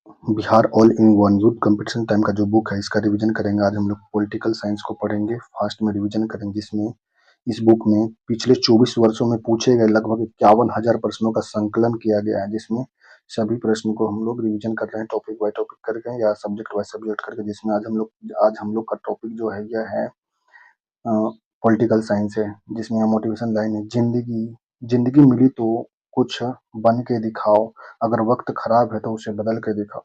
Bihar all in one youth competition time का जो book है इसका रिवीजन करेंगे। आज हम लोग पॉलिटिकल साइंस को पढ़ेंगे, फास्ट में रिवीजन करेंगे, जिसमें इस बुक में पिछले 24 वर्षों में पूछे गए लगभग 51,000 प्रश्नों का संकलन किया गया है, जिसमें सभी प्रश्न को हम लोग रिवीजन कर रहे हैं टॉपिक बाय टॉपिक करके या सब्जेक्ट बाय सब्जेक्ट करके। जिसमें आज हम लोग का टॉपिक जो है यह है पॉलिटिकल साइंस है, जिसमें मोटिवेशन लाइन है, जिंदगी जिंदगी मिली तो कुछ बन के दिखाओ, अगर वक्त खराब है तो उसे बदल के दिखाओ।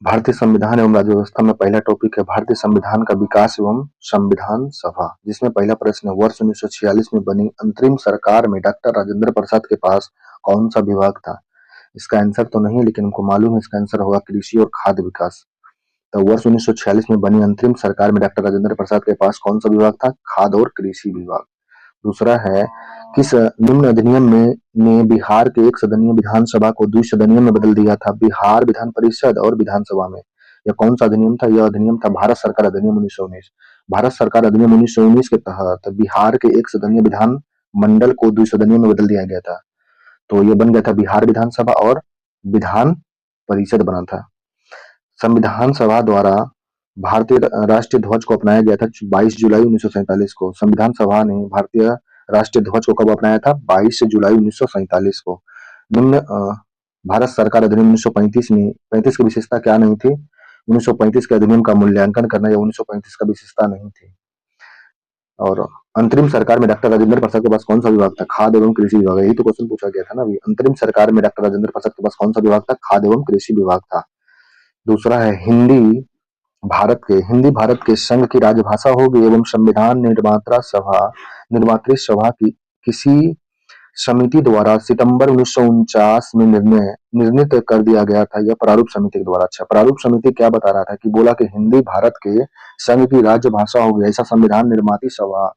भारतीय संविधान एवं राज्य व्यवस्था में पहला टॉपिक है भारतीय संविधान का विकास एवं संविधान सभा, जिसमें पहला प्रश्न है वर्ष 1946 में बनी अंतरिम सरकार में डॉक्टर राजेंद्र प्रसाद के पास कौन सा विभाग था। इसका आंसर तो नहीं, लेकिन हमको मालूम है इसका आंसर होगा कृषि और खाद्य विकास। तो वर्ष 1946 में बनी अंतरिम सरकार में डॉक्टर राजेंद्र प्रसाद के पास कौन सा विभाग था, खाद्य और कृषि विभाग। दूसरा है किस निम्न अधिनियम में ने बिहार के एक सदनीय विधानसभा को द्विसदनीय में बदल दिया था, बिहार विधान परिषद और विधानसभा में। यह कौन सा अधिनियम था, यह अधिनियम था भारत सरकार अधिनियम 1919। भारत सरकार अधिनियम 1919 के तहत बिहार के एक सदनीय विधान मंडल को द्विसदनीय में बदल दिया गया था। तो यह बन गया था बिहार विधानसभा और विधान परिषद बना था। संविधान सभा द्वारा भारतीय राष्ट्रीय ध्वज को अपनाया गया था 22 जुलाई 1947 को। संविधान सभा ने भारतीय राष्ट्रीय ध्वज को कब अपनाया था, 22 जुलाई 1947 को। निम्न भारत सरकार अधिनियम 1935 में 35 की विशेषता क्या नहीं थी, 1935 के अधिनियम का मूल्यांकन करना या 1935 का विशेषता नहीं थी। और अंतरिम सरकार में डॉक्टर राजेंद्र प्रसाद के पास कौन सा विभाग था, खाद्य एवं कृषि विभाग। यही तो क्वेश्चन पूछा गया था ना अभी। अंतरिम सरकार में डॉक्टर राजेंद्र प्रसाद के पास कौन सा विभाग था, खाद्य एवं कृषि विभाग था। दूसरा है हिंदी भारत के संघ की राजभाषा होगी एवं संविधान निर्मात्री सभा की किसी समिति द्वारा सितंबर 1949 में निर्णित कर दिया गया था, यह प्रारूप समिति के द्वारा। अच्छा, प्रारूप समिति क्या बता रहा था कि बोला कि हिंदी भारत के संघ की राजभाषा होगी, ऐसा संविधान निर्माती सभा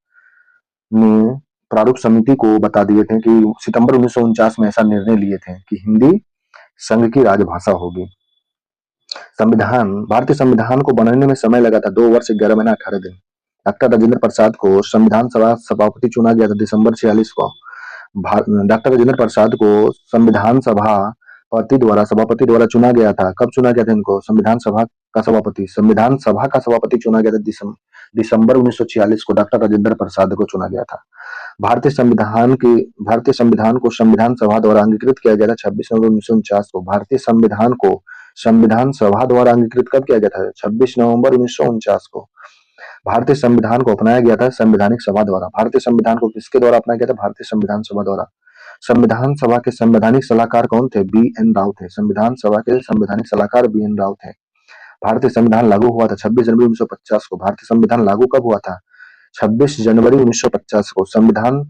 ने प्रारूप समिति को बता दिए थे कि सितंबर 1949 में ऐसा निर्णय लिए थे कि हिंदी संघ की राजभाषा होगी। भारतीय संविधान को बनाने में समय लगा था 2 वर्ष 11 महीना 18 दिन। डॉक्टर राजेंद्र प्रसाद को संविधान सभा सभापति चुना गया था दिसंबर 46 को। डॉक्टर राजेंद्र प्रसाद को संविधान सभापति द्वारा चुना गया था। कब चुना गया था इनको, संविधान सभा का सभापति चुना गया था दिसंबर 1946 को डॉक्टर राजेंद्र प्रसाद को चुना गया था। भारतीय संविधान को संविधान सभा द्वारा अंगीकृत किया गया था 26 नवंबर 1949 को। भारतीय संविधान को संविधान सभा द्वारा अंगीकृत कब किया गया था, 26 नवंबर 1949 को। भारतीय संविधान को अपनाया गया था संवैधानिक सभा द्वारा। भारतीय संविधान को किसके द्वारा अपनाया गया था, भारतीय संविधान सभा द्वारा। संविधान सभा के संवैधानिक सलाहकार कौन थे, बी.एन. राव थे। संविधान सभा के संवैधानिक सलाहकार बी.एन. राव थे। भारतीय संविधान लागू हुआ था 26 जनवरी 1950 को। भारतीय संविधान लागू कब हुआ था, 26 जनवरी 1950 को। संविधान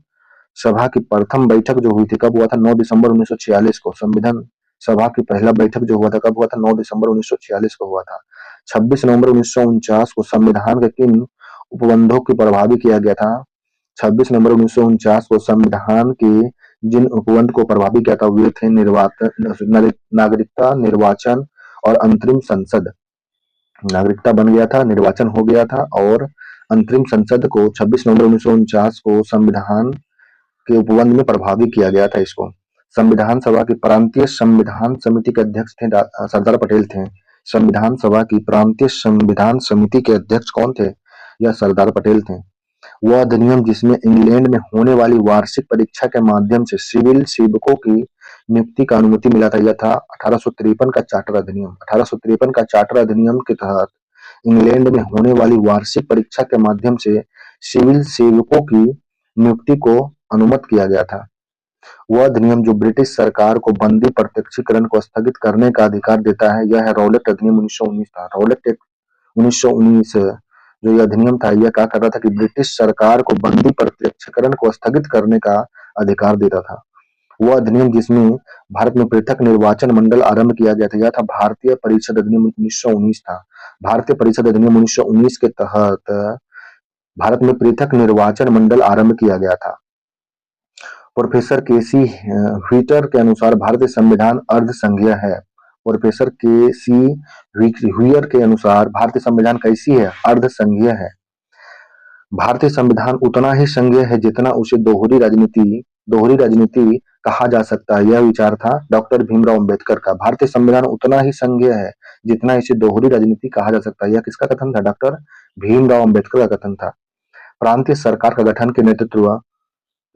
सभा की प्रथम बैठक जो हुई थी कब हुआ था, 9 दिसंबर 1946 को। संविधान सभा की पहला बैठक जो हुआ था कब हुआ था, 9 दिसंबर 1946 को हुआ था। 26 नवंबर 1949 को संविधान के किन उपबंधों को प्रभावी किया गया था, 26 नवंबर 1949 को संविधान के जिन उपबंध को प्रभावी किया था वे थे नागरिकता, निर्वाचन और अंतरिम संसद। नागरिकता बन गया था, निर्वाचन हो गया था और अंतरिम संसद को 26 नवंबर 1949 को संविधान के उपबंध में प्रभावी किया गया था इसको। संविधान सभा की प्रांतीय संविधान समिति के अध्यक्ष थे सरदार पटेल थे। संविधान सभा की प्रांतीय संविधान समिति के अध्यक्ष कौन थे, यह सरदार पटेल थे। वह अधिनियम जिसमें इंग्लैंड में होने वाली वार्षिक परीक्षा के माध्यम से सिविल सेवकों की नियुक्ति का अनुमति मिला था, यह था 1853 का चार्टर अधिनियम। 1853 का चार्टर अधिनियम के तहत इंग्लैंड में होने वाली वार्षिक परीक्षा के माध्यम से सिविल सेवकों की नियुक्ति को अनुमत किया गया था। वह अधिनियम जो ब्रिटिश सरकार को बंदी प्रत्यक्षीकरण को स्थगित करने का अधिकार देता है, यह है रॉलेट अधिनियम 1919 था। रॉलेट एक्ट 1919 जो यह अधिनियम था, यह क्या कर रहा था कि ब्रिटिश सरकार को बंदी प्रत्यक्षीकरण को स्थगित करने का अधिकार देता था। वह अधिनियम जिसमें भारत में पृथक निर्वाचन मंडल आरंभ किया गया था, यह था भारतीय परिषद अधिनियम 1919 था। भारतीय परिषद अधिनियम 1919 के तहत भारत में पृथक निर्वाचन मंडल आरंभ किया गया था। Professor KC. व्हीटर के अनुसार भारतीय संविधान अर्धसंघीय है। Professor KC. व्हीटर के अनुसार भारतीय संविधान कैसी है, अर्धसंघीय है। भारतीय संविधान उतना ही संघीय है जितना उसे दोहरी राजनीति कहा जा सकता है, यह विचार था डॉक्टर भीमराव अंबेडकर का। भारतीय संविधान उतना ही संघीय है जितना इसे दोहरी राजनीति कहा जा सकता है। यह किसका कथन था? डॉक्टर भीमराव अंबेडकर का कथन था। प्रांतीय सरकार का गठन के नेतृत्व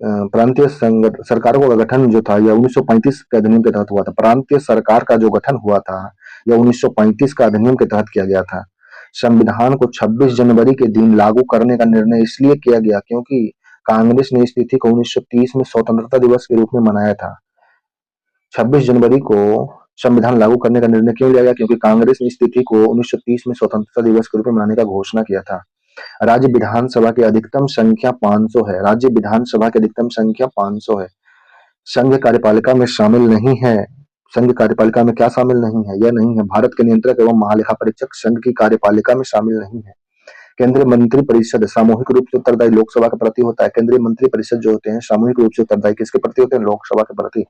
प्रांतीय सरकारों का गठन जो था यह 1935 के अधिनियम के तहत हुआ था। प्रांतीय सरकार का जो गठन हुआ था यह 1935 का अधिनियम के तहत किया गया था। संविधान को 26 जनवरी के दिन लागू करने का निर्णय इसलिए किया गया क्योंकि कांग्रेस ने इस तिथि को 1930 में स्वतंत्रता दिवस के रूप में मनाया था। 26 जनवरी को संविधान लागू करने का निर्णय क्यों लिया गया? क्योंकि कांग्रेस ने इस तिथि को 1930 में स्वतंत्रता दिवस के रूप में मनाने का घोषणा किया था। राज्य विधानसभा की अधिकतम संख्या 500 है। राज्य विधानसभा की अधिकतम संख्या 500 है। संघ कार्यपालिका में शामिल नहीं है। संघ कार्यपालिका में क्या शामिल नहीं है? यह नहीं है। भारत के नियंत्रक एवं महालेखा परीक्षक संघ की कार्यपालिका में शामिल नहीं है। केंद्रीय मंत्रिपरिषद सामूहिक रूप से उत्तरदायी लोकसभा के प्रति होता है। केंद्रीय मंत्रिपरिषद जो होते हैं सामूहिक रूप से उत्तरदायी किसके प्रति होते हैं? लोकसभा के प्रति।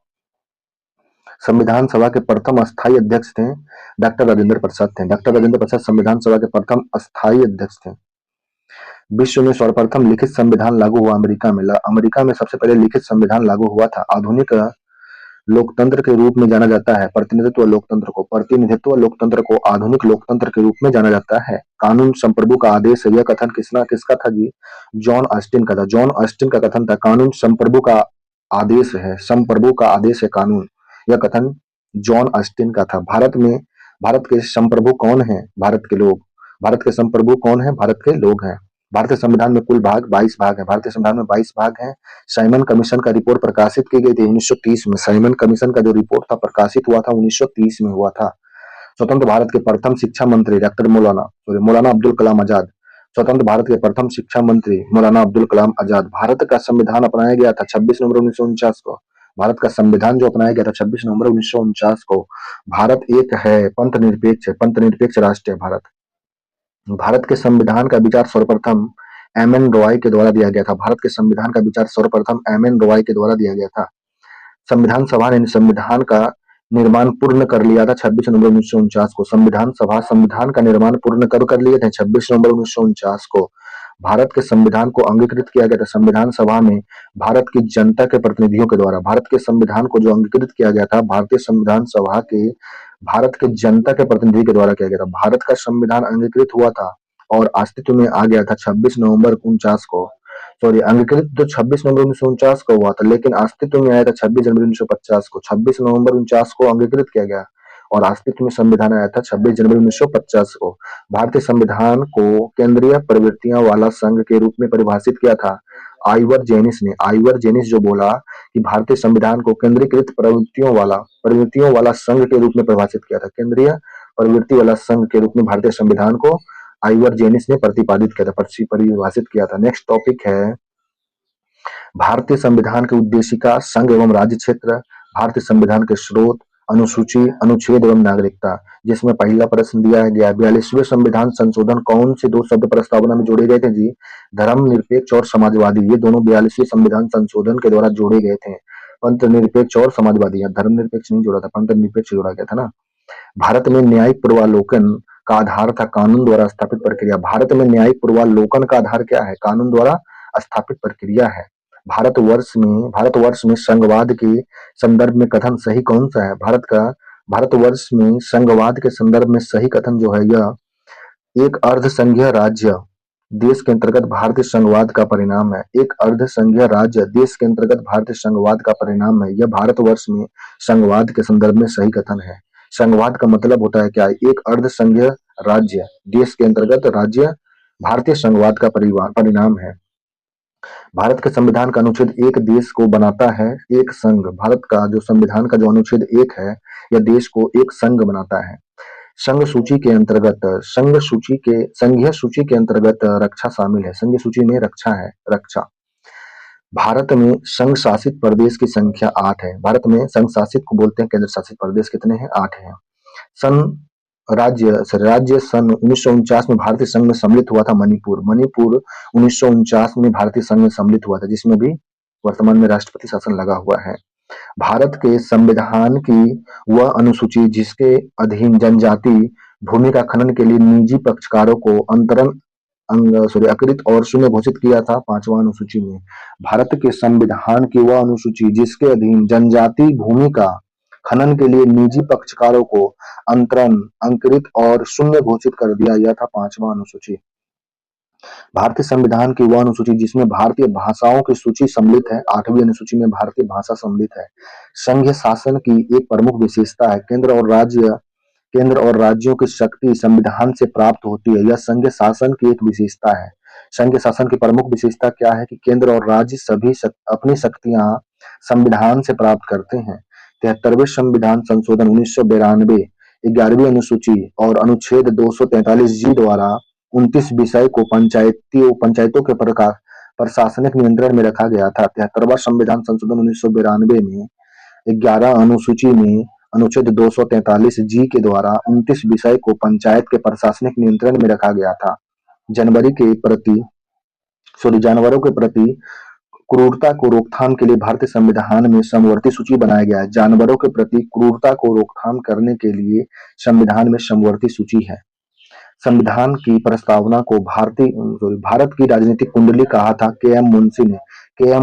संविधान सभा के प्रथम अस्थायी अध्यक्ष थे डॉक्टर राजेंद्र प्रसाद थे। डॉक्टर राजेंद्र प्रसाद संविधान सभा के प्रथम अस्थायी अध्यक्ष थे। विश्व में सर्वप्रथम लिखित संविधान लागू हुआ अमेरिका में। अमेरिका में सबसे पहले लिखित संविधान लागू हुआ था। आधुनिक लोकतंत्र के रूप में जाना जाता है प्रतिनिधित्व लोकतंत्र को आधुनिक लोकतंत्र के रूप में जाना जाता है। कानून संप्रभु का आदेश है। यह कथन किसका था जी? जॉन ऑस्टिन का था। जॉन ऑस्टिन का कथन था कानून संप्रभु का आदेश है। संप्रभु का आदेश है कानून। यह कथन जॉन ऑस्टिन का था। भारत के संप्रभु कौन है? भारत के लोग। भारत के संप्रभु कौन है? भारत के लोग हैं। भारतीय संविधान में कुल भाग 22 भाग है। भारतीय संविधान में 22 भाग हैं। साइमन कमीशन का रिपोर्ट प्रकाशित की गई थी 1930 में। साइमन कमीशन का जो रिपोर्ट था प्रकाशित हुआ था 1930 में हुआ था। स्वतंत्र भारत के प्रथम शिक्षा मंत्री डॉक्टर मौलाना अब्दुल कलाम आजाद। स्वतंत्र भारत के प्रथम शिक्षा मंत्री मौलाना अब्दुल कलाम आजाद। भारत का संविधान अपनाया गया था 26 नवंबर 1949 को। भारत का संविधान जो अपनाया गया था 26 नवंबर 1949 को। भारत एक है, पंथ निरपेक्ष राष्ट्र है भारत। भारत के संविधान का विचार सर्वप्रथम एम.एन. रॉय के द्वारा दिया गया था। भारत के संविधान का विचार सर्वप्रथम एम.एन. रॉय के द्वारा दिया गया था। संविधान सभा ने संविधान का निर्माण पूर्ण कर लिया था 26 नवंबर 1949 को। संविधान का निर्माण पूर्ण कर लिए थे 26 नवंबर 1949 को। भारत के संविधान को अंगीकृत किया गया था संविधान सभा में भारत की जनता के प्रतिनिधियों के द्वारा। भारत के संविधान को जो अंगीकृत किया गया था भारतीय संविधान सभा के भारत के जनता के प्रतिनिधि के द्वारा किया गया था। भारत का संविधान अंगीकृत हुआ था और अस्तित्व में आ गया था 26 नवंबर 49 को। सॉरी, अंगीकृत तो 26 नवंबर 1949 को हुआ था लेकिन अस्तित्व में आया था 26 जनवरी 1950 को। 26 नवंबर 49 को अंगीकृत किया गया और अस्तित्व में संविधान आया था 26 जनवरी 1950 को। भारतीय संविधान को केंद्रीय प्रवृत्तियों वाला संघ के रूप में परिभाषित किया था आइवर जेनिस ने। आइवर जेनिस जो बोला कि भारतीय संविधान को केंद्रीकृत प्रवृत्तियों वाला संघ के रूप में परिभाषित किया था। केंद्रीय प्रवृत्ति वाला संघ के रूप में भारतीय संविधान को आइवर जेनिस ने परिभाषित किया था। नेक्स्ट टॉपिक है भारतीय संविधान की उद्देशिका, संघ एवं राज्य क्षेत्र, भारतीय संविधान के स्रोत, अनुसूची, अनुच्छेद एवं नागरिकता। जिसमें पहला प्रश्न दिया गया 42वें संविधान संशोधन कौन से दो शब्द प्रस्तावना में जोड़े गए थे जी? धर्मनिरपेक्ष और समाजवादी। ये दोनों 42वें संविधान संशोधन के द्वारा जोड़े गए थे। पंथ निरपेक्ष और समाजवादी। धर्मनिरपेक्ष नहीं जोड़ा था, पंथ निरपेक्ष जोड़ा गया था ना। भारत में न्यायिक पूर्वालोकन का आधार था कानून द्वारा स्थापित प्रक्रिया। भारत में न्यायिक पूर्वालोकन का आधार क्या है? कानून द्वारा स्थापित प्रक्रिया है। भारतवर्ष में संघवाद के संदर्भ में कथन सही कौन सा है? भारतवर्ष में संघवाद के संदर्भ में सही कथन जो है यह एक अर्धसंघीय राज्य देश के अंतर्गत भारतीय संघवाद का परिणाम है। एक अर्धसंघीय राज्य देश के अंतर्गत भारतीय संघवाद का परिणाम है। यह भारतवर्ष में संघवाद के संदर्भ में सही कथन है। संघवाद का मतलब होता है क्या? एक अर्धसंघीय राज्य देश के अंतर्गत राज्य भारतीय संघवाद का परिणाम है। भारत के संविधान का अनुच्छेद 1 देश को बनाता है एक संघ। भारत का जो संविधान का जो अनुच्छेद 1 है यह देश को एक संघ बनाता है। संघीय सूची के अंतर्गत रक्षा शामिल है। संघीय सूची में रक्षा है। भारत में संघ शासित प्रदेश की संख्या 8 है। भारत में संघ शासित को बोलते हैं केंद्र शासित प्रदेश। कितने हैं? 8 हैं। राज्य सन 1949 में भारतीय संघ में सम्मिलित हुआ था मणिपुर 1949 में भारतीय संघ में सम्मिलित हुआ था, जिसमें भी वर्तमान में राष्ट्रपति शासन लगा हुआ है। भारत के संविधान की वह अनुसूची जिसके अधीन जनजाति भूमि का खनन के लिए निजी पक्षकारों को अकृत और शून्य घोषित किया था 5वां अनुसूची में। भारत के संविधान की वह अनुसूची जिसके अधीन जनजाति भूमि का खनन के लिए निजी पक्षकारों को अंतरण, अंकुरित और शून्य घोषित कर दिया। यह था 5वां अनुसूची। भारतीय संविधान की वह अनुसूची जिसमें भारतीय भाषाओं की सूची सम्मिलित है। 8वीं अनुसूची में भारतीय भाषा सम्मिलित है। संघीय शासन की एक प्रमुख विशेषता है। केंद्र और राज्यों की शक्ति संविधान से प्राप्त होती है। यह संघीय शासन की एक विशेषता है। संघीय शासन की प्रमुख विशेषता क्या है कि केंद्र और राज्य सभी अपनी शक्तियां संविधान से प्राप्त करते हैं। 73वें संविधान संशोधन 1992 11वीं अनुसूची और अनुच्छेद 243 जी द्वारा 29 विषय को पंचायतों के प्रशासनिक नियंत्रण में रखा गया था। 73वां संविधान संशोधन 1992 में 11 अनुसूची में अनुच्छेद 243 जी के द्वारा 29 विषय को पंचायत के प्रशासनिक नियंत्रण में रखा गया था। जानवरों के प्रति क्रूरता को रोकथाम के लिए भारतीय संविधान में समवर्ती सूची बनाया गया है। जानवरों के प्रति क्रूरता को रोकथाम करने के लिए संविधान में समवर्ती सूची है। संविधान की प्रस्तावना को भारत की राजनीतिक कुंडली कहा था के एम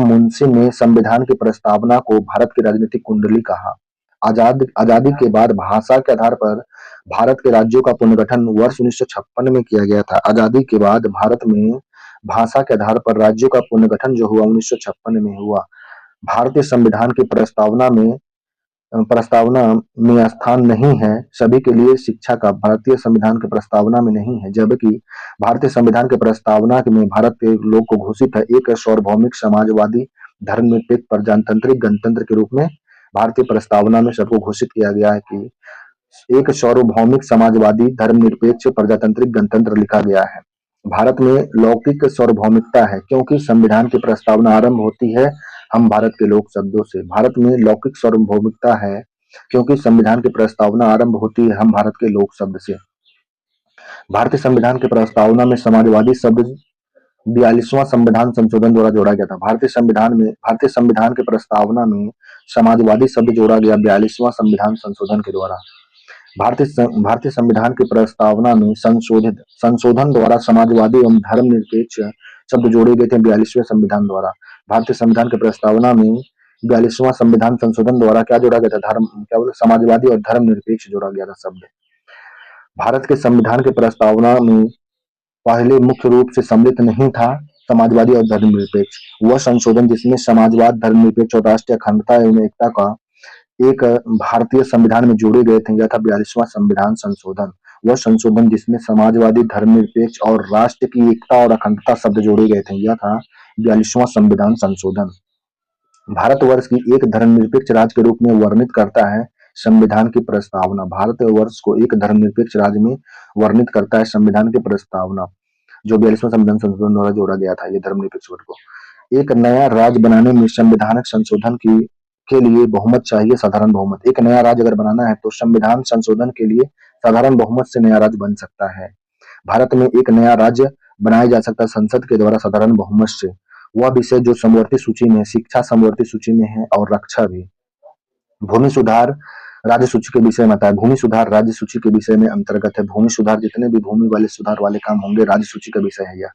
मुंशी ने संविधान की प्रस्तावना को भारत की राजनीतिक कुंडली कहा। आजादी के बाद भाषा के आधार पर भारत के राज्यों का पुनर्गठन वर्ष 1956 में किया गया था। आजादी के बाद भारत में भाषा के आधार पर राज्यों का पुनर्गठन जो हुआ 1956 में हुआ। भारतीय संविधान की प्रस्तावना में स्थान नहीं है सभी के लिए शिक्षा का। भारतीय संविधान की प्रस्तावना में नहीं है, जबकि भारतीय संविधान की प्रस्तावना में भारत के लोग को घोषित है एक सार्वभौमिक समाजवादी धर्मनिरपेक्ष प्रजातांत्रिक गणतंत्र के रूप में। भारतीय प्रस्तावना में सबको घोषित किया गया है कि एक सार्वभौमिक समाजवादी धर्मनिरपेक्ष प्रजातांत्रिक गणतंत्र लिखा गया है। भारत में लौकिक सार्वभौमिकता है क्योंकि संविधान की प्रस्तावना आरंभ होती है हम भारत के लोग शब्दों से। भारत में लौकिक सार्वभौमिकता है क्योंकि संविधान की प्रस्तावना आरंभ होती है हम भारत के लोग शब्द से। भारतीय संविधान की प्रस्तावना में समाजवादी शब्द 42वां संविधान संशोधन द्वारा जोड़ा गया था। भारतीय संविधान की प्रस्तावना में समाजवादी शब्द जोड़ा गया 42वां संविधान संशोधन के द्वारा। भारतीय संविधान की प्रस्तावना में संशोधन द्वारा समाजवादी एवं धर्मनिरपेक्ष शब्द जोड़े गए थे 42वें संविधान द्वारा। भारतीय संविधान की प्रस्तावना में 42वां संविधान संशोधन द्वारा क्या जोड़ा गया था? समाजवादी और धर्मनिरपेक्ष जोड़ा गया था शब्द। भारत के संविधान की प्रस्तावना में पहले मुख्य रूप से सम्मिलित नहीं था समाजवादी और धर्मनिरपेक्ष। वह संशोधन जिसमें समाजवाद, धर्मनिरपेक्ष और राष्ट्रीय अखंडता एवं एकता का एक भारतीय संविधान में जोड़े गए थे, यह था 42वां संविधान संशोधन। वह संशोधन जिसमें समाजवादी, धर्मनिरपेक्ष और राष्ट्र की एकता और अखंडता शब्द जोड़े गए थे, यह था 42वां संविधान संशोधन। भारतवर्ष की एक धर्मनिरपेक्ष राज्य के रूप में वर्णित करता है संविधान की प्रस्तावना। भारतवर्ष को एक धर्मनिरपेक्ष राज्य में वर्णित करता है संविधान की प्रस्तावना, जो 42वां संविधान संशोधन द्वारा जोड़ा गया था। ये धर्मनिरपेक्ष वर्ग को एक नया राज्य बनाने में संवैधानिक संशोधन के लिए बहुमत चाहिए, साधारण बहुमत। एक नया राज्य अगर बनाना है तो संविधान संशोधन के लिए साधारण बहुमत से नया राज्य बन सकता है। भारत में एक नया राज्य बनाया जा सकता है संसद के द्वारा साधारण बहुमत से। वह विषय जो समवर्ती सूची में है, शिक्षा समवर्ती सूची में है और रक्षा भी। भूमि सुधार राज्य सूची के विषय में आता है। भूमि सुधार राज्य सूची के विषय में अंतर्गत है। भूमि सुधार जितने भी भूमि वाले सुधार वाले काम होंगे राज्य सूची का विषय है यह।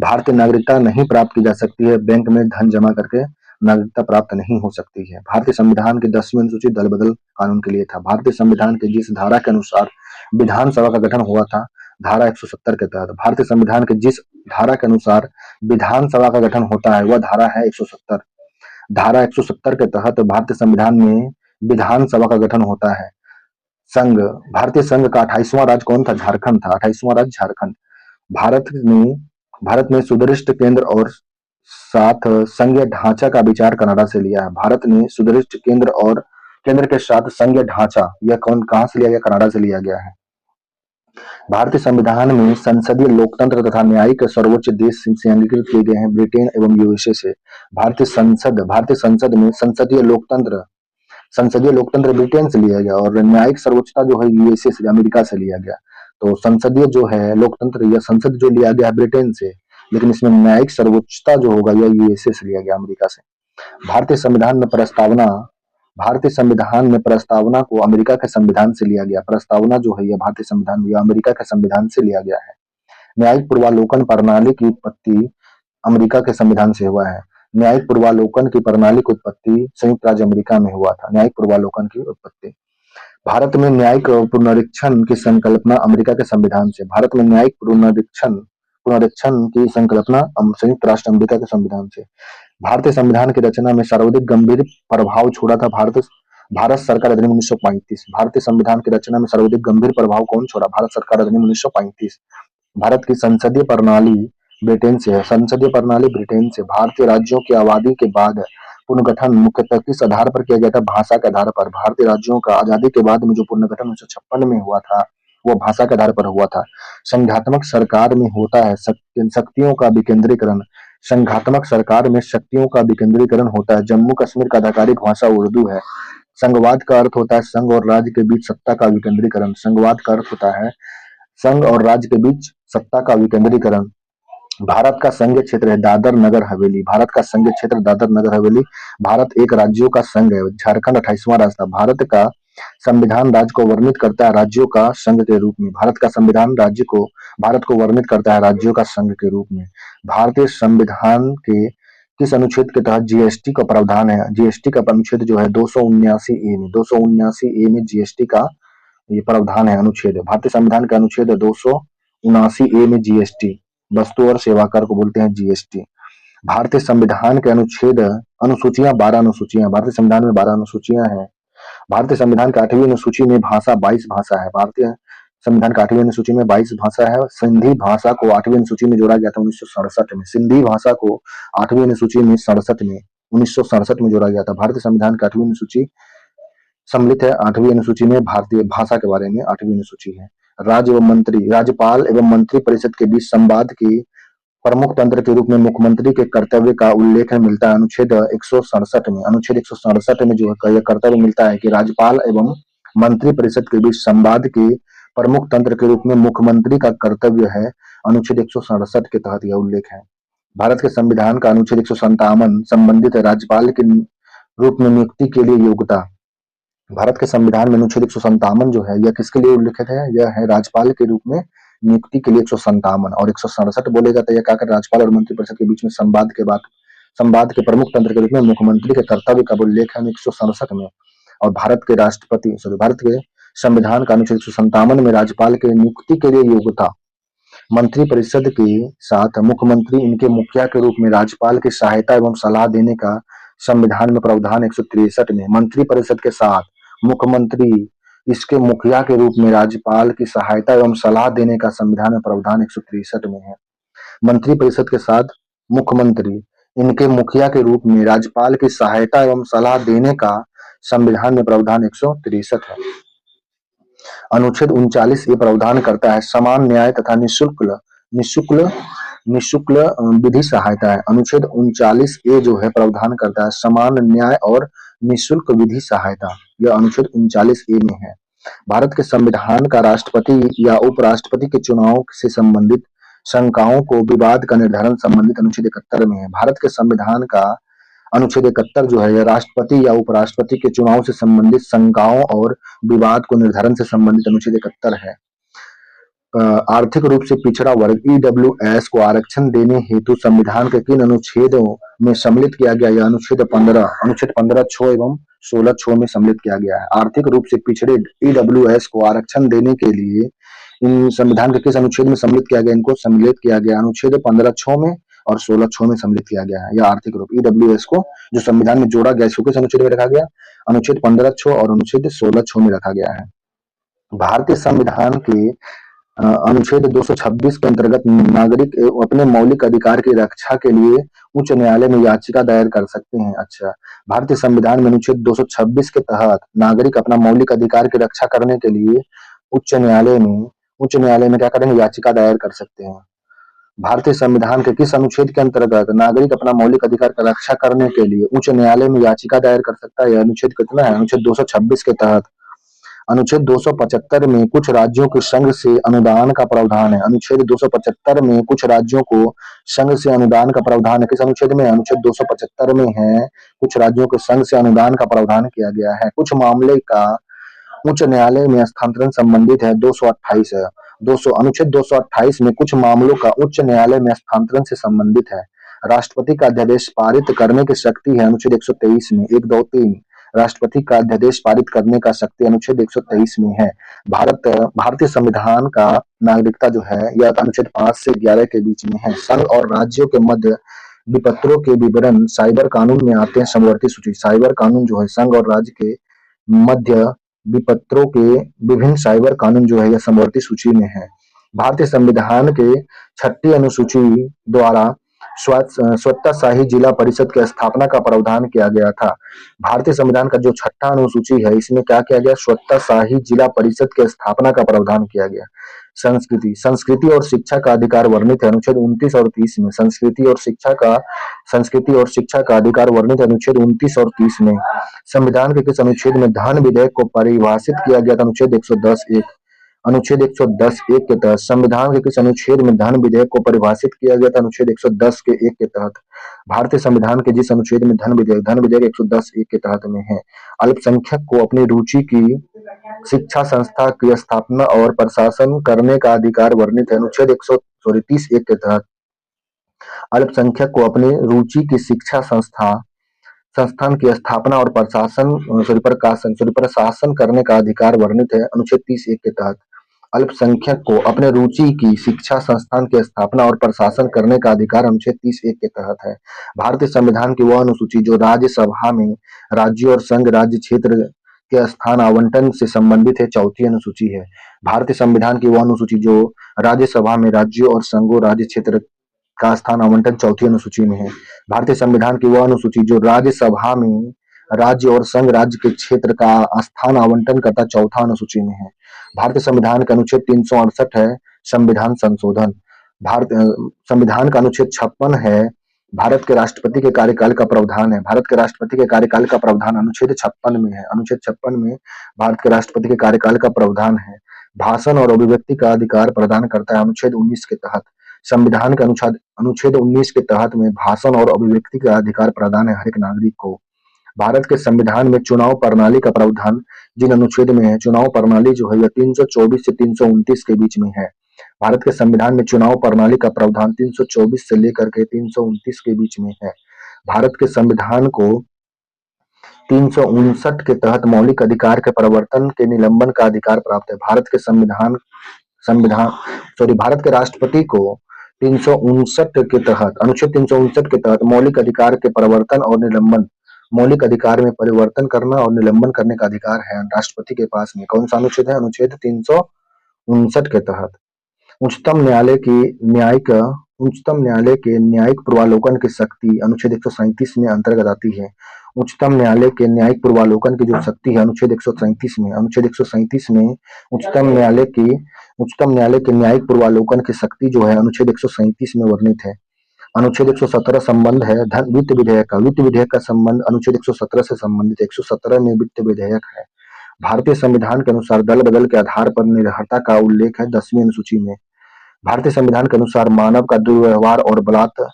भारतीय नागरिकता नहीं प्राप्त की जा सकती है, बैंक में धन जमा करके नागरिकता प्राप्त नहीं हो सकती है। भारतीय संविधान की 10वीं अनुसूची दल बदल कानून के लिए था। भारतीय संविधान के जिस धारा के अनुसार विधानसभा का गठन हुआ था, धारा 170 के तहत, भारतीय संविधान के जिस धारा के अनुसार विधानसभा का गठन होता है वह धारा है 170। धारा 170 के तहत भारतीय संविधान में विधानसभा का गठन होता है। भारतीय संघ का 28वां राज्य कौन था? झारखंड था। 28वां राज्य झारखंड। भारत ने सुदृढ़ केंद्र और साथ संघीय ढांचा का विचार कनाडा से लिया है। भारत ने सुदृढ़ केंद्र के साथ संघीय ढांचा, यह कहां से लिया गया? कनाडा से लिया गया है। भारतीय संविधान में संसदीय लोकतंत्र तथा न्यायिक सर्वोच्च देश से अंगीकृत किए गए हैं ब्रिटेन एवं यूएसए से। भारतीय संसद में संसदीय लोकतंत्र ब्रिटेन से लिया गया और न्यायिक सर्वोच्चता जो है यूएसए से, अमेरिका से लिया गया। तो संसदीय जो है लोकतंत्र या संसद जो लिया गया ब्रिटेन से, लेकिन इसमें न्यायिक सर्वोच्चता जो होगा यह यूएसए से लिया गया, अमेरिका से। भारतीय संविधान में प्रस्तावना को अमेरिका के संविधान से लिया गया। प्रस्तावना जो है यह भारतीय संविधान या अमेरिका के संविधान से लिया गया है। न्यायिक पूर्वावलोकन प्रणाली की उत्पत्ति अमेरिका के संविधान से हुआ है। न्यायिक पूर्वालोकन की प्रणाली की उत्पत्ति संयुक्त राज्य अमेरिका में हुआ था। न्यायिक पूर्वालोकन की उत्पत्ति भारत में न्यायिक पुनरीक्षण की संकल्पना अमेरिका के संविधान से। भारत में न्यायिक पुनरीक्षण पुनरीक्षण की संकल्पना संयुक्त राष्ट्र अमेरिका के संविधान से। भारतीय संविधान की रचना में सर्वाधिक गंभीर प्रभाव छोड़ा था भारत सरकार अधिनियम 1935। भारतीय संविधान की रचना में सर्वाधिक गंभीर प्रभाव कौन छोड़ा? भारत सरकार अधिनियम 1935। भारत की संसदीय प्रणाली ब्रिटेन से है। संसदीय प्रणाली ब्रिटेन से। भारतीय राज्यों की आबादी के बाद पुनर्गठन मुख्यतः किस आधार पर किया गया था? भाषा के आधार पर। भारतीय राज्यों का आजादी के बाद में जो पुनर्गठन 1956 में हुआ था वो भाषा के आधार पर हुआ था। संघात्मक सरकार में होता है शक्तियों का विकेंद्रीकरण। संघात्मक सरकार में शक्तियों का विकेंद्रीकरण होता है। जम्मू कश्मीर का आधिकारिक भाषा उर्दू है। संघवाद का अर्थ होता है संघ और राज्य के बीच सत्ता का विकेंद्रीकरण। संघवाद का अर्थ होता है संघ और राज्य के बीच सत्ता का विकेंद्रीकरण। भारत का संघीय क्षेत्र है दादर नगर हवेली। भारत का संघीय क्षेत्र दादर नगर हवेली। भारत एक राज्यों का संघ है। झारखंड 28वां राज्य था। भारत का संविधान राज्य को वर्णित करता है राज्यों का संघ के रूप में। भारत का संविधान भारत को वर्णित करता है राज्यों का संघ के रूप में। भारतीय संविधान के किस अनुच्छेद के तहत जीएसटी का प्रावधान है? जीएसटी का अनुच्छेद जो है 279 ए में। 279 ए में जीएसटी का ये प्रावधान है, अनुच्छेद है। भारतीय संविधान का अनुच्छेद 279 ए में जीएसटी वस्तु और सेवा कर को बोलते हैं जीएसटी। भारतीय संविधान के अनुसूचियां 12 अनुसूचियां। भारतीय संविधान में 12 अनुसूचियां हैं। भारतीय संविधान की 8वीं अनुसूची में भाषा 22 भाषा है। भारतीय संविधान की 8वीं अनुसूची में 22 भाषा है। सिंधी भाषा को 8वीं अनुसूची में जोड़ा गया था 1967 में। सिंधी भाषा को 8वीं अनुसूची में 1967 में जोड़ा गया था। भारतीय संविधान की 8वीं अनुसूची सम्मिलित है 8वीं अनुसूची में। भारतीय भाषा के बारे में 8वीं अनुसूची है। राज्यपाल एवं मंत्री परिषद के बीच संवाद की प्रमुख तंत्र के रूप में मुख्यमंत्री के कर्तव्य का उल्लेख मिलता है अनुच्छेद 167 में। अनुच्छेद 167 में जो है यह कर्तव्य मिलता है कि राज्यपाल एवं मंत्री परिषद के बीच संवाद के प्रमुख तंत्र के रूप में मुख्यमंत्री का कर्तव्य है। अनुच्छेद 167 के तहत यह उल्लेख है। भारत के संविधान का अनुच्छेद 157 संबंधित है राज्यपाल के रूप में नियुक्ति के लिए योग्यता। भारत के संविधान में अनुच्छेद 157 जो है यह किसके लिए उल्लिखित है? यह है राज्यपाल के रूप में नियुक्ति के लिए 157। और 167 बोलेगा तो यह क्या कर राज्यपाल और मंत्रिपरिषद के बीच में संवाद के प्रमुख तंत्र के रूप में मुख्यमंत्री के कर्तव्य का उल्लेख है 167 में। और भारत के संविधान का अनुच्छेद 157 में राज्यपाल के नियुक्ति के लिए योग्यता। मंत्रिपरिषद के साथ मुख्यमंत्री इनके मुखिया के रूप में राज्यपाल की सहायता एवं सलाह देने का संविधान में प्रावधान 163 में। मंत्रिपरिषद के साथ मुख्यमंत्री इसके मुखिया के रूप में राज्यपाल की सहायता एवं सलाह देने का संविधान में प्रावधान 163 में है। मंत्रिपरिषद के साथ मुख्यमंत्री इनके मुखिया के रूप में राज्यपाल की सहायता एवं सलाह देने का संविधान में प्रावधान 163 है। अनुच्छेद 39 ये प्रावधान करता है समान न्याय तथा निःशुल्क विधि सहायता है। अनुच्छेद 39 ए जो है प्रावधान करता है समान न्याय और निःशुल्क विधि सहायता। यह अनुच्छेद 39 ए में है। भारत के संविधान का राष्ट्रपति या उपराष्ट्रपति के चुनाव से संबंधित शंकाओं को विवाद का निर्धारण संबंधित अनुच्छेद 71 में है। भारत के संविधान का अनुच्छेद 71 जो है यह राष्ट्रपति या उपराष्ट्रपति के चुनाव से संबंधित शंकाओं और विवाद को निर्धारण से संबंधित अनुच्छेद 71 है। आर्थिक रूप से पिछड़ा वर्ग ईडब्ल्यूएस को आरक्षण देने हेतु संविधान के किन अनुच्छेदों में सम्मिलित किया गया? यह अनुच्छेद 15 छो एवं 16 छो में सम्मिलित किया गया है। आर्थिक रूप से पिछड़े ईडब्ल्यूएस को आरक्षण देने के लिए इन संविधान के किस अनुच्छेद में सम्मिलित किया गया? इनको सम्मिलित किया गया अनुच्छेद 15 छो में और 16 छो में सम्मिलित किया गया है। यह आर्थिक रूप ईडब्ल्यूएस को जो संविधान में जोड़ा गया इसको किस अनुच्छेद में रखा गया? अनुच्छेद 15 छो और अनुच्छेद 16 छो में रखा गया है। भारतीय संविधान के अनुच्छेद 226 के अंतर्गत नागरिक अपने मौलिक अधिकार की रक्षा के लिए उच्च न्यायालय में याचिका दायर कर सकते हैं। अच्छा, भारतीय संविधान में अनुच्छेद 226 के तहत नागरिक अपना मौलिक अधिकार की रक्षा करने के लिए उच्च न्यायालय में क्या करेंगे? याचिका दायर कर सकते हैं। भारतीय संविधान के किस अनुच्छेद के अंतर्गत नागरिक अपना मौलिक अधिकार की रक्षा करने के लिए उच्च न्यायालय में याचिका दायर कर सकता है? यह अनुच्छेद कितना है? अनुच्छेद 226 के तहत। अनुच्छेद 275 में कुछ राज्यों के संघ से अनुदान का प्रावधान है। अनुच्छेद 275 में कुछ राज्यों को संघ से अनुदान का प्रावधान है। किस अनुच्छेद में? अनुच्छेद 275 में है कुछ राज्यों के संघ से अनुदान का प्रावधान किया गया है। कुछ मामले का उच्च न्यायालय में हस्तांतरण संबंधित है 228 अनुच्छेद 228 में कुछ मामलों का उच्च न्यायालय में हस्तांतरण से संबंधित है। राष्ट्रपति का अध्यादेश पारित करने की शक्ति है अनुच्छेद 123 में। 1, 2, 3 राष्ट्रपति का अध्यादेश पारित करने का शक्ति अनुच्छेद 123 में है। भारतीय संविधान का नागरिकता जो है यह अनुच्छेद 5 से 11 के बीच में है। संघ और राज्यों के मध्य विपत्रों के विवरण साइबर कानून में आते हैं समवर्ती सूची। साइबर कानून जो है संघ और राज्य के मध्य विपत्रों के विभिन्न साइबर कानून जो है यह समवर्ती सूची में है। भारतीय संविधान के 6ठी अनुसूची द्वारा स्वतःशाही जिला परिषद की स्थापना का प्रावधान किया गया था। भारतीय संविधान का जो 6ठा अनुसूची है इसमें क्या किया गया? स्वतःशाही जिला परिषद की स्थापना का प्रावधान किया गया। संस्कृति और शिक्षा का अधिकार वर्णित है अनुच्छेद 29 और 30 में। संस्कृति और शिक्षा का अधिकार वर्णित है अनुच्छेद 29 और 30 में। संविधान के किस अनुच्छेद में धन विधेयक को परिभाषित किया गया था? अनुच्छेद 110(1). अनुच्छेद 110(1) के तहत संविधान के किस अनुच्छेद में धन विधेयक को परिभाषित किया गया था? अनुच्छेद 110 के 1 के तहत। भारतीय संविधान के जिस अनुच्छेद में धन विधेयक 110(1) के तहत में है। अल्पसंख्यक को अपनी रुचि की शिक्षा संस्था की स्थापना और प्रशासन करने का अधिकार वर्णित है अनुच्छेद 30(1) के तहत। अल्पसंख्यक को अपनी रुचि की शिक्षा संस्थान की स्थापना और प्रशासन करने का अधिकार वर्णित है अनुच्छेद 30(1) के तहत। अल्पसंख्यक को अपने रुचि की शिक्षा संस्थान की स्थापना और प्रशासन करने का अधिकार अनुच्छेद 30(1) के तहत है। भारतीय संविधान की वह अनुसूची जो राज्यसभा में राज्यों और संघ राज्य क्षेत्र के स्थान आवंटन से संबंधित है, 4थी अनुसूची है। भारतीय संविधान की वह अनुसूची जो राज्यसभा में राज्यों और संघों राज्य क्षेत्र का स्थान आवंटन 4थी अनुसूची में है। भारतीय संविधान की वह अनुसूची जो राज्यसभा में राज्य और संघ राज्य के क्षेत्र का स्थान आवंटन करता 4था अनुसूची में है। भारतीय संविधान का अनुच्छेद 368 है संविधान संशोधन। संविधान का अनुच्छेद 56 है भारत के राष्ट्रपति के कार्यकाल का प्रावधान है। भारत के राष्ट्रपति के कार्यकाल का प्रावधान अनुच्छेद 56 में है। अनुच्छेद 56 में भारत के राष्ट्रपति के कार्यकाल का प्रावधान है। भाषण और अभिव्यक्ति का अधिकार प्रदान करता है अनुच्छेद 19 के तहत। संविधान के अनुच्छेद 19 के तहत में भाषण और अभिव्यक्ति का अधिकार प्रदान है हर एक नागरिक को। भारत के संविधान में चुनाव प्रणाली का प्रावधान जिन अनुच्छेद में है, चुनाव प्रणाली जो है यह 324 से 329 के बीच में है। भारत के संविधान में चुनाव प्रणाली का प्रावधान 324 से लेकर के 329 के बीच में है। भारत के संविधान को 359 के तहत मौलिक अधिकार के परिवर्तन के निलंबन का अधिकार प्राप्त है। भारत के राष्ट्रपति को 359 के तहत अनुच्छेद 359 के तहत मौलिक अधिकार के परिवर्तन और निलंबन, मौलिक अधिकार में परिवर्तन करना और निलंबन करने का अधिकार है राष्ट्रपति के पास में। कौन सा अनुच्छेद है? अनुच्छेद 359 के तहत। उच्चतम न्यायालय के न्यायिक पूर्वालोकन की शक्ति अनुच्छेद 137 में अंतर्गत आती है। उच्चतम न्यायालय के न्यायिक पूर्वालोकन की जो शक्ति है अनुच्छेद 137 में, अनुच्छेद 137 में उच्चतम न्यायालय के न्यायिक पूर्वालोकन की शक्ति जो है अनुच्छेद 137 में वर्णित है। अनुच्छेद 117 संबंध है वित्त विधेयक का। वित्त विधेयक का संबंध अनुच्छेद 117 से संबंधित 117 में वित्त विधेयक है। भारतीय संविधान के अनुसार दल बदल के आधार पर निरहरता का उल्लेख है 10वीं अनुसूची में। भारतीय संविधान के अनुसार मानव का दुर्व्यवहार और बलात्कार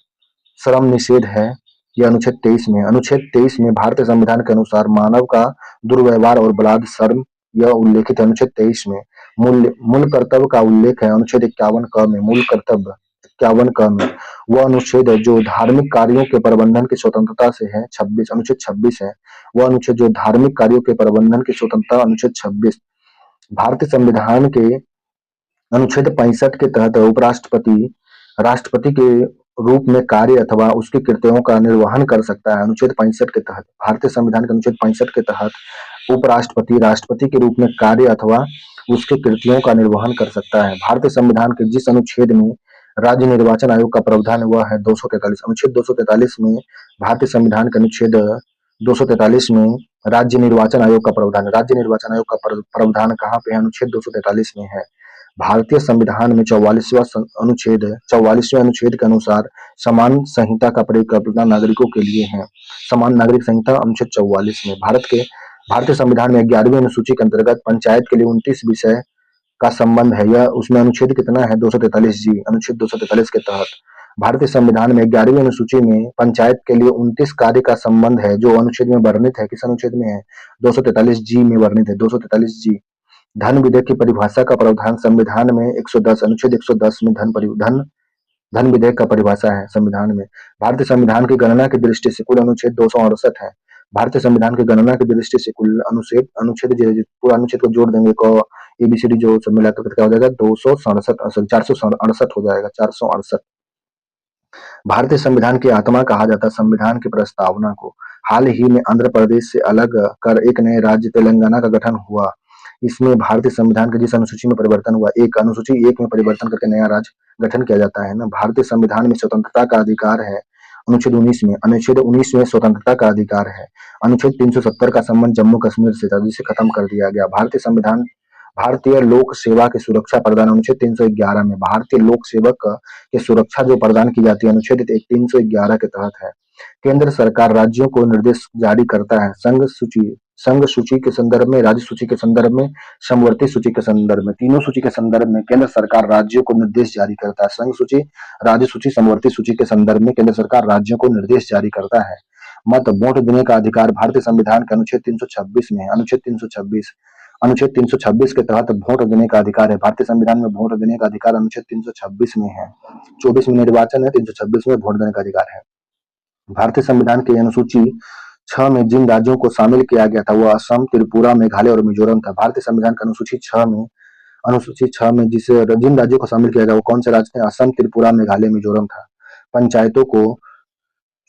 श्रम निषेध है, यह अनुच्छेद 23 में। अनुच्छेद 23 में भारतीय संविधान के अनुसार मानव का दुर्व्यवहार और बलात्कार श्रम यह उल्लेखित है अनुच्छेद 23 में। मूल कर्तव्य का उल्लेख है अनुच्छेद 51 क में। मूल कर्तव्य 51 क में वह अनुच्छेद है जो धार्मिक कार्यों के प्रबंधन की स्वतंत्रता से है, 26 अनुच्छेद 26 है वह अनुच्छेद जो धार्मिक कार्यों के प्रबंधन की स्वतंत्रता, अनुच्छेद 26। भारतीय संविधान के अनुच्छेद 65 के तहत उपराष्ट्रपति राष्ट्रपति के रूप में कार्य अथवा उसके कृत्यों का निर्वहन कर सकता है। अनुच्छेद 65 के तहत भारतीय संविधान के अनुच्छेद 65 के तहत उपराष्ट्रपति राष्ट्रपति के रूप में कार्य अथवा उसके कृत्यों का निर्वहन कर सकता है। भारतीय संविधान के जिस अनुच्छेद में राज्य निर्वाचन आयोग का प्रावधान हुआ है 243, अनुच्छेद 243 में भारतीय संविधान के अनुच्छेद 243 में राज्य निर्वाचन आयोग का प्रावधान। राज्य निर्वाचन आयोग का प्रावधान कहाँ पे है? अनुच्छेद 243 में है। भारतीय संविधान में 44वें अनुच्छेद के अनुसार समान संहिता का प्रयोग करना नागरिकों के लिए है। समान नागरिक संहिता अनुच्छेद 44 में। भारतीय संविधान में 11वीं अनुसूची के अंतर्गत पंचायत के लिए 29 विषय का संबंध है। यह उसमें अनुच्छेद कितना है? 243G। अनुच्छेद 243 के तहत भारतीय संविधान में 11वीं अनुसूची में पंचायत के लिए 29 कार्य का संबंध है जो अनुच्छेद में वर्णित है। किस अनुच्छेद में है? 243G में वर्णित है। 243G। धन विधेयक की परिभाषा का प्रावधान संविधान में 110 अनुच्छेद 110 में धन धन विधेयक का परिभाषा है संविधान में। भारतीय संविधान की गणना की दृष्टि से कुल अनुच्छेद 268 है। भारतीय संविधान की गणना की दृष्टि से कुल अनुच्छेद अनुच्छेद पूरा अनुच्छेद को जोड़ देंगे को एबीसीडी जो सब मिलाकर क्या हो जाएगा 267 468 हो जाएगा 468। भारतीय संविधान की आत्मा कहा जाता है संविधान की प्रस्तावना को। हाल ही में आंध्र प्रदेश से अलग कर एक नए राज्य तेलंगाना का गठन हुआ। इसमें भारतीय संविधान के जिस अनुसूची में परिवर्तन हुआ एक अनुसूची एक में परिवर्तन करके नया राज्य गठन किया जाता है ना। भारतीय संविधान में स्वतंत्रता का अधिकार है अनुच्छेद 19 में स्वतंत्रता का अधिकार है। अनुच्छेद 370 का संबंध जम्मू कश्मीर से था जिसे खत्म कर दिया गया। भारतीय लोक सेवा की सुरक्षा प्रदान अनुच्छेद 311 में भारतीय लोक सेवक की सुरक्षा जो प्रदान की जाती है अनुच्छेद 311 के तहत है। केंद्र सरकार राज्यों को निर्देश जारी करता है संघ सूची के संदर्भ में, राज्य सूची के संदर्भ में, समवर्ती सूची के संदर्भ में, तीनों सूची के संदर्भ में केंद्र सरकार राज्यों को निर्देश जारी करता है। संघ सूची, राज्य सूची, समवर्ती सूची के संदर्भ में केंद्र सरकार राज्यों को निर्देश जारी करता है। मत वोट देने का अधिकार भारतीय संविधान के अनुच्छेद 326 में है। अनुच्छेद 326 के तहत वोट देने का अधिकार है। भारतीय संविधान में वोट देने का अधिकार अनुच्छेद 326 में है। 24 में निर्वाचन है, 326 में वोट देने का अधिकार है। भारतीय संविधान की अनुसूची 6 में जिन राज्यों को शामिल किया गया था वह असम, त्रिपुरा, मेघालय और मिजोरम था। भारतीय संविधान की अनुसूची 6 में जिन राज्यों को शामिल किया गया वो कौन से राज्य थे? असम, त्रिपुरा, मेघालय, मिजोरम था। पंचायतों को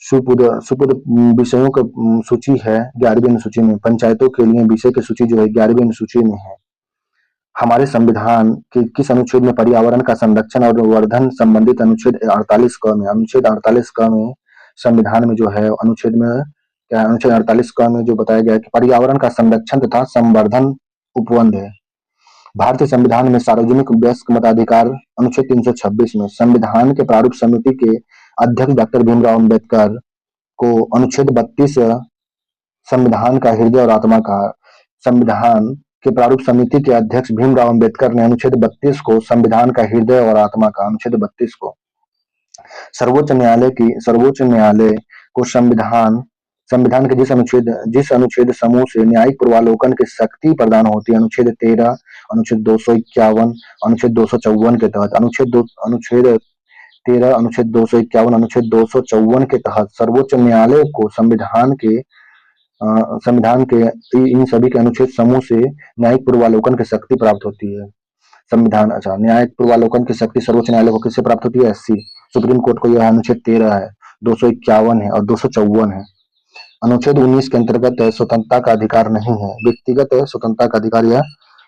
सुपुर्द विषयों की सूची है 11वीं अनुसूची में। पंचायतों के लिए विषय की सूची जो है 11वीं अनुसूची में है। हमारे संविधान के किस अनुच्छेद में पर्यावरण का संरक्षण और वर्धन संबंधित अनुच्छेद 48 क में संविधान में जो है अनुच्छेद 48 क में जो बताया गया है कि पर्यावरण का संरक्षण तथा संवर्धन उपबंध है। भारतीय संविधान में सार्वजनिक वयस्क मताधिकार अनुच्छेद 326 में। संविधान के प्रारूप समिति के अध्यक्ष डॉक्टर भीमराव अम्बेडकर को अनुच्छेद 32 संविधान का हृदय और आत्मा कहा। संविधान के प्रारूप समिति के अध्यक्ष भीमराव अम्बेडकर ने अनुच्छेद 32 को संविधान का हृदय और आत्मा कहा। अनुच्छेद 32 को सर्वोच्च न्यायालय को संविधान के जिस अनुच्छेद समूह से न्यायिक पूर्वालोकन की शक्ति प्रदान होती है अनुच्छेद 13, अनुच्छेद 251, अनुच्छेद 254 के तहत अनुच्छेद 13, अनुच्छेद 251, अनुच्छेद 254 के तहत सर्वोच्च न्यायालय को संविधान के इन सभी के अनुच्छेद समूह से न्यायिक पूर्वालोकन की शक्ति प्राप्त होती है। न्यायिक पूर्वालोकन की शक्ति सर्वोच्च न्यायालय को किससे प्राप्त होती है? एससी सुप्रीम कोर्ट को। यह अनुच्छेद 13 है, 251 है और 254 है। अनुच्छेद 19 के अंतर्गत स्वतंत्रता का अधिकार नहीं है, व्यक्तिगत स्वतंत्रता का अधिकार या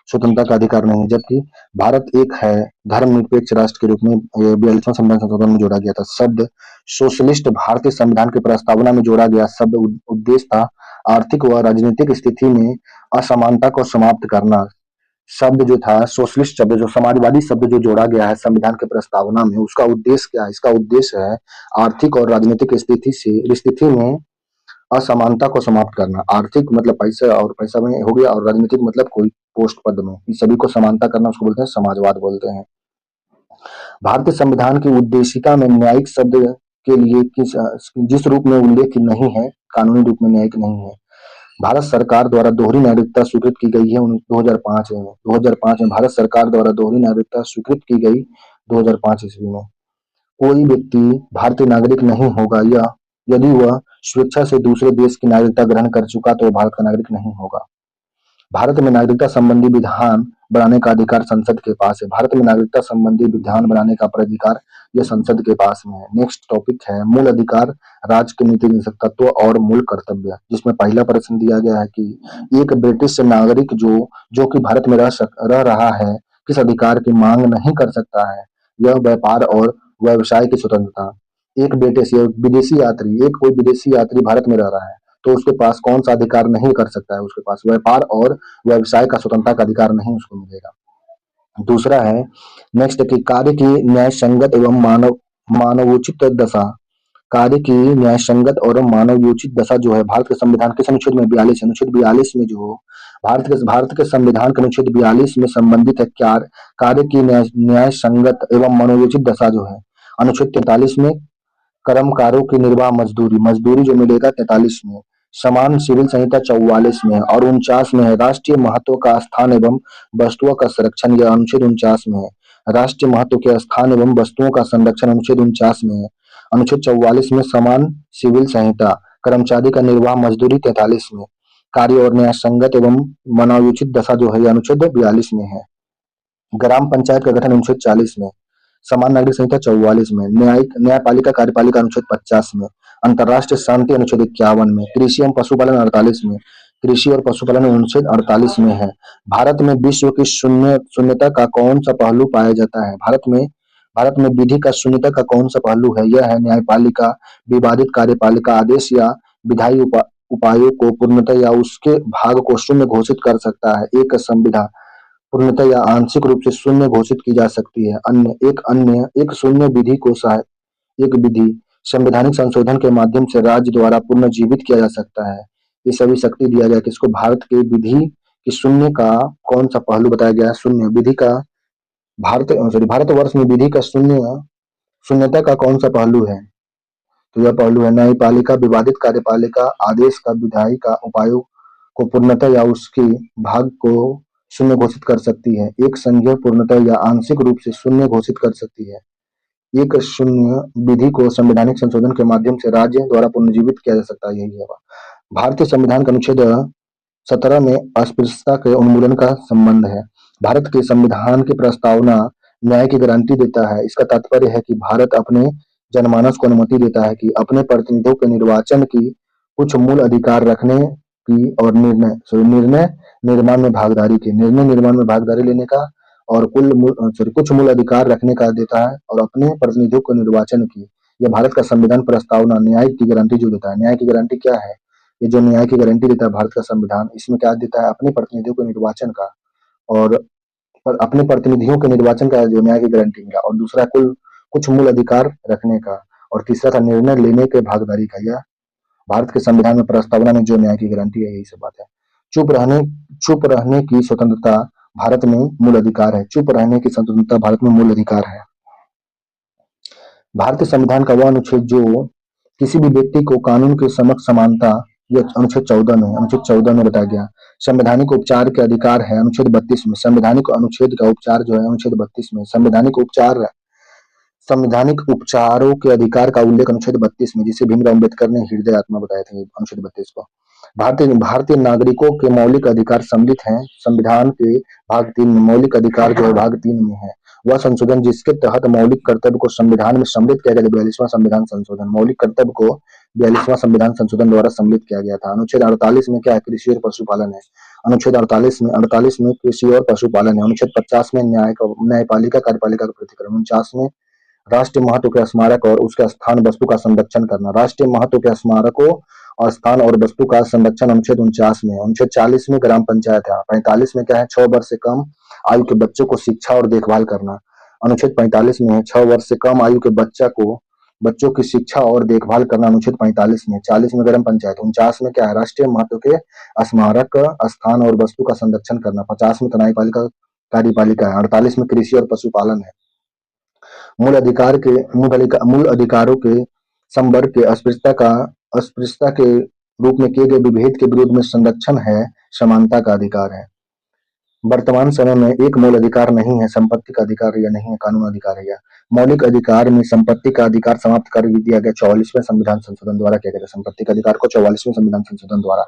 स्वतंत्रता का अधिकार नहीं है, जबकि भारत एक है धर्मनिरपेक्ष राष्ट्र के रूप में 42वां संविधान संशोधन में जोड़ा गया था। शब्द सोशलिस्ट भारतीय संविधान की प्रस्तावना में जोड़ा गया शब्द उद्देश्य था आर्थिक व राजनीतिक स्थिति में असमानता को समाप्त करना। शब्द जो था सोशलिस्ट शब्द जो समाजवादी शब्द जो जोड़ा गया है संविधान के प्रस्तावना में उसका उद्देश्य क्या है? इसका उद्देश्य है आर्थिक और राजनीतिक स्थिति में असमानता को समाप्त करना। आर्थिक मतलब पैसा और पैसा में हो गया और राजनीतिक मतलब कोई पोस्ट पद में, इस सभी को समानता करना उसको बोलते हैं समाजवाद बोलते हैं। भारतीय संविधान की उद्देशिका में न्यायिक शब्द के लिए जिस रूप में उल्लेख नहीं है कानूनी रूप में न्यायिक नहीं है। भारत सरकार द्वारा दोहरी नागरिकता स्वीकृत की गई है 2005 में भारत सरकार द्वारा दोहरी नागरिकता स्वीकृत की गई 2005 ईस्वी में। कोई व्यक्ति भारतीय नागरिक नहीं होगा या यदि वह स्वेच्छा से दूसरे देश की नागरिकता ग्रहण कर चुका तो वह भारत का नागरिक नहीं होगा। भारत में नागरिकता संबंधी विधान बनाने का अधिकार संसद के पास है। भारत में नागरिकता संबंधी विधान बनाने का अधिकार यह संसद के पास में है। नेक्स्ट टॉपिक है मूल अधिकार, राज्य के नीति निदेशक तत्व और मूल कर्तव्य, जिसमें पहला प्रश्न दिया गया है कि एक ब्रिटिश नागरिक जो कि भारत में रह रहा है किस अधिकार की मांग नहीं कर सकता है? यह व्यापार और व्यवसाय की स्वतंत्रता। एक कोई विदेशी यात्री भारत में रह रहा है तो उसके पास कौन सा अधिकार नहीं कर सकता है? उसके पास व्यापार और व्यवसाय का स्वतंत्रता का अधिकार नहीं उसको मिलेगा। दूसरा है नेक्स्ट कि कार्य की न्याय संगत एवं मानवोचित दशा। कार्य की न्याय संगत और मानवोचित दशा जो है भारत के संविधान किस अनुच्छेद में? 42 अनुच्छेद 42 में जो भारत के संविधान के अनुच्छेद 42 में संबंधित है कार्य की न्याय संगत एवं मानवोचित दशा जो है। अनुच्छेद 43 में कर्मकारों की निर्वाह मजदूरी जो मिलेगा 43 में। समान सिविल संहिता 44 में और 49 में है। राष्ट्रीय महत्व का स्थान एवं वस्तुओं का संरक्षण यह अनुच्छेद 49 में है। राष्ट्रीय महत्व के स्थान एवं वस्तुओं का संरक्षण अनुच्छेद 49 में है। अनुच्छेद 44 में समान सिविल संहिता, कर्मचारी का निर्वाह मजदूरी 43 में, कार्य और न्याय संगत एवं मानवोचित दशा जो है ये अनुच्छेद 42 में है। ग्राम पंचायत का गठन अनुच्छेद 40 में, समान नागरिक संहिता 44 में, न्यायिक न्यायपालिका कार्यपालिका अनुच्छेद 50 में, अंतर्राष्ट्रीय शांति अनुच्छेद 51 में, कृषि एवं पशुपालन 48 में, कृषि और पशुपालन अनुच्छेद 48 में है। भारत में विश्व की शून्यता का कौन सा पहलू पाया जाता है? भारत में विधि का शून्यता का कौन सा पहलू है? यह है न्यायपालिका, विवादित कार्यपालिका आदेश या विधायी उपायों को पूर्णतः या उसके भाग को शून्य घोषित कर सकता है। एक संविधा पूर्णतः या आंशिक रूप से शून्य घोषित की जा सकती है। एक शून्य विधि को एक विधि संवैधानिक संशोधन के माध्यम से राज्य द्वारा पुनर्जीवित किया जा सकता है। ये सभी शक्ति दिया गया किसको? भारत के विधि की शून्य का कौन सा पहलू बताया गया है? शून्य विधि का भारतवर्ष में विधि का शून्यता का कौन सा पहलू है? तो यह पहलू है न्यायपालिका, विवादित कार्यपालिका आदेश का विधायी का उपायों को पूर्णतः या उसके भाग को शून्य घोषित कर सकती है। एक संघीय पूर्णतः या आंशिक रूप से शून्य घोषित कर सकती है। एक शून्य विधि को संवैधानिक संशोधन के माध्यम से राज्य द्वारा पुनर्जीवित किया जा सकता है। यही है भारतीय संविधान का अनुच्छेद 17 में अस्पृश्यता के उन्मूलन का संबंध है। भारत के संविधान की प्रस्तावना न्याय की गारंटी देता है। इसका तात्पर्य है कि भारत अपने जनमानस को अनुमति देता है कि अपने प्रतिनिधियों के निर्वाचन की कुछ मूल अधिकार रखने की और निर्णय निर्माण में भागीदारी लेने का और कुछ मूल अधिकार रखने का देता है और अपने प्रतिनिधियों को निर्वाचन की। यह भारत का संविधान प्रस्तावना न्याय की गारंटी जो देता है। न्याय की गारंटी क्या है? ये जो न्याय की गारंटी देता है भारत का संविधान, इसमें क्या देता है? अपने प्रतिनिधियों को निर्वाचन का और अपने प्रतिनिधियों के निर्वाचन का जो न्याय की गारंटी मिला, और दूसरा कुछ मूल अधिकार रखने का, और तीसरा था निर्णय लेने के भागीदारी का। यह भारत के संविधान में प्रस्तावना में जो न्याय की गारंटी है, यही सब बात है। चुप रहने की स्वतंत्रता भारत में मूल अधिकार है। चुप रहने की स्वतंत्रता भारत में मूल अधिकार है। भारतीय संविधान का वह अनुच्छेद जो किसी भी व्यक्ति को कानून के समक्ष समानता, यह अनुच्छेद 14 में बताया गया। संवैधानिक उपचार के अधिकार है अनुच्छेद 32 में। संवैधानिक अनुच्छेद का उपचार जो है अनुच्छेद 32 में। संवैधानिक उपचारों के अधिकार का उल्लेख अनुच्छेद 32 में, जिसे भीमराव अम्बेडकर ने हृदय आत्मा बताए थे अनुच्छेद 32 को। भारतीय नागरिकों के मौलिक अधिकार सम्मिलित हैं संविधान के भाग 3 में। मौलिक अधिकार जो है भाग 3 में है। वह संशोधन जिसके तहत मौलिक कर्तव्य को संविधान में सम्मिलित किया गया, 42वां संविधान संशोधन। मौलिक कर्तव्य को 42वां संविधान संशोधन द्वारा सम्मिलित किया गया था। अनुच्छेद 48 में क्या है? कृषि और पशुपालन है। अनुच्छेद 48 में कृषि और पशुपालन है। अनुच्छेद 50 में न्यायपालिका कार्यपालिका का प्रतिक्रमण। 49 में राष्ट्रीय महत्व के स्मारक और उसके स्थान वस्तु का संरक्षण करना। राष्ट्रीय महत्व के स्मारकों और स्थान और वस्तु का संरक्षण अनुच्छेद 49 में। अनुच्छेद 40 में ग्राम पंचायत है। 45 में क्या है? 6 वर्ष से कम आयु के बच्चों को शिक्षा और देखभाल करना। अनुच्छेद 45 में 6 वर्ष से कम आयु के बच्चों की शिक्षा और देखभाल करना अनुच्छेद 45 में। 40 में ग्राम पंचायत। 49 में क्या है? राष्ट्रीय महत्व के स्मारक स्थान और वस्तु का संरक्षण करना। 50 में न्यायपालिका कार्यपालिका है। 48 में कृषि और पशुपालन है। मूल अधिकारों के संवर्ग के अस्पृश्यता के रूप में किए गए विभेद के विरुद्ध में संरक्षण है समानता का अधिकार है। वर्तमान समय में एक मूल अधिकार नहीं है, संपत्ति का अधिकार या नहीं है, कानून अधिकार है। या मौलिक अधिकार में संपत्ति का अधिकार समाप्त कर दिया गया 44वें संविधान संशोधन द्वारा किया गया। संपत्ति का अधिकार को 44वें संविधान संशोधन द्वारा।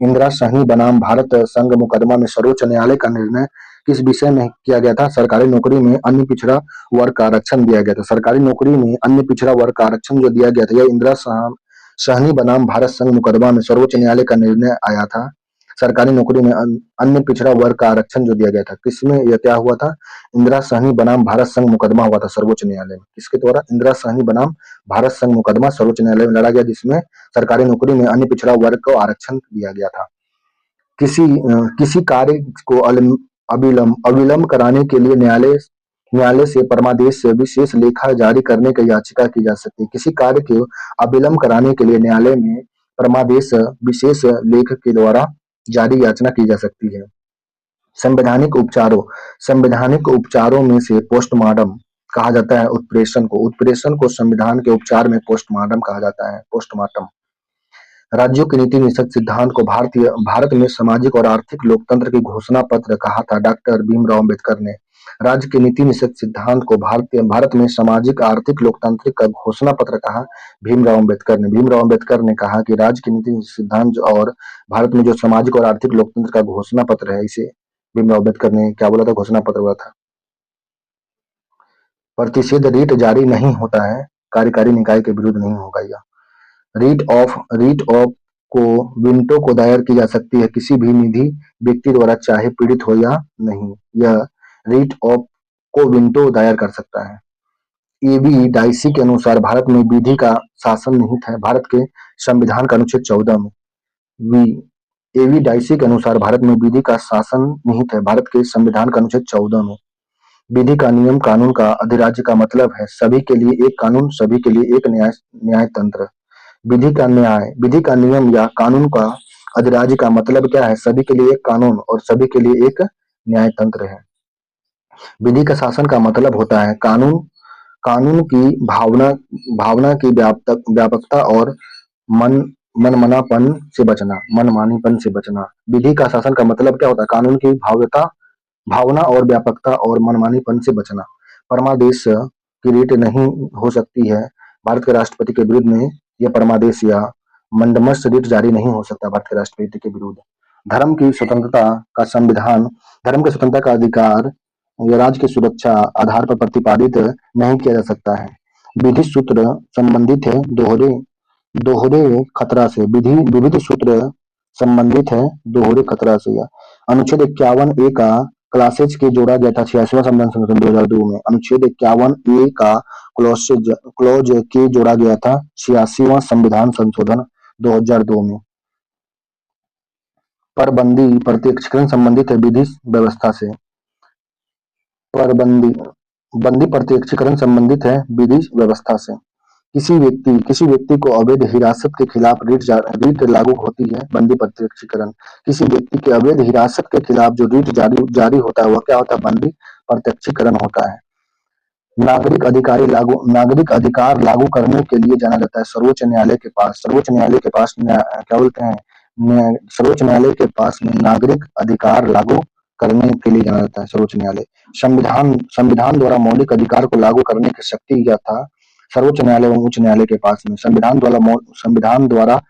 इंदिरा साहनी बनाम भारत संघ मुकदमा में सर्वोच्च न्यायालय का निर्णय किस विषय में किया गया था? सरकारी नौकरी में अन्य पिछड़ा वर्ग का आरक्षण दिया गया था। सरकारी नौकरी में अन्य पिछड़ा वर्ग का आरक्षण जो दिया गया था, यह इंदिरा साहनी बनाम भारत संघ मुकदमा में सर्वोच्च न्यायालय का निर्णय आया था। सरकारी नौकरी में अन्य पिछड़ा वर्ग का आरक्षण जो दिया गया था, किसमें यह क्या हुआ था? इंदिरा साहनी बनाम भारत संघ मुकदमा हुआ था सर्वोच्च न्यायालय में। किसके द्वारा? इंदिरा साहनी बनाम भारत संघ मुकदमा सर्वोच्च न्यायालय में लड़ा गया, जिसमें सरकारी नौकरी में अन्य पिछड़ा वर्ग को आरक्षण दिया गया था। किसी कार्य को अविलंब कराने के लिए न्यायालय से परमादेश से विशेष लेखा जारी करने की याचिका की जा सकती है। किसी कार्य को अविलंब कराने के लिए न्यायालय में परमादेश विशेष लेख के द्वारा जारी याचना की जा सकती है। संवैधानिक उपचारों में से पोस्टमार्टम कहा जाता है उत्प्रेषण को संविधान के उपचार में पोस्टमार्टम कहा जाता है। पोस्टमार्टम राज्यों के नीति निषेध सिद्धांत को भारत में सामाजिक और आर्थिक लोकतंत्र की घोषणा पत्र कहा था डॉक्टर भीमराव अम्बेडकर ने। राज्य के नीति निषेध सिद्धांत को भारत में सामाजिक आर्थिक लोकतांत्रिक का घोषणा पत्र कहा भीमराव अम्बेडकर ने कहा कि राज्य के नीति निषेध सिद्धांत और भारत में जो सामाजिक और आर्थिक लोकतंत्र का घोषणा पत्र है, इसे भीमराव अम्बेडकर ने क्या बोला था, घोषणा पत्र बोला था। प्रतिषेध रीट जारी नहीं होता है, कार्यकारी निकाय के विरुद्ध नहीं होगा। यह रीट ऑफ को विंटो को दायर की जा सकती है किसी भी निधि व्यक्ति द्वारा, चाहे पीड़ित हो या नहीं। यह रीट ऑफ को विंटो दायर कर सकता है। एबी डाइसी के अनुसार भारत में विधि का शासन निहित है भारत के संविधान का अनुच्छेद 14 में। एबी डाइसी के अनुसार भारत में विधि का शासन निहित है भारत के संविधान का अनुच्छेद 14 में। विधि का नियम कानून का अधिराज्य का मतलब है सभी के लिए एक कानून, सभी के लिए एक न्याय तंत्र। विधि का नियम या कानून का अधिराज्य का मतलब क्या है, सभी के लिए एक कानून और सभी के लिए एक न्याय तंत्र है। विधि का शासन का मतलब होता है कानून की भावना की व्यापकता और मनमानीपन से बचना। विधि का शासन का मतलब क्या होता है, कानून की भावना और व्यापकता और मनमानीपन से बचना। परमादेश की रीट नहीं हो सकती है भारत के राष्ट्रपति के विरुद्ध में, यह परमादेश या मंदमस्त रीट जारी नहीं हो सकता भारत के राष्ट्रपति के विरुद्ध। धर्म की स्वतंत्रता का संविधान, धर्म की स्वतंत्रता का अधिकार या राज्य की सुरक्षा आधार पर प्रतिपादित नहीं किया जा सकता है। विधि सूत्र संबंधित है दोहरे खतरा से। विविध सूत्र संबंधित है दोहरे खतरा से। अनुच्छेद 51A का क्लासेज के जोड़ा गया था 86वां संविधान संशोधन 2002 में। अनुच्छेद 51A का क्लॉज के जोड़ा गया था 86वां संविधान संशोधन 2002 में। परबंदी प्रत्यक्षीकरण संबंधित है विधि व्यवस्था से। बंदी प्रत्यक्षीकरण संबंधित है विधि व्यवस्था से। किसी व्यक्ति को अवैध हिरासत के खिलाफ रीट लागू होती है बंदी प्रत्यक्षीकरण। किसी व्यक्ति के अवैध हिरासत के खिलाफ जो रीट जारी होता है वह क्या होता है, बंदी प्रत्यक्षीकरण होता है। नागरिक अधिकार लागू करने के लिए जाना जाता है सर्वोच्च न्यायालय के पास। क्या बोलते हैं, सर्वोच्च न्यायालय के पास में नागरिक अधिकार लागू करने के लिए जाना जाता है सर्वोच्च न्यायालय। संविधान द्वारा मौलिक अधिकार को लागू करने की शक्ति यह था सर्वोच्च न्यायालय एवं उच्च न्यायालय के पास में। संविधान द्वारा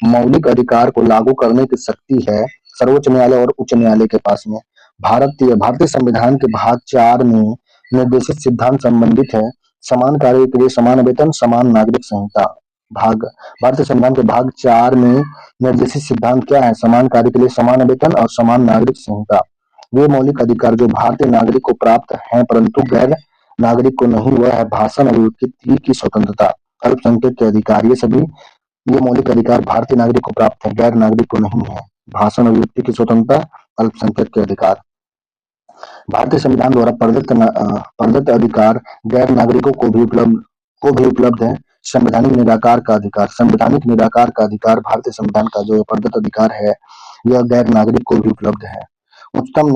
मौलिक अधिकार को लागू करने की शक्ति है सर्वोच्च न्यायालय और उच्च न्यायालय के पास में। भारतीय संविधान के भाग 4 में निर्देशित सिद्धांत संबंधित है समान कार्य के लिए समान वेतन, समान नागरिक संहिता। भारतीय संविधान के भाग 4 में निर्देशित सिद्धांत क्या है, समान कार्य के लिए समान वेतन और समान नागरिक संहिता। वे मौलिक अधिकार जो भारतीय नागरिक को प्राप्त हैं परंतु गैर नागरिक को नहीं, वह है भाषण अभिव्यक्ति की स्वतंत्रता, अल्पसंख्यक के अधिकार। ये मौलिक अधिकार भारतीय नागरिक को प्राप्त है, गैर नागरिक को नहीं है। भाषण अभिव्यक्ति की स्वतंत्रता, अल्पसंख्यक के अधिकार। भारतीय संविधान द्वारा प्रदत्त अधिकार गैर नागरिकों को भी उपलब्ध है। संवैधानिक निराकार का अधिकार भारतीय संविधान का जो प्रदत्त अधिकार है यह गैर नागरिक को भी उपलब्ध है। उच्चतम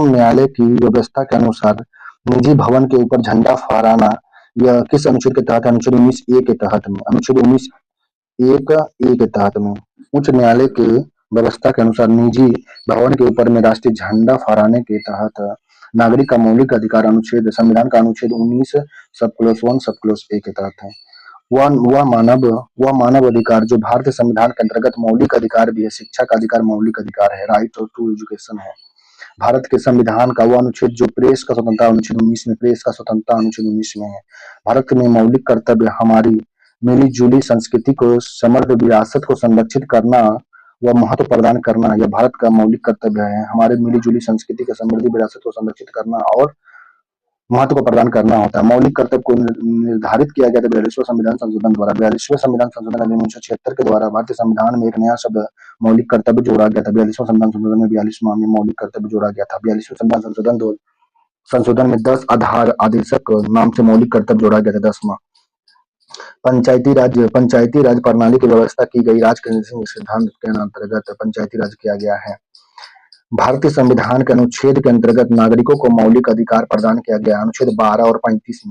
न्यायालय की व्यवस्था के अनुसार निजी भवन के ऊपर झंडा फहराना यह किस अनुच्छेद के तहत, अनुच्छेद 19A के तहत में। अनुच्छेद 19A के तहत में उच्च न्यायालय के व्यवस्था के अनुसार निजी भवन के ऊपर में राष्ट्रीय झंडा फहराने के तहत नागरिक का मौलिक अधिकार संविधान का अनुच्छेद 19 सब-1 सब-A के तहत है। वह मानव अधिकार जो भारतीय संविधान के अंतर्गत मौलिक अधिकार भी है, शिक्षा का अधिकार मौलिक अधिकार है, राइट टू एजुकेशन है। भारत के संविधान का वह अनुच्छेद जो प्रेस का स्वतंत्रता अनुच्छेद 19 में, प्रेस का स्वतंत्रता अनुच्छेद 19 में है। भारत में मौलिक कर्तव्य हमारी मिली-जुली संस्कृति को समृद्ध विरासत को संरक्षित करना व महत्व प्रदान करना, यह भारत का मौलिक कर्तव्य है। हमारे मिली-जुली संस्कृति के समृद्ध विरासत को संरक्षित करना और महत्व को प्रदान करना होता है। मौलिक कर्तव्य को निर्धारित किया गया था 42वें संविधान संशोधन द्वारा। 42वें संविधान संशोधन अधिनियम 1976 के द्वारा भारतीय संविधान में एक नया शब्द मौलिक कर्तव्य जोड़ा गया था। 42वें संविधान संशोधन में 42वां में मौलिक कर्तव्य जोड़ा गया था। 42वें संविधान संशोधन में 10 आधार आदेशक नाम से मौलिक कर्तव्य जोड़ा गया था। 10वां पंचायती राज प्रणाली की व्यवस्था की गई। राज्य के सिद्धांत के अंतर्गत पंचायती राज किया गया है। भारतीय संविधान के अनुच्छेद के अंतर्गत नागरिकों को मौलिक अधिकार प्रदान किया गया। अनुच्छेद 12 और 35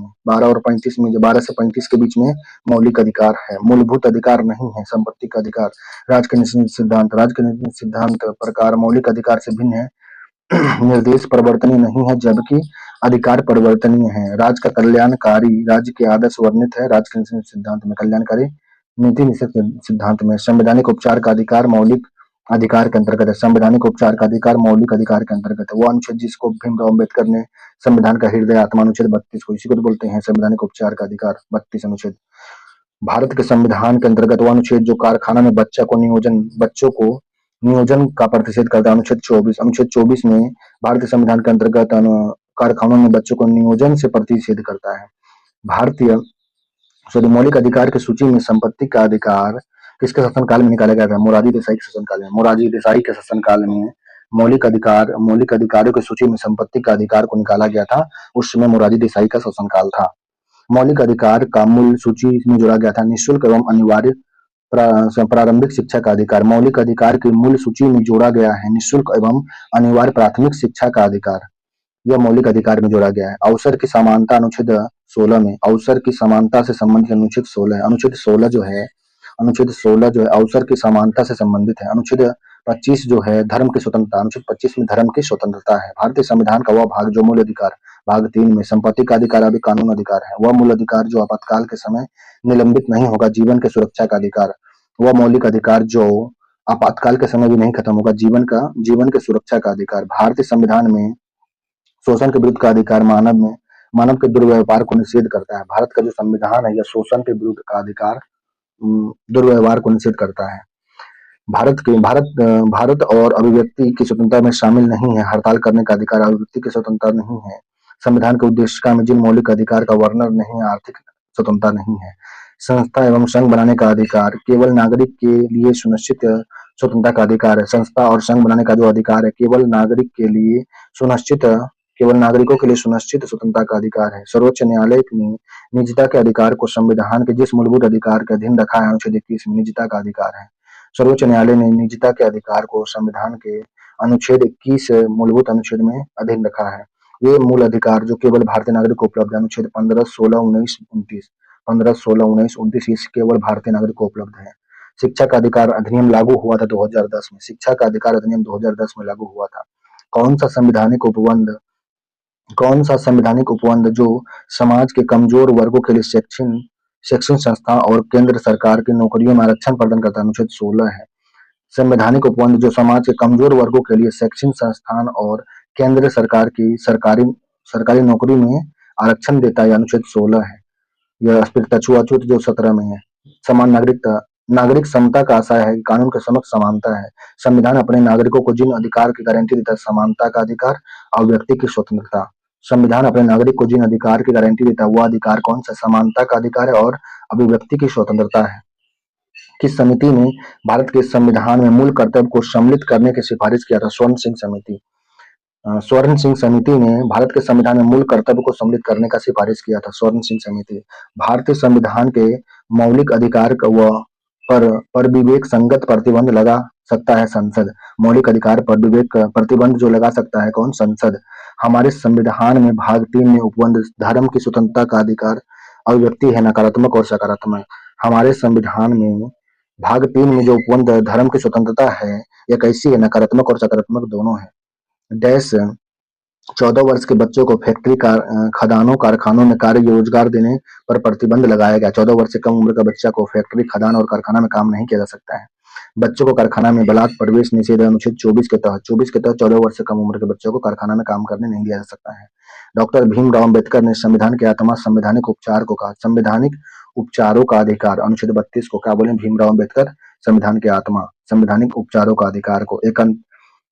में 12 से 35 के बीच में मौलिक अधिकार है, मूलभूत अधिकार नहीं है। संपत्ति का अधिकार राज्य के सिद्धांत प्रकार मौलिक अधिकार से भिन्न है। निर्देश परिवर्तनीय नहीं है, जबकि अधिकार परिवर्तनीय है। राज्य का कल्याणकारी राज्य के आदर्श वर्णित है। राज्य के निषेध सिद्धांत में कल्याणकारी नीति निषेध सिद्धांत में संवैधानिक उपचार का अधिकार मौलिक अधिकार के अंतर्गत है। संवैधानिक उपचार का अधिकार मौलिक अधिकार के अंतर्गत है। वो अनुच्छेद जिसको भीमराव अम्बेडकर ने संविधान का हृदय आत्मा अनुच्छेद 32 को, इसी को तो बोलते हैं संवैधानिक उपचार का अधिकार। 32 अनुच्छेद भारत के संविधान के अंतर्गत वो अनुच्छेद जो कारखाना में बच्चों को नियोजन का प्रतिषेध करता है। अनुच्छेद 24 में भारतीय संविधान के अंतर्गत कारखानों में बच्चों को नियोजन से प्रतिषेध करता है। भारतीय मौलिक अधिकार की सूची में संपत्ति का अधिकार किसके शासनकाल में निकाला गया था? मोरारजी देसाई के शासनकाल में। मोरारजी देसाई के शासनकाल में मौलिक अधिकारों की सूची में संपत्ति का अधिकार को निकाला गया था। उस समय मोरारजी देसाई का शासनकाल था। मौलिक अधिकार का मूल सूची में जोड़ा गया था। निःशुल्क एवं अनिवार्य प्रारंभिक शिक्षा का अधिकार मौलिक अधिकार की मूल सूची में जोड़ा गया है। निःशुल्क एवं अनिवार्य प्राथमिक शिक्षा का अधिकार यह मौलिक अधिकार में जोड़ा गया है। अवसर की समानता अनुच्छेद 16 में अवसर की समानता से संबंधित अनुच्छेद 16 है। अनुच्छेद 16 जो है अवसर की समानता से संबंधित है। अनुच्छेद 25 जो है धर्म की स्वतंत्रता, अनुच्छेद 25 में धर्म की स्वतंत्रता है। भारतीय संविधान का वह भाग जो मूल अधिकार भाग 3 में संपत्ति का अधिकार अभी कानून अधिकार है। वह मूल अधिकार जो आपातकाल के समय निलंबित नहीं होगा, जीवन के सुरक्षा का अधिकार। वह मौलिक अधिकार जो आपातकाल के समय भी नहीं खत्म होगा, जीवन के सुरक्षा का अधिकार। भारतीय संविधान में शोषण के विरुद्ध का अधिकार मानव के दुर्व्यवहार को निषेध करता है। भारत का जो संविधान है यह शोषण के विरुद्ध का अधिकार दुर्व्यवहार को निषेध करता है। भारत और अभिव्यक्ति की स्वतंत्रता में शामिल नहीं है। हड़ताल करने का अधिकार अभिव्यक्ति की स्वतंत्रता नहीं है। संविधान के उद्देशिका में जिन मौलिक अधिकार का वर्णन नहीं है, आर्थिक स्वतंत्रता नहीं है। संस्था एवं संघ बनाने का अधिकार केवल नागरिक के लिए सुनिश्चित स्वतंत्रता का अधिकार है। संस्था और संघ बनाने का जो अधिकार है केवल नागरिकों के लिए सुनिश्चित स्वतंत्रता का अधिकार है। सर्वोच्च न्यायालय ने निजता के अधिकार को संविधान के जिस मूलभूत अधिकार के अधीन रखा है, अनुच्छेद 21 में निजता का अधिकार है। सर्वोच्च न्यायालय ने निजता के अधिकार को संविधान के अनुच्छेद 21 मूलभूत अनुच्छेद में अधीन रखा है। ये मूल अधिकार जो केवल भारतीय नागरिक को उपलब्ध है। अनुच्छेद 15, 16, 19, 29 ये केवल भारतीय नागरिक को उपलब्ध है। शिक्षा का अधिकार अधिनियम लागू हुआ था 2010 में। शिक्षा का अधिकार अधिनियम 2010 में लागू हुआ था। कौन सा संवैधानिक उपबंध जो समाज के कमजोर वर्गों के लिए शैक्षणिक संस्था और केंद्र सरकार की नौकरियों में आरक्षण प्रदान करता है? अनुच्छेद 16 है। संवैधानिक उपबंध जो समाज के कमजोर वर्गों के लिए शैक्षणिक संस्थान और केंद्र सरकार की सरकारी नौकरी में आरक्षण देता है, अनुच्छेद 16 है। यह अस्पृश्यता छुआछूत जो 17 में है। समान नागरिक समता का आशय है कि कानून के समक्ष समानता है। संविधान अपने नागरिकों को जिन अधिकार की गारंटी देता है, समानता का अधिकार और व्यक्ति की स्वतंत्रता। संविधान अपने नागरिक को जिन अधिकार की गारंटी देता है वह अधिकार कौन सा? समानता का अधिकार है और अभिव्यक्ति की स्वतंत्रता है। किस समिति ने भारत के संविधान में मूल कर्तव्य को सम्मिलित करने की सिफारिश किया था? स्वर्ण सिंह समिति ने भारत के संविधान में मूल कर्तव्य को सम्मिलित करने का सिफारिश किया था। स्वर्ण सिंह समिति। भारतीय संविधान के मौलिक अधिकार पर विवेक संगत प्रतिबंध लगा सकता है संसद। मौलिक अधिकार पर विवेक प्रतिबंध जो लगा सकता है कौन? संसद। हमारे संविधान में भाग 3 में उपबंध धर्म की स्वतंत्रता का अधिकार अभिव्यक्ति है, नकारात्मक और सकारात्मक। हमारे संविधान में भाग 3 में जो उपबंध धर्म की स्वतंत्रता है यह कैसी है? नकारात्मक और सकारात्मक दोनों है। 14 वर्ष के बच्चों को फैक्ट्री खदानों कारखानों में कार्य रोजगार देने पर प्रतिबंध लगाया गया। 14 वर्ष से कम उम्र का बच्चा को फैक्ट्री खदान और कारखाना में काम नहीं किया जा सकता है। बच्चों को कारखाना में बलात् प्रवेश निषेध अनुच्छेद 24 के तहत 14 वर्ष से कम उम्र के बच्चों को कारखाना में काम करने नहीं दिया जा सकता है। डॉक्टर भीमराव अम्बेडकर ने संविधान की आत्मा संवैधानिक उपचार को कहा। संवैधानिक उपचारों का अधिकार अनुच्छेद 32 को क्या बोले? भीमराव अम्बेडकर संविधान की आत्मा संवैधानिक उपचारों का अधिकार को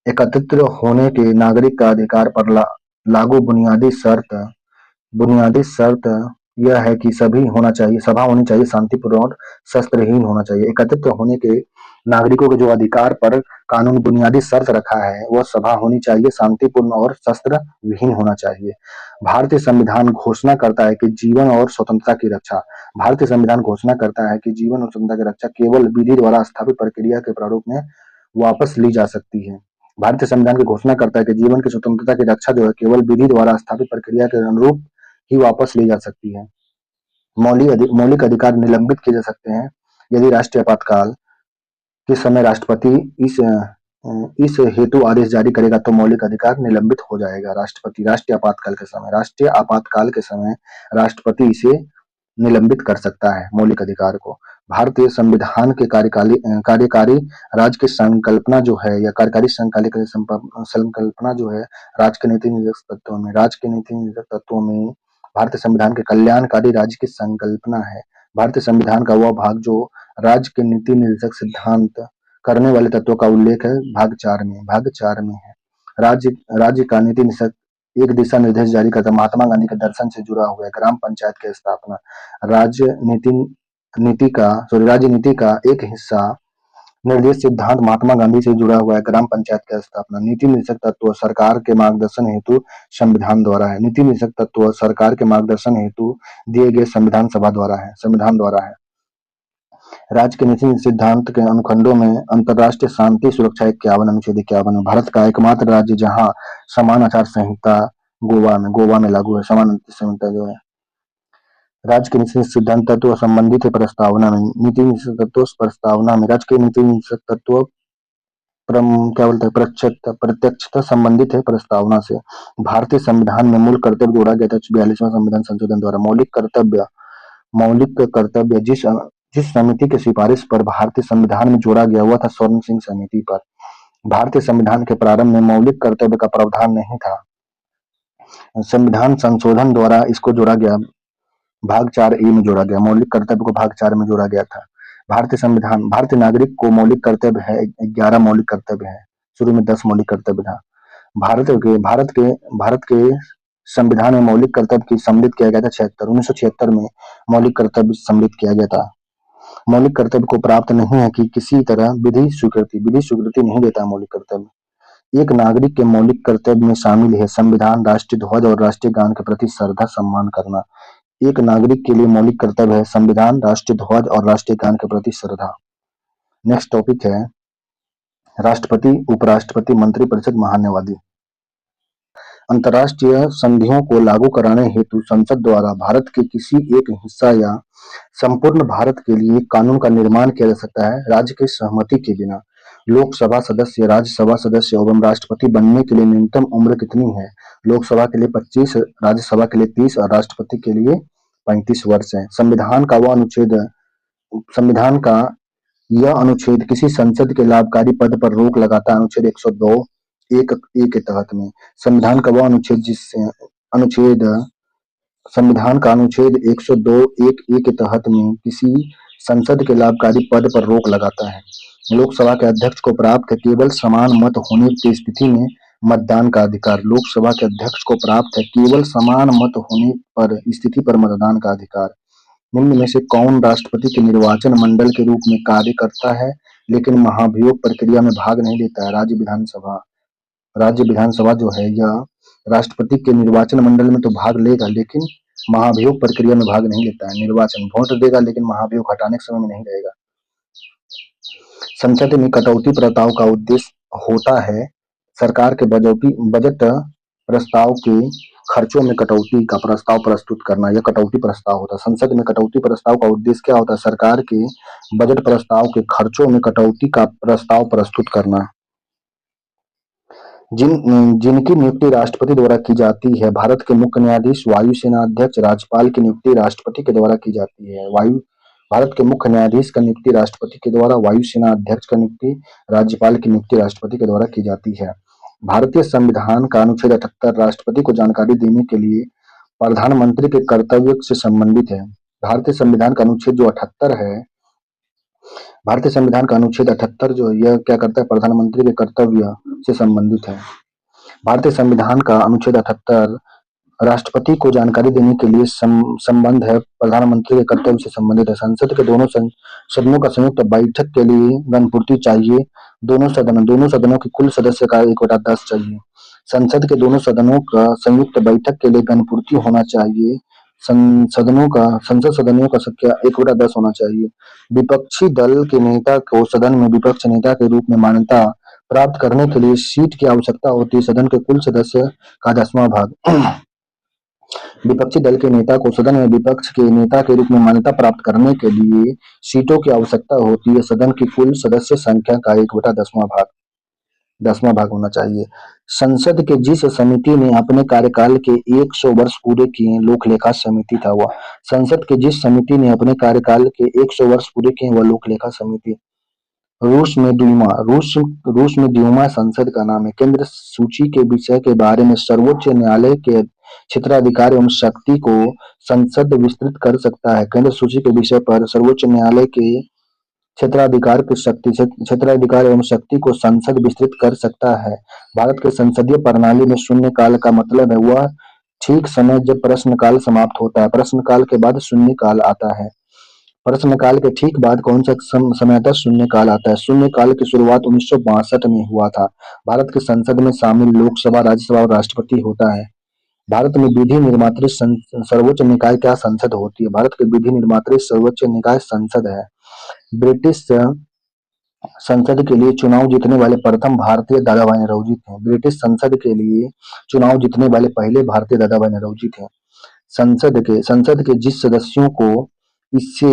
एकत्रित होने के नागरिक का अधिकार पर लागू बुनियादी शर्त यह है कि सभा होनी चाहिए, शांतिपूर्ण और शस्त्रहीन होना चाहिए। एकत्रित होने के नागरिकों के जो अधिकार पर कानून बुनियादी शर्त रखा है वह सभा होनी चाहिए, शांतिपूर्ण और शस्त्र विहीन होना चाहिए। भारतीय संविधान घोषणा करता है कि जीवन और स्वतंत्रता की रक्षा केवल विधि द्वारा स्थापित प्रक्रिया के प्रारूप में वापस ली जा सकती है। भारतीय संविधान की घोषणा करता है कि जीवन की स्वतंत्रता की रक्षा जो है केवल विधि द्वारा स्थापित प्रक्रिया के अनुरूप ही वापस ली जा सकती है। मौलिक अधिकार निलंबित किए जा सकते हैं यदि राष्ट्रीय आपातकाल के समय राष्ट्रपति इस हेतु आदेश जारी करेगा तो मौलिक अधिकार निलंबित हो जाएगा। राष्ट्रपति राष्ट्रीय आपातकाल के समय राष्ट्रपति इसे निलंबित कर सकता है मौलिक अधिकार को। भारतीय संविधान के कार्यकारी राज्य की संकल्पना जो है या कार्यकारी संकल्पना जो है राज्य के नीति निर्देशक तत्वों में भारतीय संविधान के कल्याणकारी राज्य की संकल्पना है। भारतीय संविधान का वह भाग जो राज्य के नीति निर्देशक सिद्धांत करने वाले तत्वों का उल्लेख है भाग 4 में है। राज्य का नीति निर्देशक एक दिशा निर्देश जारी करता महात्मा गांधी के दर्शन से जुड़ा हुआ है। ग्राम पंचायत की स्थापना राज्य नीति का एक हिस्सा निर्देश सिद्धांत महात्मा गांधी से जुड़ा हुआ है। ग्राम पंचायत की स्थापना नीति निर्देशक तत्व सरकार के मार्गदर्शन हेतु संविधान द्वारा है। नीति निर्देशक तत्व सरकार के मार्गदर्शन हेतु दिए गए संविधान द्वारा है। राज्य के नीति सिद्धांत के अनुखंडों में अंतर्राष्ट्रीय शांति सुरक्षा 51 अनुच्छेद 51 में भारत का एकमात्र राज्य जहां समान आचार संहिता गोवा में लागू है। समान आचार संहिता जो है राज्य के नीति सिद्धांत तत्व संबंधित है प्रस्तावना में। नीति तत्व प्रस्तावना में राज्य के नीति तत्व प्रत्यक्षता संबंधित है प्रस्तावना से। भारतीय संविधान में मूल कर्तव्य जोड़ा गया था 42वां संविधान संशोधन द्वारा। मौलिक कर्तव्य जिस समिति की सिफारिश पर भारतीय संविधान में जोड़ा गया हुआ था स्वर्ण सिंह समिति पर। भारतीय संविधान के प्रारंभ में मौलिक कर्तव्य का प्रावधान नहीं था। संविधान संशोधन द्वारा इसको जोड़ा गया, भाग 4 में जोड़ा गया। मौलिक कर्तव्य को भाग 4 में जोड़ा गया था। भारतीय नागरिक को मौलिक कर्तव्य है 11 मौलिक कर्तव्य है। शुरू में 10 मौलिक कर्तव्य था। भारत के संविधान में मौलिक कर्तव्य की सम्मिलित किया गया था 1976 में मौलिक कर्तव्य सम्मिलित किया गया था। मौलिक कर्तव्य को प्राप्त नहीं है कि किसी तरह विधि स्वीकृति नहीं देता है मौलिक कर्तव्य। एक नागरिक के मौलिक कर्तव्य में शामिल है संविधान, राष्ट्रीय ध्वज और राष्ट्रीय गान के प्रति श्रद्धा सम्मान करना। एक नागरिक के लिए मौलिक कर्तव्य है संविधान, राष्ट्रीय ध्वज और राष्ट्रीय गान के प्रति श्रद्धा। नेक्स्ट टॉपिक है राष्ट्रपति, उपराष्ट्रपति, मंत्रिपरिषद, महान्यायवादी। अंतर्राष्ट्रीय संधियों को लागू कराने हेतु संसद द्वारा भारत के किसी एक हिस्सा या संपूर्ण भारत के लिए कानून का निर्माण किया जा सकता है राज्य की सहमति के बिना। लोकसभा सदस्य, राज्यसभा सदस्य एवं राष्ट्रपति बनने के लिए न्यूनतम उम्र कितनी है? लोकसभा के लिए 25, राज्यसभा के लिए 30 और राष्ट्रपति के लिए 35 वर्ष है। संविधान का यह अनुच्छेद किसी संसद के लाभकारी पद पर रोक लगाता है। अनुच्छेद 102 एक के तहत में संविधान का वह अनुच्छेद 102 एक के तहत में किसी संसद के लाभकारी पद पर रोक लगाता है। लोकसभा के अध्यक्ष को प्राप्त है केवल समान मत होने की स्थिति में मतदान का अधिकार। लोकसभा के अध्यक्ष को प्राप्त है केवल समान मत होने पर स्थिति पर मतदान का अधिकार। निम्न में से कौन राष्ट्रपति के निर्वाचन मंडल के रूप में कार्य करता है लेकिन महाभियोग प्रक्रिया में भाग नहीं लेता है? राज्य विधानसभा जो है यह राष्ट्रपति के निर्वाचन मंडल में तो भाग लेगा लेकिन महाभियोग प्रक्रिया में भाग नहीं लेता है। निर्वाचन वोट देगा लेकिन महाभियोग हटाने के समय में नहीं रहेगा। संसद में कटौती प्रस्ताव का उद्देश्य होता है सरकार के बजट प्रस्ताव के खर्चों में कटौती का प्रस्ताव प्रस्तुत करना। यह कटौती प्रस्ताव होता है। संसद में कटौती प्रस्ताव का उद्देश्य क्या होता है? सरकार के बजट प्रस्ताव के खर्चों में कटौती का प्रस्ताव प्रस्तुत करना। जिनकी नियुक्ति राष्ट्रपति द्वारा की जाती है। भारत के मुख्य न्यायाधीश, वायुसेना अध्यक्ष, राज्यपाल की नियुक्ति राष्ट्रपति के द्वारा की जाती है। भारत के मुख्य न्यायाधीश का नियुक्ति राष्ट्रपति के द्वारा, वायुसेना अध्यक्ष का नियुक्ति, राज्यपाल की नियुक्ति राष्ट्रपति के द्वारा की जाती है। भारतीय संविधान का अनुच्छेद 78 राष्ट्रपति को जानकारी देने के लिए प्रधानमंत्री के कर्तव्य से संबंधित है। भारतीय संविधान का अनुच्छेद जो 78 है, भारतीय संविधान का अनुच्छेद 78 जो यह क्या करता है? प्रधानमंत्री के कर्तव्य से संबंधित है। भारतीय संविधान का अनुच्छेद 78 राष्ट्रपति को जानकारी देने के लिए संबंध है प्रधानमंत्री के कर्तव्य से संबंधित है। संसद के दोनों सदनों का संयुक्त बैठक के लिए गणपूर्ति चाहिए। दोनों सदनों की कुल सदस्य का 1/10 चाहिए। संसद के दोनों सदनों का संयुक्त बैठक के लिए गणपूर्ति होना चाहिए। संसद सदनों का संख्या 1/10 होना चाहिए। विपक्षी दल के नेता को सदन में विपक्ष नेता के रूप में मान्यता प्राप्त करने के लिए सीट की आवश्यकता होती है। सदन के कुल सदस्य का 10वां भाग। विपक्षी दल के नेता को सदन में विपक्ष के नेता के रूप में मान्यता प्राप्त करने के लिए सीटों की आवश्यकता होती है। सदन की कुल सदस्य संख्या का 1/10वां भाग। 10वां भाग होना चाहिए। संसद के जिस समिति ने अपने कार्यकाल के 100 वर्ष पूरे किए, लोक लेखा समिति था वह। संसद के जिस समिति ने अपने कार्यकाल के 100 वर्ष पूरे किए वह लोक लेखा समिति। रूस में द्यूमा संसद का नाम है। केंद्र सूची के विषय के बारे में सर्वोच्च न्यायालय के क्षेत्राधिकार एवं शक्ति को संसद विस्तृत कर सकता है। केंद्र सूची के विषय पर सर्वोच्च न्यायालय के क्षेत्राधिकार एवं शक्ति को संसद विस्तृत कर सकता है। भारत के संसदीय प्रणाली में शून्यकाल का मतलब है वह ठीक समय जब प्रश्नकाल समाप्त होता है। प्रश्नकाल के बाद शून्यकाल आता है। प्रश्नकाल के ठीक बाद कौन सा समय आता है? शून्यकाल आता है। शून्यकाल की शुरुआत 1962 में हुआ था। भारत की संसद में शामिल लोकसभा, राज्यसभा और राष्ट्रपति होता है। भारत में विधि निर्मात्री सर्वोच्च निकाय क्या संसद होती है? भारत के विधि निर्मात्री सर्वोच्च निकाय संसद है। ब्रिटिश संसद के लिए चुनाव जीतने वाले प्रथम भारतीय दादाभाई नौरोजी थे। ब्रिटिश संसद के लिए चुनाव जीतने वाले पहले भारतीय दादाभाई नौरोजी थे। संसद के जिस सदस्यों को इससे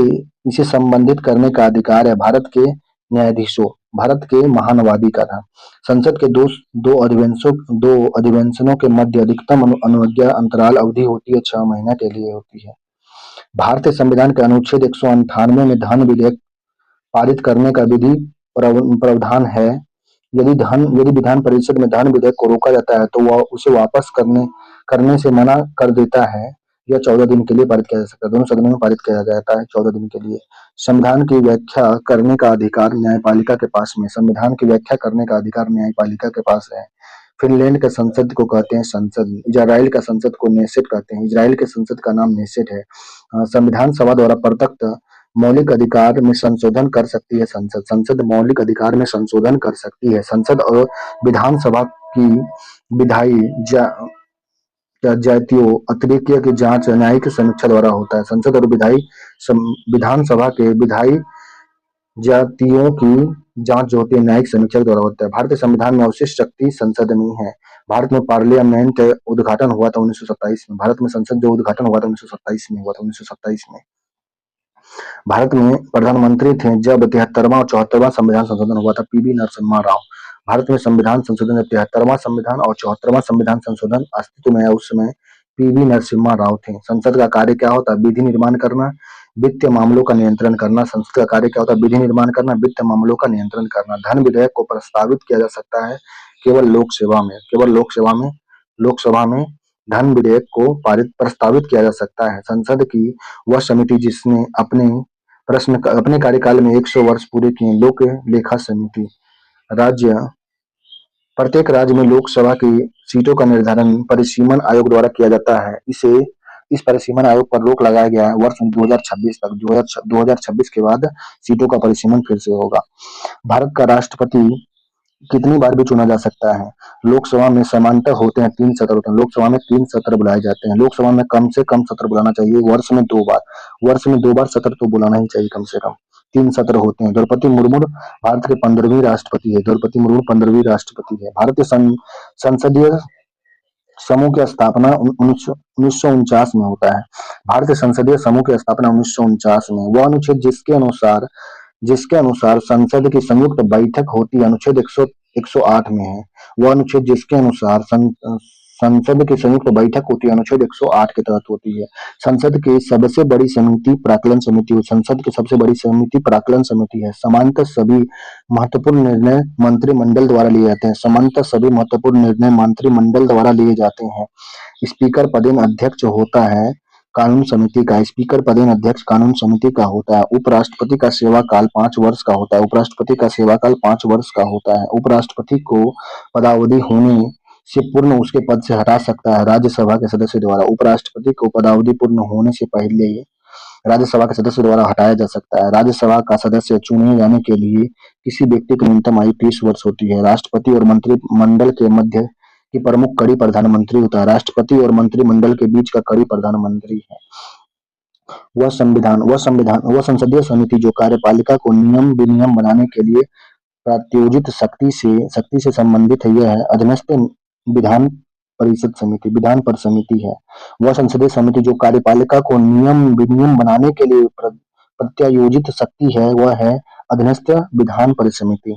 इसे संबंधित करने का अधिकार है, भारत के न्यायाधीशों, भारत के महानुवादी का था। संसद के दो अधिवेशनों के मध्य अधिकतम अनुज्ञा अंतराल अवधि होती है 6 महीने के लिए होती है। भारतीय संविधान के अनुच्छेद 198 में धन विधेयक पारित करने का विधि प्रावधान है। यदि विधान परिषद में धन विधेयक को रोका जाता है तो वह उसे वापस करने से मना कर देता है। यह 14 दिन के लिए पारित किया जा सकता है। दोनों सदनों में पारित किया जाता है 14 दिन के लिए। संविधान की व्याख्या करने का अधिकार न्यायपालिका के पास में। संविधान की व्याख्या करने का अधिकार न्यायपालिका के पास है। फिनलैंड के संसद को कहते हैं संसद। इजराइल का संसद को नेसेट कहते हैं। इजराइल के संसद का नाम नेसेट है। संविधान सभा द्वारा प्रदत्त मौलिक अधिकार में संशोधन कर सकती है संसद। संसद मौलिक अधिकार में संशोधन कर सकती है। संसद और विधानसभा की विधायी जातियों अतिरेक की जांच न्यायिक समीक्षा द्वारा होता है। संसद और विधानसभा के विधायी जातियों की जांच जो होती है न्यायिक समीक्षा द्वारा होता है। भारतीय संविधान में अवशिष्ट शक्ति संसद में ही है। भारत में पार्लियामेंट उद्घाटन हुआ था 1927 में। भारत में संसद जो उद्घाटन हुआ था 1927 में हुआ था 1927 में। भारत में प्रधानमंत्री थे जब 73वां और 74वां संविधान संशोधन हुआ था, पीवी नरसिम्हा राव। भारत में संविधान संशोधन 73वां संविधान और 74वां संविधान संशोधन अस्तित्व में है, उस समय पीवी नरसिम्हा राव थे। संसद का कार्य क्या होता है? विधि निर्माण करना, वित्तीय मामलों का नियंत्रण करना। संसद का कार्य क्या होता है? विधि निर्माण करना, वित्तीय मामलों का नियंत्रण करना। धन विधेयक को प्रस्तावित किया जा सकता है केवल लोकसभा में धन विधेयक को प्रस्तावित किया जा सकता है। संसद की वह समिति जिसने अपने कार्यकाल में 100 वर्ष पूरे किए, लोक लेखा समिति। प्रत्येक राज्य में लोकसभा की सीटों का निर्धारण परिसीमन आयोग द्वारा किया जाता है। इस परिसीमन आयोग पर रोक लगाया गया है वर्ष 2026 तक। 2026 के बाद सीटों का परिसीमन फिर से होगा। भारत का राष्ट्रपति कितनी बार भी चुना जा सकता है? लोकसभा में समांतर होते हैं 3 सत्र होते हैं। लोकसभा में 3 सत्र बुलाए जाते हैं। लोकसभा में कम से कम सत्र बुलाना चाहिए वर्ष में 2 बार। वर्ष में 2 बार सत्र तो बुलाना ही चाहिए कम से कम। 3 सत्र होते हैं। द्रौपदी मुर्मू भारत के 15वीं राष्ट्रपति है। द्रौपदी मुर्मू 15वीं राष्ट्रपति है। भारतीय संसदीय समूह की स्थापना 1949 में होता है। भारतीय संसदीय समूह की स्थापना 1949 में। वह अनुच्छेद जिसके अनुसार संसद की संयुक्त बैठक होती है, अनुच्छेद 108 में है। वह अनुच्छेद जिसके अनुसार संसद की संयुक्त बैठक होती है, अनुच्छेद 108 के तहत होती है। संसद की सबसे बड़ी समिति प्राक्कलन समिति। संसद की सबसे बड़ी समिति प्राक्कलन समिति है। सामान्यतः सभी महत्वपूर्ण निर्णय मंत्रिमंडल द्वारा लिए जाते हैं। स्पीकर पदेन अध्यक्ष होता है कानून समिति का। स्पीकर पदेन अध्यक्ष कानून समिति का होता है। उपराष्ट्रपति का सेवाकाल 5 वर्ष का होता है। उपराष्ट्रपति का सेवाकाल 5 वर्ष का होता है। उपराष्ट्रपति को पदावधि होने से पूर्व उसके पद से हटा सकता है राज्यसभा के सदस्य द्वारा। उपराष्ट्रपति को पदावधि पूर्ण होने से पहले राज्यसभा के सदस्य द्वारा हटाया जा सकता है। राज्यसभा का सदस्य चुने जाने के लिए किसी व्यक्ति की न्यूनतम आयु 30 वर्ष होती है। राष्ट्रपति और मंत्रिमंडल के मध्य की प्रमुख कड़ी प्रधानमंत्री होता है। राष्ट्रपति और मंत्रिमंडल के बीच का कड़ी प्रधानमंत्री है। वह संसदीय समिति जो कार्यपालिका को नियम विनियम बनाने के लिए प्रायोजित शक्ति से संबंधित है, यह है अधीनस्थ विधान विधान परिषद समिति है। वह संसदीय समिति जो कार्यपालिका को नियम विनियम बनाने के लिए प्रत्यायोजित शक्ति है, वह है अधीनस्थ विधान परिषद समिति।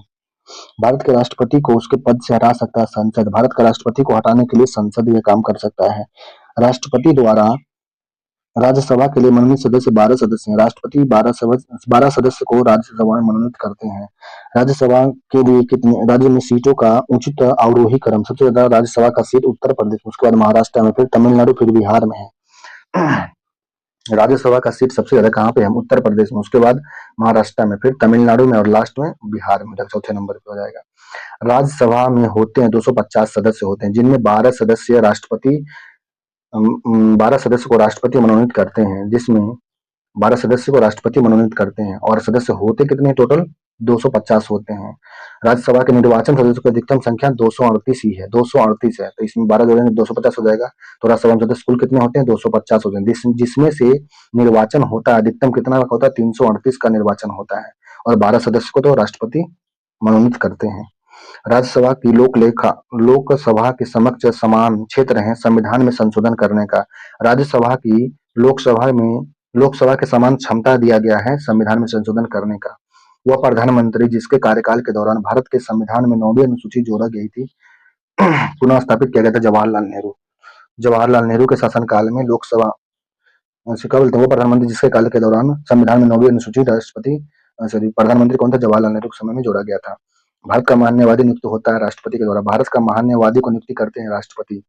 भारत के राष्ट्रपति को उसके पद से हटा सकता है संसद। भारत का राष्ट्रपति को हटाने के लिए संसद यह काम कर सकता है। राष्ट्रपति द्वारा राज्यसभा के लिए मनोनीत सदस्य 12 सदस्य हैं। राष्ट्रपति 12 सदस्य को राज्यसभा में मनोनीत करते हैं। राज्यसभा के लिए कितने राज्य में सीटों का उचित अवरोही क्रम? सबसे ज्यादा राज्यसभा का सीट उत्तर प्रदेश, उसके बाद महाराष्ट्र में, फिर तमिलनाडु, फिर बिहार में है। राज्यसभा का सीट सबसे ज्यादा कहाँ पे है? उत्तर प्रदेश में, उसके बाद महाराष्ट्र में, फिर तमिलनाडु में और लास्ट में बिहार में, चौथे नंबर पे हो जाएगा। राज्यसभा में होते हैं 250 सदस्य होते हैं, जिनमें 12 सदस्य राष्ट्रपति 12 सदस्य को राष्ट्रपति मनोनीत करते हैं, जिसमें 12 सदस्य को राष्ट्रपति मनोनीत करते हैं। और सदस्य होते कितने टोटल? 250 होते हैं। राज्यसभा के निर्वाचन सदस्यों की अधिकतम संख्या 238 ही है, 238 है, तो इसमें 12 जोड़ेंगे 250 हो जाएगा। तो राज्यसभा में सदस्य कुल कितने होते हैं? 250 होते हैं, जिसमें से निर्वाचन होता है अधिकतम कितना होता है? 338 का निर्वाचन होता है, और 12 सदस्य को तो राष्ट्रपति मनोनीत करते हैं। राज्यसभा की लोकसभा के समक्ष समान क्षेत्र है संविधान में संशोधन करने का। राज्यसभा की लोकसभा के समान क्षमता दिया गया है संविधान में संशोधन करने का। वह प्रधानमंत्री जिसके कार्यकाल के दौरान भारत के संविधान में 9वीं अनुसूची जोड़ा गई थी पुनः स्थापित किया गया था, जवाहरलाल नेहरू के शासनकाल में लोकसभा से क्या बोलते हैं, वो प्रधानमंत्री जिसके काल के दौरान संविधान में 9वीं अनुसूची प्रधानमंत्री कौन था? जवाहरलाल नेहरू के समय में जोड़ा गया था। भारत का महान्यायवादी नियुक्त होता है राष्ट्रपति के द्वारा। भारत का महान्यायवादी को नियुक्ति करते हैं राष्ट्रपति।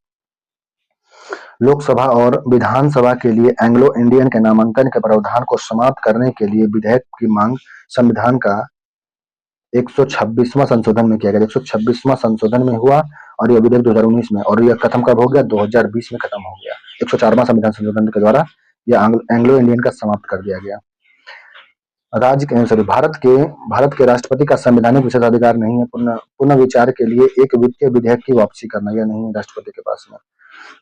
लोकसभा और विधानसभा के लिए एंग्लो इंडियन के नामांकन के प्रावधान को समाप्त करने के लिए विधेयक की मांग संविधान का 126वां संशोधन में किया गया। 126वां संशोधन में हुआ और यह विधेयक 2019 में, और यह खत्म कब हो गया? 2020 में खत्म हो गया। 104वां संविधान संशोधन के द्वारा यह एंग्लो इंडियन का समाप्त कर दिया गया। भारत के राष्ट्रपति का संवैधानिक विशेषाधिकार नहीं है पुनः विचार के लिए एक वित्तीय विधेयक की वापसी करना, यह नहीं है राष्ट्रपति के पास में।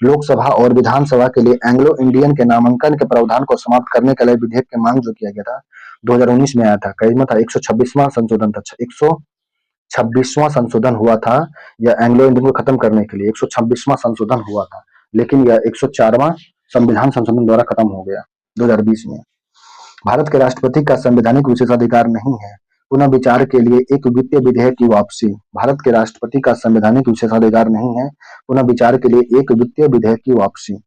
लोकसभा और विधानसभा के लिए एंग्लो इंडियन के नामांकन के प्रावधान को समाप्त करने के लिए विधेयक की मांग जो किया गया था 2019 में आया था। कई था 126वां संशोधन था, 126वां संशोधन हुआ था यह एंग्लो इंडियन को खत्म करने के लिए 126वां संशोधन हुआ था, लेकिन यह 104वां संविधान संशोधन द्वारा खत्म हो गया 2020 में। भारत के राष्ट्रपति का संवैधानिक विशेषाधिकार नहीं है पुनः विचार के लिए एक वित्तीय विधेयक की वापसी। भारत के राष्ट्रपति का संवैधानिक विशेषाधिकार नहीं है पुनः विचार के लिए एक वित्तीय विधेयक की वापसी।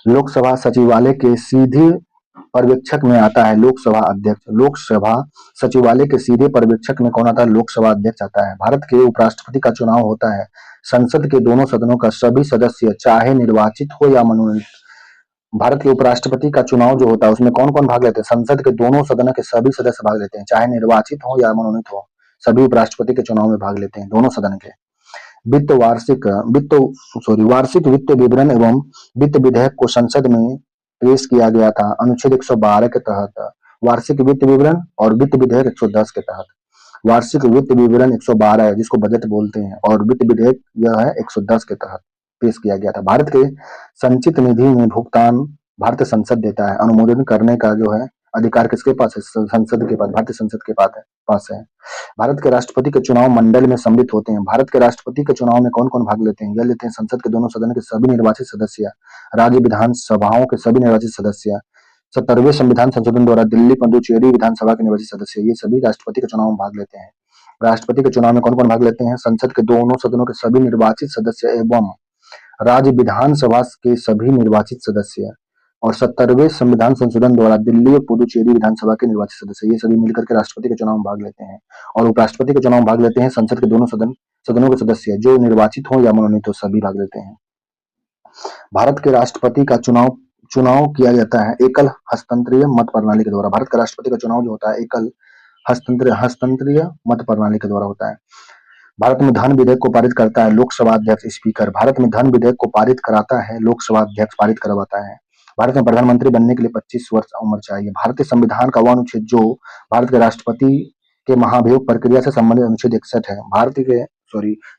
लोकसभा सचिवालय के सीधे पर्यवेक्षक में आता है लोकसभा अध्यक्ष। लोकसभा सचिवालय के सीधे पर्यवेक्षक में कौन आता है? लोकसभा अध्यक्ष आता है। भारत के उपराष्ट्रपति का चुनाव होता है संसद के दोनों सदनों का सभी सदस्य चाहे निर्वाचित हो या मनोनीत। भारत के उपराष्ट्रपति का चुनाव जो होता है उसमें कौन कौन भाग लेते हैं? संसद के दोनों सदन के सभी सदस्य भाग लेते हैं, चाहे निर्वाचित हो या मनोनीत हो, सभी उपराष्ट्रपति के चुनाव में भाग लेते हैं, दोनों सदन के। वार्षिक वित्त विवरण एवं वित्त विधेयक को संसद में पेश किया गया था अनुच्छेद 112 के तहत। वार्षिक वित्त विवरण और वित्त विधेयक 110 के तहत। वार्षिक वित्त विवरण 112 है जिसको बजट बोलते हैं, और वित्त विधेयक यह है 110 के तहत पेश किया गया था। भारत के संचित निधि में भुगतान भारतीय संसद देता है। अनुमोदन करने का जो है अधिकार किसके पास है? संसद के पास, भारतीय संसद के पास है। भारत के राष्ट्रपति के चुनाव मंडल में सम्मिलित होते हैं। भारत के राष्ट्रपति के चुनाव में कौन कौन भाग लेते हैं? यह लेते हैं संसद के दोनों सदन के सभी निर्वाचित सदस्य, राज्य विधानसभाओं के सभी निर्वाचित सदस्य, 70वें संविधान संशोधन द्वारा दिल्ली पुडुचेरी विधानसभा के निर्वाचित सदस्य, ये सभी राष्ट्रपति के चुनाव में भाग लेते हैं। राष्ट्रपति के चुनाव में कौन कौन भाग लेते हैं? संसद के दोनों सदनों के सभी निर्वाचित सदस्य एवं राज्य विधानसभा के सभी निर्वाचित सदस्य, और 70वें संविधान संशोधन द्वारा दिल्ली और पुडुचेरी विधानसभा के निर्वाचित सदस्य, ये सभी मिलकर के राष्ट्रपति के चुनाव में भाग लेते हैं। और उपराष्ट्रपति के चुनाव में भाग लेते हैं संसद के दोनों सदनों के सदस्य, जो निर्वाचित हो या मनोनीत हो, सभी भाग लेते हैं। भारत के राष्ट्रपति का चुनाव किया जाता है एकल हस्तांतरीय मत प्रणाली के द्वारा। भारत का राष्ट्रपति का चुनाव जो होता है एकल हस्तांतरीय मत प्रणाली के द्वारा होता है। भारत में धन विधेयक को पारित करता है लोकसभा अध्यक्ष स्पीकर। भारत में धन विधेयक को पारित कराता है लोकसभा अध्यक्ष, पारित करवाता है। भारत में प्रधानमंत्री बनने के लिए 25 वर्ष उम्र चाहिए। भारतीय संविधान का वह अनुच्छेद जो भारत के राष्ट्रपति के महाभियोग प्रक्रिया से संबंधित अनुच्छेद 61 है।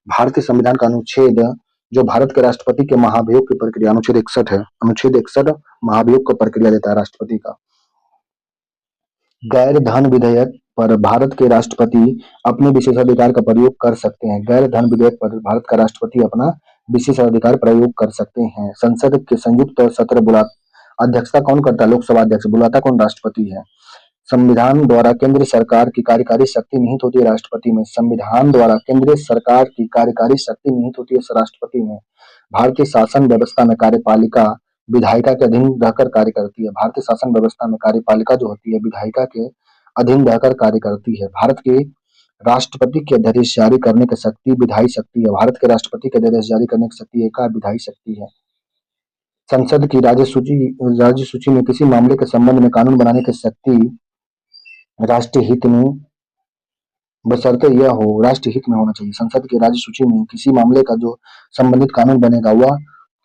भारतीय संविधान का अनुच्छेद जो भारत के राष्ट्रपति के महाभियोग की प्रक्रिया अनुच्छेद 61 है। अनुच्छेद 61 महाभियोग का प्रक्रिया देता है राष्ट्रपति का। गैर धन विधेयक पर भारत के राष्ट्रपति अपने विशेषाधिकार का प्रयोग कर सकते हैं। गैर धन विधेयक पर भारत का राष्ट्रपति अपना विशेषाधिकार प्रयोग कर सकते हैं। संसद के संयुक्त सत्र अध्यक्षता कौन करता है? लोकसभा अध्यक्ष। बुलाता कौन? राष्ट्रपति है। संविधान द्वारा केंद्र सरकार की कार्यकारी शक्ति निहित होती है राष्ट्रपति में। संविधान द्वारा केंद्रीय सरकार की कार्यकारी शक्ति निहित होती है राष्ट्रपति में। भारतीय शासन व्यवस्था में कार्यपालिका विधायिका के अधीन रहकर कार्य करती है। भारतीय शासन व्यवस्था में कार्यपालिका जो होती है विधायिका के अधीन रहकर कार्य करती है। भारत के राष्ट्रपति के अध्यादेश जारी करने की शक्ति विधायी शक्ति है। भारत के राष्ट्रपति के अध्यादेश जारी करने की शक्ति एक विधायी शक्ति है। संसद की राज्य सूची में किसी मामले के संबंध में कानून बनाने की शक्ति राष्ट्रीय हित में बशर्ते यह हो राष्ट्रीय हित में होना चाहिए। संसद की राज्य सूची में किसी मामले का जो संबंधित कानून बनेगा वह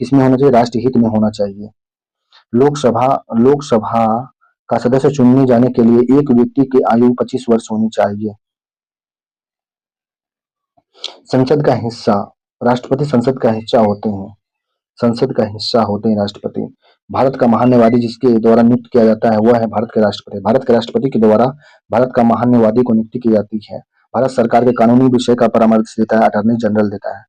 किसमें होना चाहिए? राष्ट्रीय हित में होना चाहिए। लोकसभा लोकसभा का सदस्य चुनने जाने के लिए एक व्यक्ति की आयु 25 वर्ष होनी चाहिए। संसद का हिस्सा राष्ट्रपति संसद का हिस्सा होते हैं। संसद का हिस्सा होते हैं राष्ट्रपति। भारत का महान्यायवादी जिसके द्वारा नियुक्त किया जाता है वह है भारत के राष्ट्रपति। भारत के राष्ट्रपति के द्वारा भारत का महान्यायवादी को नियुक्ति की जाती है। भारत सरकार के कानूनी विषय का परामर्श देता है अटॉर्नी जनरल देता है।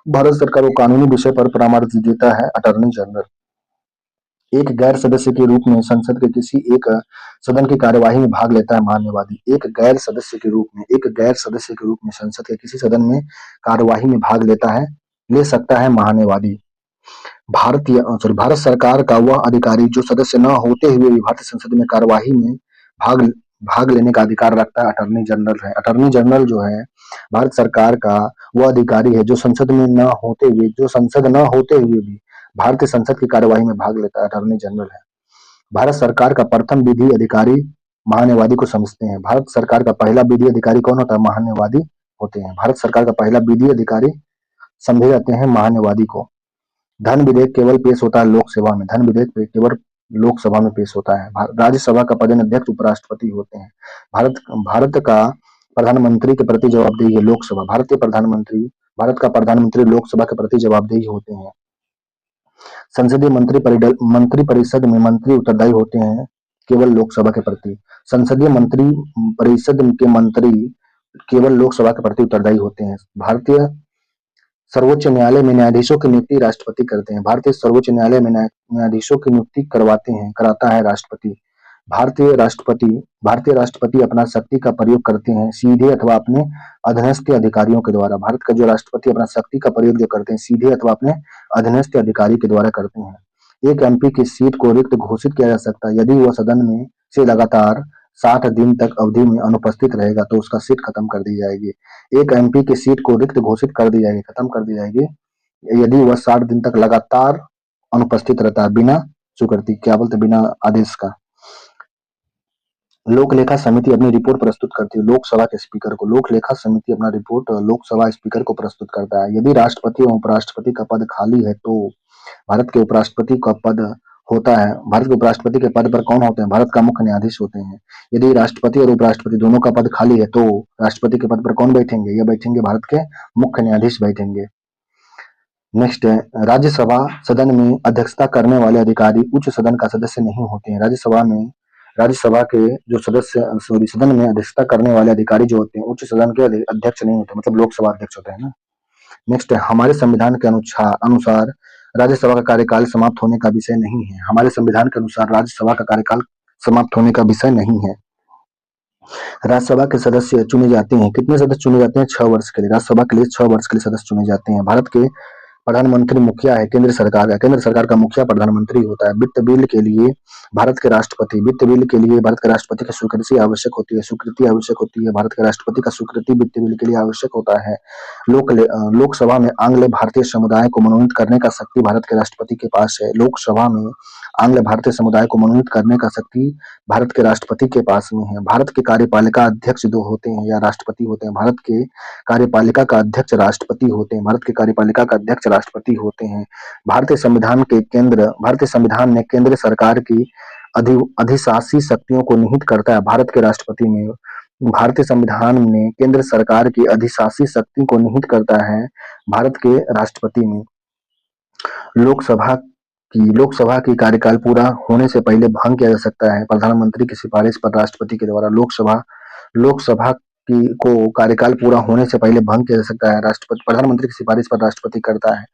भारत सरकार को कानूनी विषय पर परामर्श देता है अटॉर्नी जनरल। एक गैर सदस्य के रूप में संसद के किसी एक सदन की कार्यवाही में भाग लेता है महान्यायवादी। एक गैर सदस्य के रूप में संसद के किसी सदन में कार्यवाही में भाग ले सकता है महान्यायवादी। भारत सरकार का वह अधिकारी जो सदस्य न होते हुए भी भारतीय संसद में कार्यवाही में भाग भाग लेने का अधिकार रखता है अटॉर्नी जनरल है। अटॉर्नी जनरल जो है भारत सरकार का वह अधिकारी है जो संसद न होते हुए भी भारतीय संसद की कार्यवाही में भाग लेता है अटॉर्नी जनरल है। भारत सरकार का प्रथम विधि अधिकारी महान्यायवादी को समझते हैं। भारत सरकार का पहला विधि अधिकारी कौन होता है? महान्यायवादी होते हैं। भारत सरकार का पहला विधि अधिकारी समझे जाते हैं महान्यायवादी को। धन विधेयक केवल पेश होता है लोकसभा में। धन विधेयक केवल लोकसभा में पेश होता है। राज्यसभा का पदेन अध्यक्ष उपराष्ट्रपति होते हैं। भारत का प्रधानमंत्री के प्रति जवाबदेही है लोकसभा। भारत का प्रधानमंत्री लोकसभा के प्रति जवाबदेही होते हैं। संसदीय मंत्री परिषद में मंत्री उत्तरदायी होते हैं केवल लोकसभा के प्रति। संसदीय मंत्री परिषद के मंत्री केवल लोकसभा के प्रति उत्तरदायी होते हैं। भारतीय सर्वोच्च न्यायालय में न्यायाधीशों की नियुक्ति राष्ट्रपति करते हैं। भारतीय सर्वोच्च न्यायालय में न्यायाधीशों की नियुक्ति कराता है राष्ट्रपति। भारतीय राष्ट्रपति अपना शक्ति का प्रयोग करते हैं सीधे अथवा अपने अधीनस्थ अधिकारियों के द्वारा। भारत का जो राष्ट्रपति अपना शक्ति का प्रयोग जो करते हैं सीधे अथवा अपने अधीनस्थ अधिकारी के द्वारा करते हैं। एक एमपी की सीट को रिक्त घोषित किया जा सकता है यदि वह सदन में से लगातार 60 दिन तक अवधि में अनुपस्थित रहेगा तो उसका सीट खत्म कर दी जाएगी। एक एमपी की सीट को रिक्त घोषित कर दी जाएगी, खत्म कर दी जाएगी यदि वह 60 दिन तक लगातार अनुपस्थित रहता है बिना स्वीकृति बिना आदेश का। लोक लेखा समिति अपनी रिपोर्ट प्रस्तुत करती है लोकसभा के स्पीकर को। लोक लेखा समिति अपना रिपोर्ट लोकसभा स्पीकर को प्रस्तुत करता है। यदि राष्ट्रपति एवं उपराष्ट्रपति का पद खाली है तो भारत के उपराष्ट्रपति का पद होता है। भारत के उपराष्ट्रपति के पद पर कौन होते हैं? भारत का मुख्य न्यायाधीश होते हैं। यदि राष्ट्रपति और उपराष्ट्रपति दोनों का पद खाली है तो राष्ट्रपति के पद पर कौन बैठेंगे? यह बैठेंगे भारत के मुख्य न्यायाधीश बैठेंगे। नेक्स्ट है राज्यसभा सदन में अध्यक्षता करने वाले अधिकारी उच्च सदन का सदस्य नहीं होते हैं। राज्यसभा के जो सदन में अध्यक्षता करने वाले अधिकारी जो होते हैं उच्च सदन के अध्यक्ष नहीं होते, मतलब लोकसभा अध्यक्ष होते हैं ना। नेक्स्ट है हमारे संविधान के अनुसार राज्यसभा का कार्यकाल समाप्त होने का विषय नहीं है। हमारे संविधान के अनुसार राज्यसभा का कार्यकाल समाप्त होने का विषय नहीं है। राज्यसभा के सदस्य चुने जाते हैं। कितने सदस्य चुने जाते हैं? 6 वर्ष के लिए। राज्यसभा के लिए 6 वर्ष के लिए सदस्य चुने जाते हैं। भारत के प्रधानमंत्री मुखिया है केंद्र सरकार का मुखिया प्रधानमंत्री होता है। वित्त बिल के लिए भारत के राष्ट्रपति की स्वीकृति आवश्यक होती है। भारत के राष्ट्रपति का स्वीकृति वित्त बिल के लिए आवश्यक होता है। लोकसभा में आंग्ल भारतीय समुदाय को मनोनीत करने का शक्ति भारत के राष्ट्रपति के पास है। लोकसभा में आंग्ल भारतीय समुदाय को मनोनीत करने का शक्ति भारत के राष्ट्रपति के पास में है। भारत के कार्यपालिका अध्यक्ष जो होते हैं या राष्ट्रपति होते हैं। भारत के कार्यपालिका का अध्यक्ष राष्ट्रपति होते हैं। भारतीय संविधान ने केंद्र सरकार की अधिशासी शक्तियों को निहित करता है भारत के राष्ट्रपति में। भारतीय संविधान ने केंद्र सरकार की अधिशासी शक्ति को निहित करता है भारत के राष्ट्रपति में। लोकसभा की कार्यकाल पूरा होने से पहले भंग किया जा सकता है प्रधानमंत्री की सिफारिश पर राष्ट्रपति के द्वारा। लोकसभा को कार्यकाल पूरा होने से पहले भंग किया जा सकता है प्रधानमंत्री की सिफारिश पर राष्ट्रपति करता है।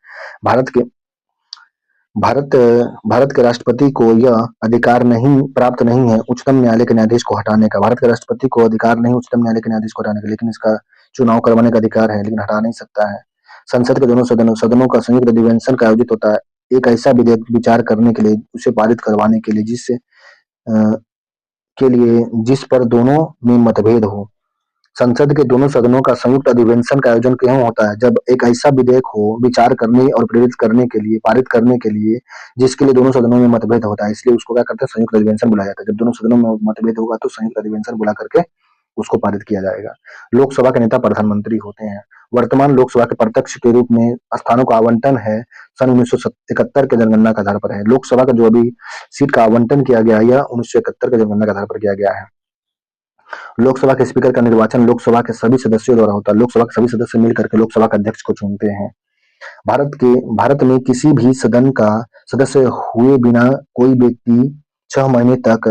भारत भारत के राष्ट्रपति को यह अधिकार नहीं प्राप्त नहीं है उच्चतम न्यायालय के न्यायाधीश को हटाने का। भारत के राष्ट्रपति को अधिकार नहीं उच्चतम न्यायालय के न्यायाधीश को हटाने का, लेकिन इसका चुनाव करवाने का अधिकार है, लेकिन हटा नहीं सकता है। संसद के दोनों सदनों का संयुक्त अधिवेशन का आयोजित होता है एक ऐसा विधेयक विचार करने के लिए, उसे पारित करवाने के लिए जिस पर दोनों में मतभेद हो। संसद के दोनों सदनों का संयुक्त अधिवेशन का आयोजन क्यों होता है? जब एक ऐसा विधेयक हो विचार करने और प्रेरित करने के लिए, पारित करने के लिए, जिसके लिए दोनों सदनों में मतभेद होता है, इसलिए उसको क्या करते हैं, संयुक्त अधिवेशन बुलाया जाता है। जब दोनों सदनों में मतभेद होगा तो संयुक्त अधिवेशन बुला करके उसको पारित किया जाएगा। लोकसभा के नेता प्रधानमंत्री होते हैं। वर्तमान लोकसभा के प्रत्यक्ष के रूप में स्थानों का आवंटन है सन 1971 के जनगणना के आधार पर है। लोकसभा का जो अभी सीट का आवंटन किया गया है, यह 1971 के जनगणना के आधार पर किया गया है। लोकसभा के स्पीकर का निर्वाचन लोकसभा के सभी सदस्यों द्वारा होता है। लोकसभा के सभी सदस्य मिलकर के लोकसभा के अध्यक्ष को चुनते हैं। भारत में किसी भी सदन का सदस्य हुए बिना कोई व्यक्ति 6 महीने तक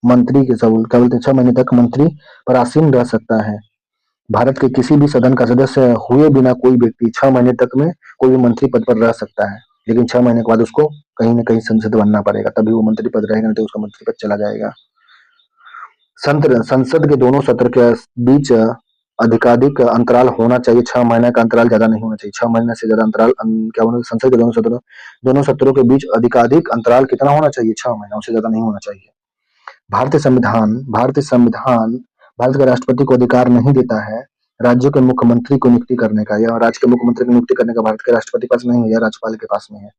मंत्री के क्या बोलते हैं 6 महीने तक मंत्री पर आसीन रह सकता है। भारत के किसी भी सदन का सदस्य हुए बिना कोई व्यक्ति 6 महीने तक में कोई भी मंत्री पद पर रह सकता है, लेकिन 6 महीने के बाद उसको कहीं न कहीं संसद बनना पड़ेगा, तभी वो मंत्री पद रहेगा, नहीं तो उसका मंत्री पद चला जाएगा। संसद के दोनों सत्र के बीच अधिकाधिक अंतराल होना चाहिए। 6 महीने का अंतराल ज्यादा नहीं होना चाहिए। 6 महीने से ज्यादा अंतराल क्या बोले, संसद के दोनों सत्रों के बीच अधिकाधिक अंतराल कितना होना चाहिए? 6 महीना, उससे ज्यादा नहीं होना चाहिए। भारतीय संविधान भारत के राष्ट्रपति को अधिकार नहीं देता है राज्यों के मुख्यमंत्री को नियुक्ति करने का, या राज्य के मुख्यमंत्री की नियुक्ति करने का भारत के राष्ट्रपति के पास नहीं है, या राज्यपाल के पास में है।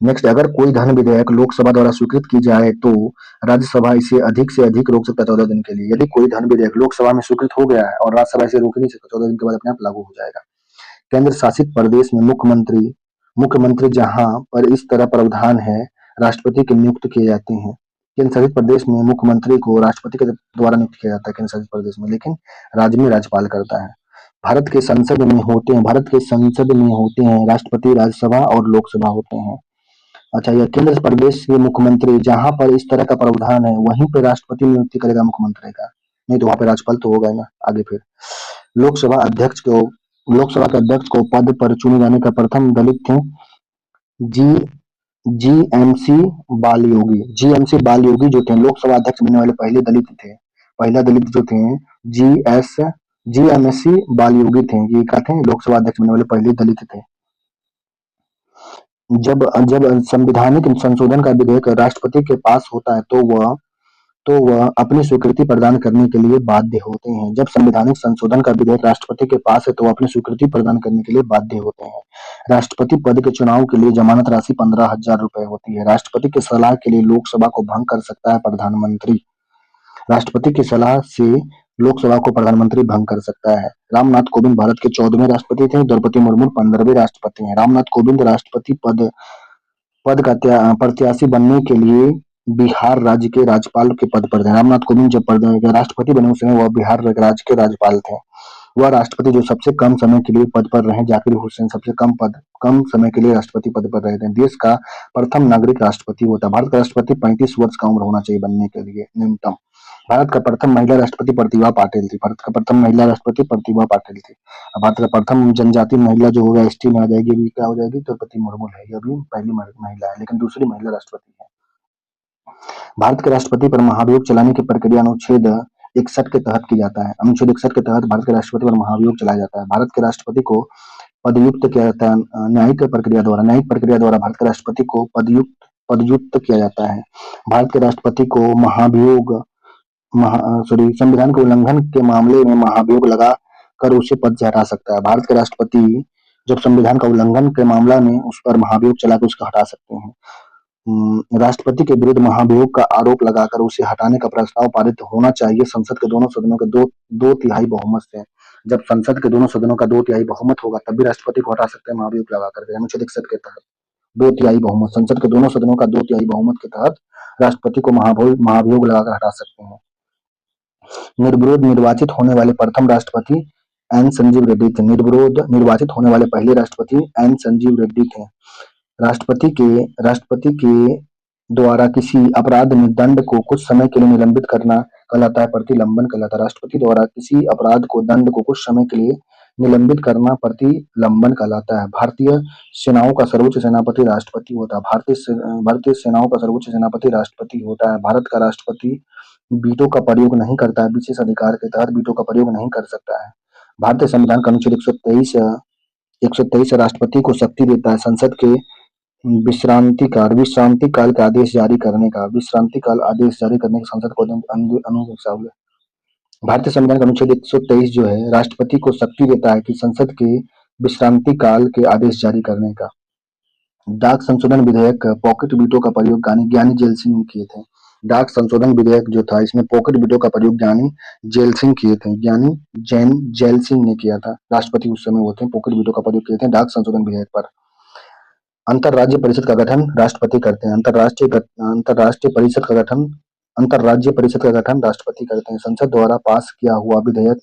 नेक्स्ट, अगर कोई धन विधेयक लोकसभा द्वारा स्वीकृत की जाए तो राज्यसभा इसे अधिक से अधिक रोक सकता है 14 दिन के लिए। यदि कोई धन विधेयक लोकसभा में स्वीकृत हो गया है और राज्यसभा इसे रोक नहीं सकता, 14 दिन के बाद अपने आप लागू हो जाएगा। केंद्र शासित प्रदेश में मुख्यमंत्री जहां पर इस तरह प्रावधान है, राष्ट्रपति के नियुक्त किए जाते हैं। केंद्र शासित प्रदेश में मुख्यमंत्री को राष्ट्रपति के द्वारा नियुक्त किया जाता है केंद्र शासित प्रदेश में, लेकिन राज्य में राज्यपाल करता है। भारत के संसद में होते हैं राष्ट्रपति, राज्यसभा और लोकसभा होते हैं। अच्छा, यह केंद्र प्रदेश के मुख्यमंत्री जहां पर इस तरह का प्रावधान है वहीं पे राष्ट्रपति नियुक्ति करेगा मुख्यमंत्री का, नहीं तो वहां पे राज्यपाल तो होगा ही ना। आगे फिर लोकसभा अध्यक्ष को लोकसभा के अध्यक्ष को पद पर चुने जाने का प्रथम दलित थे जी जीएमसी बाल योगी जो थे लोकसभा अध्यक्ष बनने वाले पहले दलित थे। पहला दलित जो थे जीएमसी बाल योगी थे। ये क्या थे? लोकसभा अध्यक्ष बनने वाले पहले दलित थे। जब जब संवैधानिक संशोधन का विधेयक राष्ट्रपति के पास होता है तो वह अपनी स्वीकृति प्रदान करने के लिए बाध्य होते हैं। जब संवैधानिक संशोधन का विधेयक राष्ट्रपति के पास है तो वह अपनी स्वीकृति प्रदान करने के लिए बाध्य होते हैं। राष्ट्रपति पद के चुनाव के लिए जमानत राशि 15,000 रुपए होती है। राष्ट्रपति की सलाह के लिए लोकसभा को भंग कर सकता है प्रधानमंत्री। राष्ट्रपति की सलाह से लोकसभा को प्रधानमंत्री भंग कर सकता है। रामनाथ कोविंद भारत के 14वें राष्ट्रपति थे। द्रौपदी मुर्मू 15वें राष्ट्रपति हैं। रामनाथ कोविंद राष्ट्रपति पद का प्रत्याशी बनने के लिए बिहार राज्य के राज्यपाल के पद पर थे। रामनाथ कोविंद जब राष्ट्रपति बने उस समय वह बिहार राज्य के राज्यपाल थे। वह राष्ट्रपति जो सबसे कम समय के लिए पद पर रहे, जाकिर हुसैन सबसे कम समय के लिए राष्ट्रपति पद पर रहे थे। देश का प्रथम नागरिक राष्ट्रपति होता है। भारत का राष्ट्रपति 35 वर्ष का उम्र होना चाहिए बनने के लिए न्यूनतम। भारत का प्रथम महिला राष्ट्रपति प्रतिभा पाटिल थी। भारत का प्रथम महिला राष्ट्रपति प्रतिभा पाटिल थी। भारत का प्रथम जनजाति महिला जो होगा एसटी में आ जाएगी, अभी क्या हो जाएगी, द्रौपदी मुर्मू है। ये भी पहली महिला है, लेकिन दूसरी महिला राष्ट्रपति है। भारत के राष्ट्रपति पर महाभियोग चलाने की प्रक्रिया अनुच्छेद 61 के तहत की जाता है। अनुच्छेद 61 के तहत भारत के राष्ट्रपति पर महाभियोग चलाया जाता है। भारत के राष्ट्रपति को पदयुक्त किया जाता है न्यायिक प्रक्रिया द्वारा भारत के राष्ट्रपति को पदयुक्त किया जाता है। भारत के राष्ट्रपति को संविधान के उल्लंघन के मामले में महाभियोग लगा कर उसे पद से हटा सकता है। भारत के राष्ट्रपति जब संविधान का उल्लंघन के मामला में उस पर महाभियोग चलाकर उसको हटा सकते हैं। राष्ट्रपति के विरुद्ध महाभियोग का आरोप लगाकर उसे हटाने का प्रस्ताव पारित होना चाहिए संसद के दोनों सदनों के दो तिहाई बहुमत से। जब संसद के दोनों सदनों का 2 तिहाई बहुमत होगा तब भी राष्ट्रपति को हटा सकते हैं महाभियोग लगा करके। अनुच्छेद 61 के तहत 2 तिहाई बहुमत, संसद के दोनों सदनों का 2 तिहाई बहुमत के तहत राष्ट्रपति को महाभियोग लगाकर हटा सकते हैं। निर्विरोध निर्वाचित होने वाले प्रथम राष्ट्रपति एन संजीव रेड्डी थे। निर्विरोध निर्वाचित होने वाले पहले राष्ट्रपति एन संजीव रेड्डी थे। राष्ट्रपति के द्वारा किसी अपराध में दंड को कुछ समय के लिए निलंबित करना कहलाता है प्रतिलंबन कहलाता है। राष्ट्रपति द्वारा किसी अपराध को दंड को कुछ समय के लिए निलंबित करना प्रतिलंबन कहलाता है। भारतीय सेनाओं का सर्वोच्च सेनापति राष्ट्रपति होता है। भारतीय सेनाओं का सर्वोच्च सेनापति राष्ट्रपति होता है। भारत का राष्ट्रपति वीटो का प्रयोग नहीं करता है, विशेष अधिकार के तहत वीटो का प्रयोग नहीं कर सकता है। भारतीय संविधान का अनुच्छेद 123 राष्ट्रपति को शक्ति देता है संसद के विश्रांति काल के आदेश जारी करने का, विश्रांति काल आदेश जारी करने का संसद को भारतीय संविधान का अनुच्छेद 123 जो है राष्ट्रपति को शक्ति देता है कि संसद के विश्रांति काल के आदेश जारी करने का। डाक संशोधन विधेयक पॉकेट वीटो का प्रयोग ज्ञानी जेल सिंह ने किए थे। डाक संशोधन विधेयक जो था इसमें पॉकेट वीटो का प्रयोग ज्ञानी जेल सिंह किए थे। ज्ञानी जैन जेल सिंह ने किया था, राष्ट्रपति उस समय वो थे, पॉकेट वीटो का प्रयोग किए थे डाक संशोधन विधेयक पर। अंतरराज्य परिषद का गठन राष्ट्रपति करते हैं। अंतरराज्य परिषद का गठन राष्ट्रपति करते हैं। संसद द्वारा पास किया हुआ विधेयक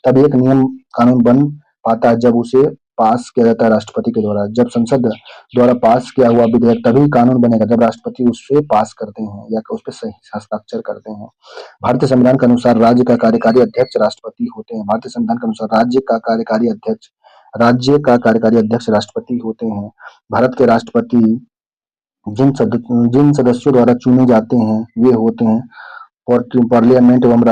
तभी एक नियम कानून बन पाता है जब उसे पास किया जाता है राष्ट्रपति के द्वारा। जब संसद द्वारा पास किया हुआ विधेयक तभी कानून बनेगा जब राष्ट्रपति उसे पास करते हैं या उस पर सही हस्ताक्षर करते हैं। भारतीय संविधान के अनुसार राज्य का कार्यकारी अध्यक्ष राष्ट्रपति होते हैं। भारतीय संविधान के अनुसार राज्य का कार्यकारी अध्यक्ष राष्ट्रपति होते हैं। भारत के राष्ट्रपति जिन सदस्यों द्वारा चुने जाते हैं वे होते हैं पार्लियामेंट एवं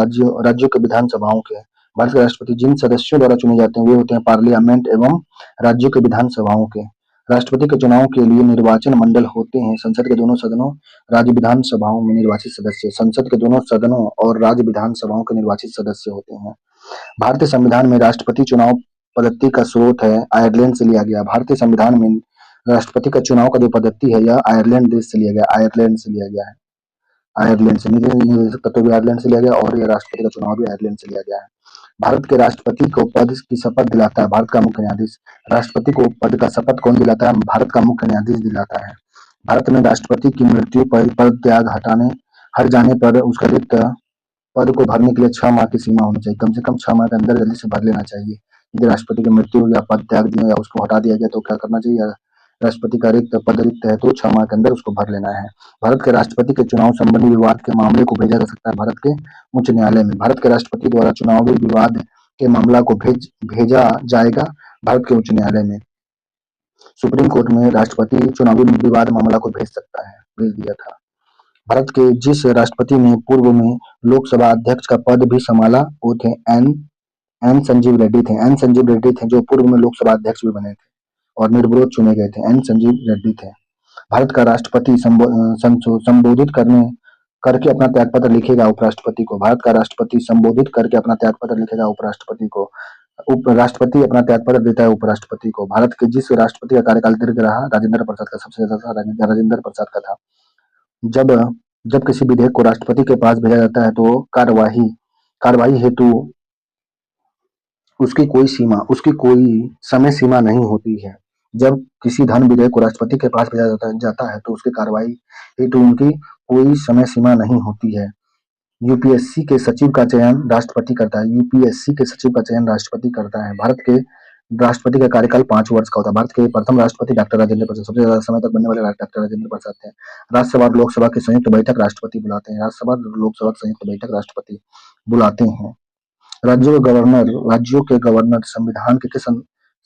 राज्यों के विधानसभाओं के। भारत के राष्ट्रपति जिन सदस्यों द्वारा चुने जाते हैं वे होते हैं पार्लियामेंट एवं राज्यों के विधानसभाओं के। राष्ट्रपति के चुनाव के लिए निर्वाचन मंडल होते हैं संसद के दोनों सदनों राज्य विधानसभाओं में निर्वाचित सदस्य। संसद के दोनों सदनों और राज्य विधानसभाओं के निर्वाचित सदस्य होते हैं। भारतीय संविधान में राष्ट्रपति चुनाव पद्धति का स्रोत है आयरलैंड से लिया गया। भारतीय संविधान में राष्ट्रपति का चुनाव का जो पद्धति है यह आयरलैंड देश से लिया गया, आयरलैंड से लिया गया है। आयरलैंड से निदेशक तत्व भी आयरलैंड से लिया गया और यह राष्ट्रपति का चुनाव भी आयरलैंड से लिया गया है। भारत के राष्ट्रपति को पद की शपथ दिलाता है भारत का मुख्य न्यायाधीश। राष्ट्रपति को पद का शपथ कौन दिलाता है? भारत का मुख्य न्यायाधीश दिलाता है। भारत में राष्ट्रपति की मृत्यु पर पद त्याग हट जाने पर उसका रिक्त पद को भरने के लिए 6 माह की सीमा होनी चाहिए। कम से कम 6 माह के अंदर जल्दी से भर लेना चाहिए। यदि राष्ट्रपति की मृत्यु या पद त्याग दिया या उसको हटा दिया गया तो क्या करना चाहिए? राष्ट्रपति का पद रिक्त है तो 6 माह के अंदर उसको भर लेना है। भारत के राष्ट्रपति के चुनाव संबंधी विवाद के मामले को भेजा जा सकता है भारत के उच्च न्यायालय में। भारत के राष्ट्रपति द्वारा चुनावी विवाद के मामला को भेजा जाएगा भारत के उच्च न्यायालय में। सुप्रीम कोर्ट में राष्ट्रपति चुनावी विवाद मामला को भेज दिया था। भारत के जिस राष्ट्रपति ने पूर्व में लोकसभा अध्यक्ष का पद भी संभाला वो थे एन संजीव रेड्डी थे। एन संजीव रेड्डी थे जो पूर्व में लोकसभा अध्यक्ष भी बने थे और निर्विरोध चुने गए थे। एन संजीव रेड्डी थे। भारत का राष्ट्रपति संबोधित करके अपना त्यागपत्र लिखेगा उपराष्ट्रपति को। भारत का राष्ट्रपति संबोधित करके अपना त्यागपत्र लिखेगा उपराष्ट्रपति को। उपराष्ट्रपति अपना त्यागपत्र देता है उपराष्ट्रपति को। भारत के जिस राष्ट्रपति का कार्यकाल दीर्घ रहा राजेंद्र प्रसाद का, सबसे ज्यादा राजेंद्र प्रसाद का था। जब किसी विधेयक को राष्ट्रपति के पास भेजा जाता है तो कार्यवाही हेतु उसकी कोई समय सीमा नहीं होती है। जब किसी धन विधेयक को राष्ट्रपति के पास भेजा जाता है तो उसकी कार्यवाही हेतु उनकी कोई समय सीमा नहीं होती है। यूपीएससी के सचिव का चयन राष्ट्रपति करता है। यूपीएससी के सचिव का चयन राष्ट्रपति करता है। भारत के राष्ट्रपति का कार्यकाल 5 वर्ष का होता है। भारत के प्रथम राष्ट्रपति डॉक्टर राजेंद्र प्रसाद, सबसे ज्यादा समय तक बनने वाले डॉक्टर राजेंद्र प्रसाद थे। राज्यसभा और लोकसभा की संयुक्त बैठक राष्ट्रपति बुलाते हैं। राज्यसभा और लोकसभा की संयुक्त बैठक राष्ट्रपति बुलाते हैं। राज्यों के गवर्नर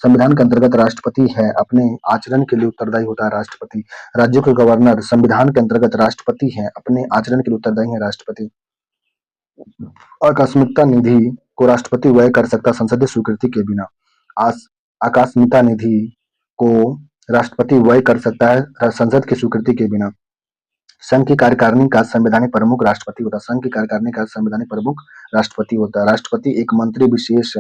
संविधान के अंतर्गत राष्ट्रपति है, अपने आचरण के लिए उत्तरदायी होता है राष्ट्रपति। राज्यों के गवर्नर संविधान के अंतर्गत राष्ट्रपति है, अपने आचरण के लिए उत्तरदायी है राष्ट्रपति। आकस्मिकता निधि को राष्ट्रपति व्यय कर सकता संसदीय स्वीकृति के बिना। आकस्मिकता निधि को राष्ट्रपति व्यय कर सकता है संसद की स्वीकृति के बिना। संघ की कार्यकारिणी का संवैधानिक प्रमुख राष्ट्रपति होता है। संघ की कार्यकारिणी का संवैधानिक प्रमुख राष्ट्रपति होता है। राष्ट्रपति एक मंत्री विशेष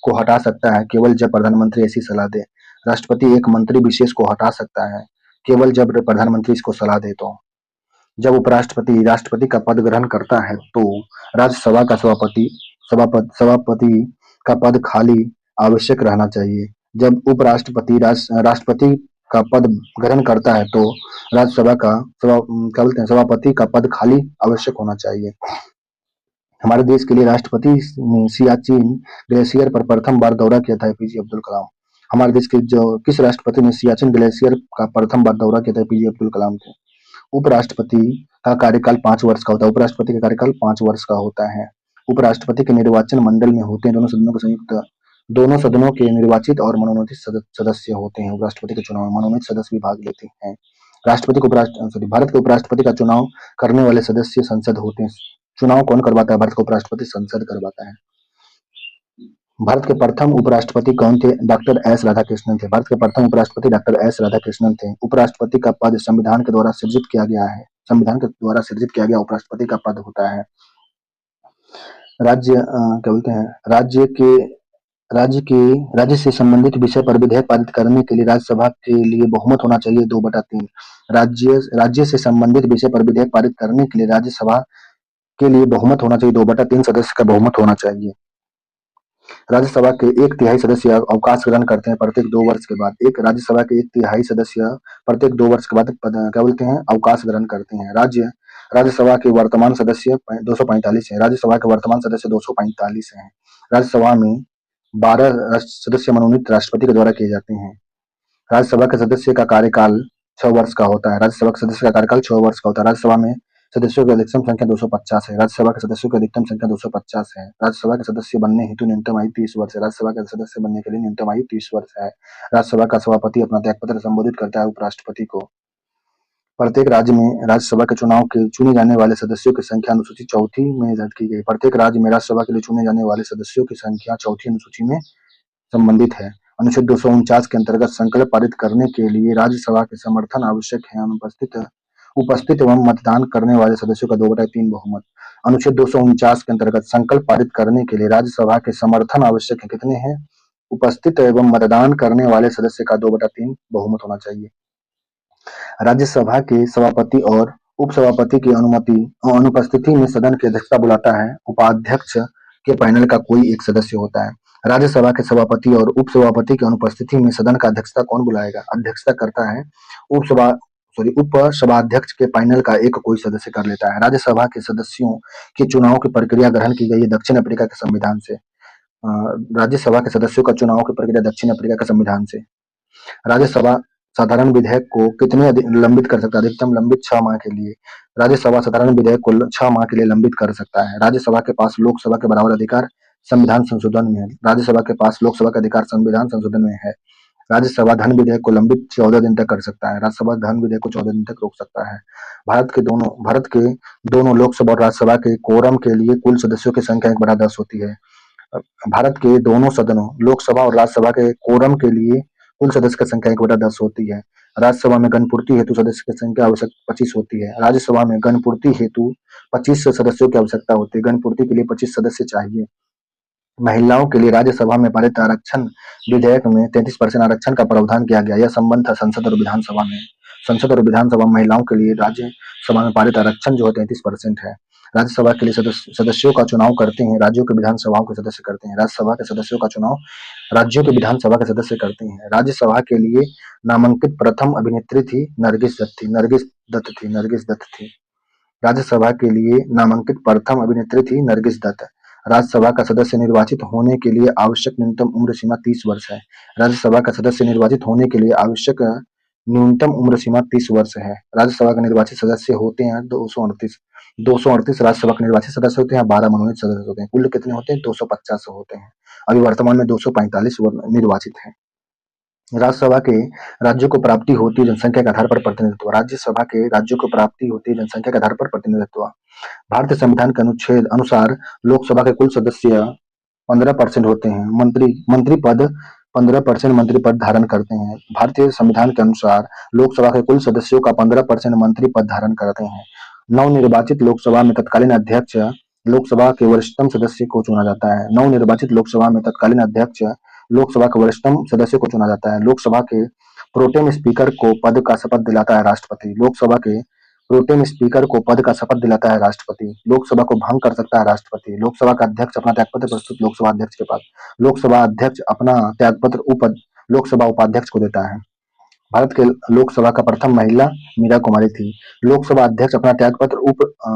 को हटा सकता है केवल जब प्रधानमंत्री ऐसी सलाह दे। राष्ट्रपति एक मंत्री विशेष को हटा सकता है केवल जब प्रधानमंत्री इसको सलाह दे। तो जब उपराष्ट्रपति राष्ट्रपति का पद ग्रहण करता है तो राज्यसभा का सभापति का पद खाली आवश्यक रहना चाहिए। जब उपराष्ट्रपति राष्ट्रपति का पद ग्रहण करता है तो राज्यसभा का सभापति का पद खाली आवश्यक होना चाहिए। हमारे देश के लिए राष्ट्रपति ने सियाचिन ग्लेशियर पर प्रथम बार दौरा किया था एपीजे अब्दुल कलाम। हमारे देश के किस राष्ट्रपति ने सियाचिन ग्लेशियर का प्रथम बार दौरा किया था? एपीजे अब्दुल कलाम थे। उपराष्ट्रपति का कार्यकाल 5 वर्ष का होता है। उपराष्ट्रपति का कार्यकाल 5 वर्ष का होता है। उपराष्ट्रपति के निर्वाचन मंडल में होते हैं दोनों सदनों के संयुक्त दोनों सदनों के निर्वाचित और मनोनीत सदस्य होते हैं। उपराष्ट्रपति के चुनाव में मनोनीत सदस्य भी भाग लेते हैं। भारत के उपराष्ट्रपति का चुनाव करने वाले सदस्य संसद होते हैं। चुनाव कौन करवाता है? भारत का उपराष्ट्रपति संसद करवाता है। भारत के प्रथम उपराष्ट्रपति कौन थे? डॉक्टर एस राधाकृष्णन थे। भारत के प्रथम उपराष्ट्रपति डॉक्टर एस राधाकृष्णन थे। उपराष्ट्रपति का पद संविधान के द्वारा सृजित किया गया है। संविधान के द्वारा सृजित किया गया उपराष्ट्रपति का पद होता है। क्या बोलते हैं, राज्य से संबंधित विषय पर विधेयक पारित करने के लिए राज्यसभा के लिए बहुमत होना चाहिए 2/3। राज्य से संबंधित विषय पर विधेयक पारित करने के लिए राज्यसभा के लिए बहुमत होना चाहिए, 2/3 सदस्य का बहुमत होना चाहिए। राज्यसभा के 1/3 सदस्य अवकाश ग्रहण करते हैं प्रत्येक 2 वर्ष के बाद। एक राज्यसभा के 1/3 सदस्य प्रत्येक 2 वर्ष के बाद क्या बोलते हैं, अवकाश ग्रहण करते हैं। राज्यसभा के वर्तमान सदस्य 245 है। राज्यसभा के वर्तमान सदस्य 245 हैं। राज्यसभा में 12 सदस्य मनोनीत राष्ट्रपति के द्वारा किए जाते हैं। राज्यसभा के सदस्य का कार्यकाल 6 वर्ष का होता है। राज्यसभा के सदस्य का कार्यकाल 6 वर्ष का होता है। राज्यसभा में सदस्यों की अधिकतम संख्या 250 है। राज्यसभा के सदस्यों की अधिकतम संख्या 250 है। राज्यसभा के सदस्य बनने हेतु न्यूनतम आयु 30 वर्ष है। राज्यसभा के सदस्य बनने के लिए न्यूनतम आयु 30 वर्ष है। राज्यसभा का सभापति अपना त्यागपत्र संबोधित करता है उपराष्ट्रपति को। प्रत्येक राज्य में राज्यसभा के चुनाव के चुने जाने वाले सदस्यों की संख्या अनुसूची 4 में निर्धारित की गई। प्रत्येक राज्य में राज्यसभा के लिए चुने जाने वाले सदस्यों की संख्या 4 अनुसूची में संबंधित है। अनुच्छेद 249 के अंतर्गत संकल्प पारित करने के लिए राज्यसभा के समर्थन आवश्यक है। उपस्थित एवं मतदान करने वाले सदस्यों का 2/3 बहुमत। अनुच्छेद 249 के अंतर्गत संकल्प पारित करने के लिए राज्यसभा के समर्थन आवश्यक है। कितने हैं? उपस्थित एवं मतदान करने वाले सदस्य का 2/3 बहुमत होना चाहिए। राज्यसभा के सभापति और उपसभापति की अनुपस्थिति में सदन की अध्यक्षता बुलाता है उपाध्यक्ष के पैनल का कोई एक सदस्य होता है। राज्यसभा के सभापति और उपसभापति की अनुपस्थिति में सदन का अध्यक्षता कौन बुलाएगा? अध्यक्षता करता है उपसभाध्यक्ष के पैनल का एक कोई सदस्य कर लेता है। राज्यसभा के सदस्यों के चुनाव की प्रक्रिया ग्रहण की गई है दक्षिण अफ्रीका के संविधान से। राज्यसभा के सदस्यों का चुनाव की प्रक्रिया दक्षिण अफ्रीका के संविधान से। राज्यसभा साधारण विधेयक को कितने लंबित कर सकता है? अधिकतम लंबित 6 माह के लिए। राज्यसभा साधारण विधेयक को 6 माह के लिए लंबित कर सकता है। राज्यसभा के पास लोकसभा के बराबर अधिकार संविधान संशोधन में है। राज्यसभा के पास लोकसभा का अधिकार संविधान संशोधन में है। राज्यसभा धन विधेयक को लंबित 14 दिन तक कर सकता है। राज्यसभा धन विधेयक को 14 दिन तक रोक सकता है। भारत के दोनों लोकसभा और राज्यसभा के कोरम के लिए कुल सदस्यों की संख्या 1/10 होती है। भारत के दोनों सदनों लोकसभा और राज्यसभा के कोरम के लिए कुल सदस्य की संख्या 1/10 होती है। राज्यसभा में गणपूर्ति हेतु सदस्य की संख्या आवश्यक 25 होती है। राज्यसभा में गणपूर्ति हेतु 25 सदस्यों की आवश्यकता होती है। गणपूर्ति के लिए 25 सदस्य चाहिए। महिलाओं के लिए राज्यसभा में पारित आरक्षण विधेयक में 33% आरक्षण का प्रावधान किया गया। यह संबंध था संसद और विधानसभा में। संसद और विधानसभा महिलाओं के लिए राज्यसभा में पारित आरक्षण जो है 33% है। राज्यसभा के लिए सदस्यों का चुनाव करते हैं राज्यों के विधानसभाओं के सदस्य करते हैं। राज्यसभा के सदस्यों का चुनाव राज्यों के विधानसभा के सदस्य करते हैं। राज्यसभा के लिए नामांकित प्रथम अभिनेत्री थी नरगिस दत्त थी। राज्यसभा के लिए नामांकित प्रथम अभिनेत्री थी नरगिस दत्त। राज्यसभा का सदस्य निर्वाचित होने के लिए आवश्यक न्यूनतम उम्र सीमा 30 वर्ष है। राज्यसभा का सदस्य निर्वाचित होने के लिए आवश्यक न्यूनतम उम्र सीमा 30 वर्ष है। राज्यसभा के निर्वाचित सदस्य होते हैं 238 राज्यसभा के निर्वाचित सदस्य होते हैं, 12 मनोनीत सदस्य होते हैं। कुल कितने होते हैं? 250 होते हैं। अभी वर्तमान में 245 निर्वाचित हैं। राज्यसभा के राज्यों को प्राप्ति होती है जनसंख्या के आधार पर प्रतिनिधित्व। राज्यसभा के राज्यों को प्राप्ति होती है जनसंख्या के आधार पर प्रतिनिधित्व। भारतीय संविधान के अनुच्छेद अनुसार लोकसभा के कुल सदस्य 15% होते हैं। मंत्री पद 15% मंत्री पद धारण करते हैं। भारतीय संविधान के अनुसार लोकसभा के कुल सदस्यों का 15% मंत्री पद धारण करते हैं। नवनिर्वाचित लोकसभा में तत्कालीन अध्यक्ष लोकसभा के वरिष्ठतम सदस्य को चुना जाता है। नवनिर्वाचित लोकसभा में तत्कालीन अध्यक्ष लोकसभा के वरिष्ठतम सदस्य को चुना जाता है। लोकसभा के प्रोटेम स्पीकर को पद का शपथ दिलाता है राष्ट्रपति। लोकसभा के प्रोटेम स्पीकर को पद का शपथ दिलाता है राष्ट्रपति। लोकसभा को भंग कर सकता है राष्ट्रपति। लोकसभा का अध्यक्ष अपना त्यागपत्र प्रस्तुत लोकसभा अध्यक्ष के पास। लोकसभा अध्यक्ष अपना त्यागपत्र लोकसभा उपाध्यक्ष को देता है। भारत के लोकसभा का प्रथम महिला मीरा कुमारी थी। लोकसभा अध्यक्ष अपना त्यागपत्र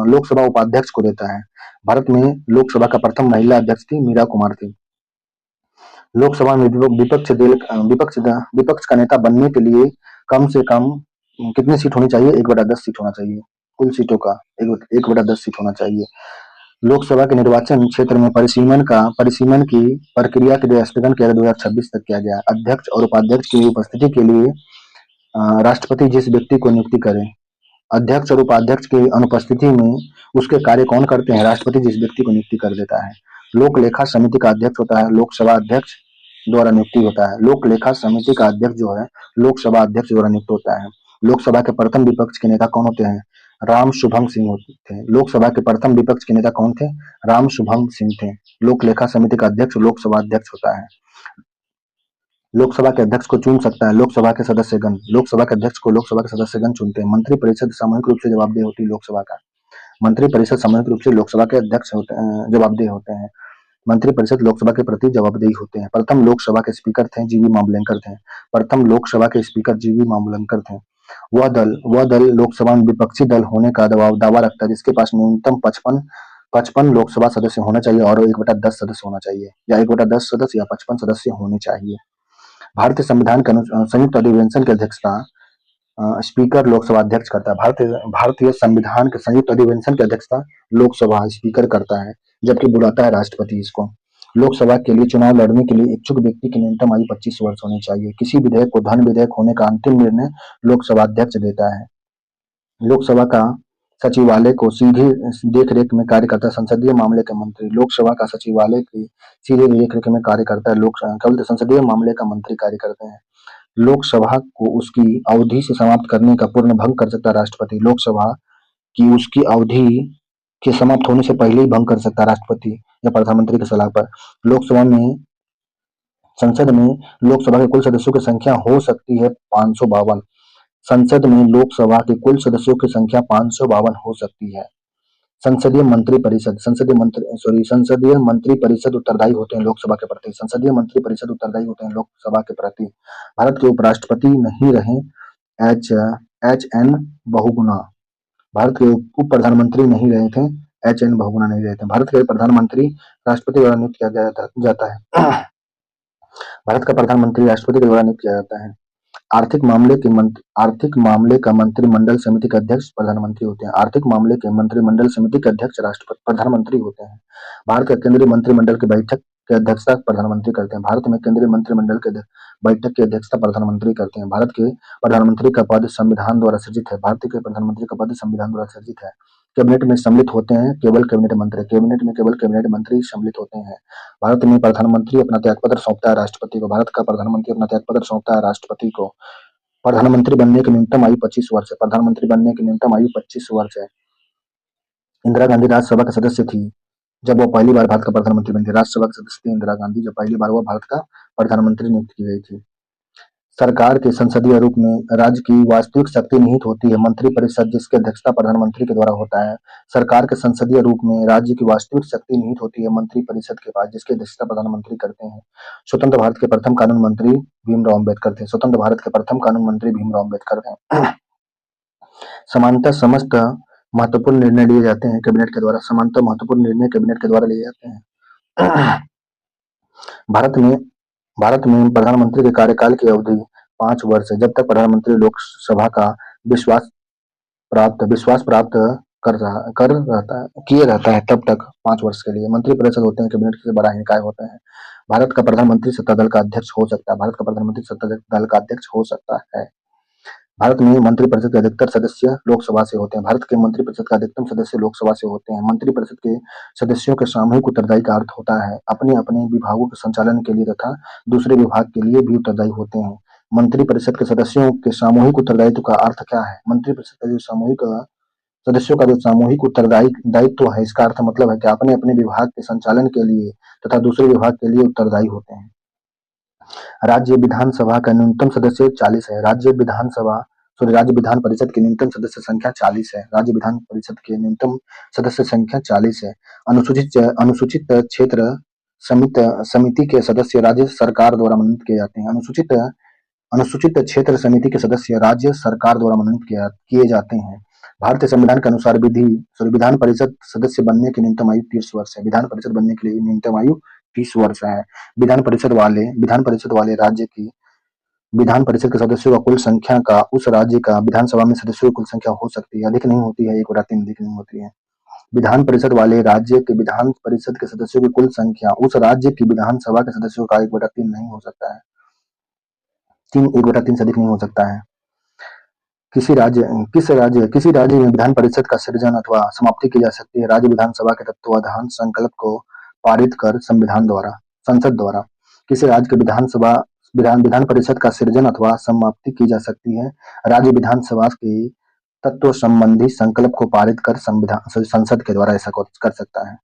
लोकसभा उपाध्यक्ष को देता है। भारत में लोकसभा का प्रथम महिला अध्यक्ष थी मीरा कुमार थी। लोकसभा में विपक्ष का नेता बनने के लिए कम से कम कितनी सीट होनी चाहिए? 1/10 सीट होना चाहिए। कुल सीटों का 1/10 सीट होना चाहिए। लोकसभा के निर्वाचन क्षेत्र में परिसीमन की प्रक्रिया के लिए स्थगन किया 2026 तक किया गया। अध्यक्ष और उपाध्यक्ष की उपस्थिति के लिए राष्ट्रपति जिस व्यक्ति को नियुक्ति करे, अध्यक्ष और उपाध्यक्ष की अनुपस्थिति में उसके कार्य कौन करते हैं? राष्ट्रपति जिस व्यक्ति को नियुक्ति कर देता है। लोक लेखा समिति का अध्यक्ष होता है लोकसभा अध्यक्ष द्वारा नियुक्ति होता है। लोक लेखा समिति का अध्यक्ष जो है लोकसभा अध्यक्ष द्वारा नियुक्त होता है। लोकसभा के प्रथम विपक्ष के नेता कौन होते हैं? राम शुभम सिंह होते थे। लोकसभा के प्रथम विपक्ष के नेता कौन थे? राम शुभम सिंह थे। लोक लेखा समिति का अध्यक्ष लोकसभा अध्यक्ष होता है। लोकसभा के अध्यक्ष को चुन सकता है लोकसभा के सदस्यगण। लोकसभा के अध्यक्ष को लोकसभा के सदस्यगण चुनते हैं। मंत्रिपरिषद सामूहिक रूप से जवाबदेह होती है लोकसभा का। मंत्रिपरिषद सामूहिक रूप से लोकसभा के अध्यक्ष जवाबदेह होते हैं। मंत्रिपरिषद लोकसभा के प्रति जवाबदेही होते हैं। प्रथम लोकसभा के स्पीकर थे जीवी मामलेंकर थे। प्रथम लोकसभा के स्पीकर जीवी मामलेंकर थे। वह दल लोकसभा में विपक्षी दल होने का दावा रखता है जिसके पास न्यूनतम 55 लोकसभा सदस्य होना चाहिए और 1/10 सदस्य होना चाहिए, या 1/10 सदस्य या 55 सदस्य होने चाहिए। भारतीय संविधान के संयुक्त अधिवेशन की अध्यक्षता स्पीकर लोकसभा अध्यक्ष करता है। भारतीय संविधान के संयुक्त अधिवेशन की अध्यक्षता लोकसभा स्पीकर करता है, जबकि बुलाता है राष्ट्रपति इसको। लोकसभा के लिए चुनाव लड़ने के लिए इच्छुक व्यक्ति की न्यूनतम आयु 25 वर्ष होनी चाहिए। किसी विधेयक को धन विधेयक होने का अंतिम निर्णय लोकसभा अध्यक्ष देता है। लोकसभा का सचिवालय को सीधे देख-रेख में कार्य करता है संसदीय मामले के मंत्री। लोकसभा का सचिवालय की सीधे देख-रेख में कार्य करता है केवल संसदीय मामले का मंत्री कार्य करते हैं। लोकसभा को उसकी अवधि से समाप्त करने का पूर्ण भंग कर सकता है राष्ट्रपति। लोकसभा की उसकी अवधि के समाप्त होने से पहले ही भंग कर सकता है राष्ट्रपति या प्रधानमंत्री की सलाह पर। संसद में लोकसभा के कुल सदस्यों की संख्या हो सकती है 552। संसद में लोकसभा के कुल सदस्यों की संख्या 552 हो सकती है। संसदीय मंत्री परिषद उत्तरदायी होते हैं लोकसभा के प्रति। संसदीय मंत्री परिषद उत्तरदायी होते हैं लोकसभा के प्रति। भारत के उपराष्ट्रपति नहीं रहे एच एन बहुगुणा। भारत के उप प्रधानमंत्री नहीं रहे थे एच.एन. बहुगुणा नहीं रहे थे। भारत के प्रधानमंत्री राष्ट्रपति द्वारा नियुक्त किया जाता है। भारत का प्रधानमंत्री राष्ट्रपति के द्वारा नियुक्त किया जाता है। आर्थिक मामले का मंत्रिमंडल समिति के अध्यक्ष प्रधानमंत्री होते हैं। आर्थिक मामले के मंत्रिमंडल समिति के अध्यक्ष राष्ट्रपति प्रधानमंत्री होते हैं। भारत के केंद्रीय मंत्रिमंडल की बैठक की अध्यक्षता प्रधानमंत्री करते हैं। भारत में केंद्रीय मंत्रिमंडल के बैठक की अध्यक्षता प्रधानमंत्री करते हैं। भारत के प्रधानमंत्री का पद संविधान द्वारा सृजित है। भारत के प्रधानमंत्री का पद संविधान द्वारा सृजित है। कैबिनेट में सम्मिलित होते हैं केवल कैबिनेट मंत्री। कैबिनेट में केवल कैबिनेट मंत्री सम्मिलित होते हैं। भारत में प्रधानमंत्री अपना त्यागपत्र सौंपता है राष्ट्रपति को। भारत का प्रधानमंत्री अपना त्यागपत्र सौंपता है राष्ट्रपति को। प्रधानमंत्री बनने की न्यूनतम आयु 25 वर्ष है। प्रधानमंत्री बनने की न्यूनतम आयु 25 वर्ष है। इंदिरा गांधी राज्यसभा के सदस्य थी जब वो पहली बार भारत का प्रधानमंत्री बनी थी। राज्यसभा के सदस्य थी इंदिरा गांधी जब पहली बार वो भारत का प्रधानमंत्री नियुक्त की गई थी। सरकार के संसदीय रूप में राज्य की वास्तविक शक्ति निहित होती है मंत्रिपरिषद जिसकी अध्यक्षता प्रधानमंत्री के द्वारा होता है। सरकार के संसदीय रूप में राज्य की वास्तविक शक्ति निहित होती है मंत्रिपरिषद के पास जिसकी अध्यक्षता प्रधानमंत्री करते हैं। स्वतंत्र भारत के प्रथम कानून मंत्री भीमराव अम्बेडकर थे। स्वतंत्र भारत के प्रथम कानून मंत्री भीमराव अम्बेडकर थे। समानता समस्त महत्वपूर्ण निर्णय लिए जाते हैं कैबिनेट के द्वारा। समानता महत्वपूर्ण निर्णय कैबिनेट के द्वारा लिए जाते हैं। भारत में प्रधानमंत्री के कार्यकाल की अवधि 5 वर्ष है। जब तक प्रधानमंत्री लोकसभा का विश्वास प्राप्त किए रहता है तब तक 5 वर्ष के लिए। मंत्रिपरिषद होते हैं कैबिनेट से बड़ा निकाय होते हैं। भारत का प्रधानमंत्री सत्ता दल का अध्यक्ष हो सकता है। भारत का प्रधानमंत्री सत्ता दल का अध्यक्ष हो सकता है। भारत में मंत्रिपरिषद के अधिकतर सदस्य लोकसभा से होते हैं। भारत के मंत्रिपरिषद का अधिकतम सदस्य लोकसभा से होते हैं। मंत्रिपरिषद के सदस्यों के सामूहिक उत्तरदायी का अर्थ होता है अपने अपने विभागों के संचालन के लिए तथा दूसरे विभाग के लिए भी उत्तरदायी होते हैं। मंत्रिपरिषद के सदस्यों के सामूहिक उत्तरदायित्व का अर्थ क्या है? मंत्रिपरिषद का जो सामूहिक सदस्यों का जो सामूहिक उत्तरदायित्व है इसका अर्थ मतलब है कि अपने अपने विभाग के संचालन के लिए तथा दूसरे विभाग के लिए उत्तरदायी होते हैं। राज्य विधानसभा का न्यूनतम सदस्य 40 है। राज्य विधान परिषद की न्यूनतम सदस्य संख्या 40 है। राज्य विधान परिषद की न्यूनतम सदस्य संख्या 40 है। अनुसूचित क्षेत्र समिति के सदस्य राज्य सरकार द्वारा मनोनीत किए जाते हैं। अनुसूचित क्षेत्र समिति के सदस्य राज्य सरकार द्वारा मनोनीत किए जाते हैं। भारतीय संविधान के अनुसार विधान परिषद सदस्य बनने की न्यूनतम आयु 30 वर्ष है। विधान परिषद बनने के लिए न्यूनतम आयु 30 वर्ष है। विधान परिषद वाले राज्य की विधान परिषद के सदस्यों का कुल संख्या का उस राज्य का विधानसभा में सदस्यों की कुल संख्या हो सकती है, अधिक नहीं होती है, 1/3 अधिक नहीं होती है। विधान परिषद वाले राज्य के विधान परिषद के सदस्यों की कुल संख्या उस राज्य की विधानसभा के सदस्यों का 1/3 नहीं हो सकता है। 1/3 से अधिक नहीं हो सकता है। किसी राज्य में विधान परिषद का सृजन अथवा समाप्ति की जा सकती है राज्य विधानसभा के तत्वाधान संकल्प को पारित कर संसद द्वारा। किसी राज्य के विधान परिषद का सृजन अथवा समाप्ति की जा सकती है राज्य विधानसभा के तत्व संबंधी संकल्प को पारित कर संसद के द्वारा ऐसा कर सकता है।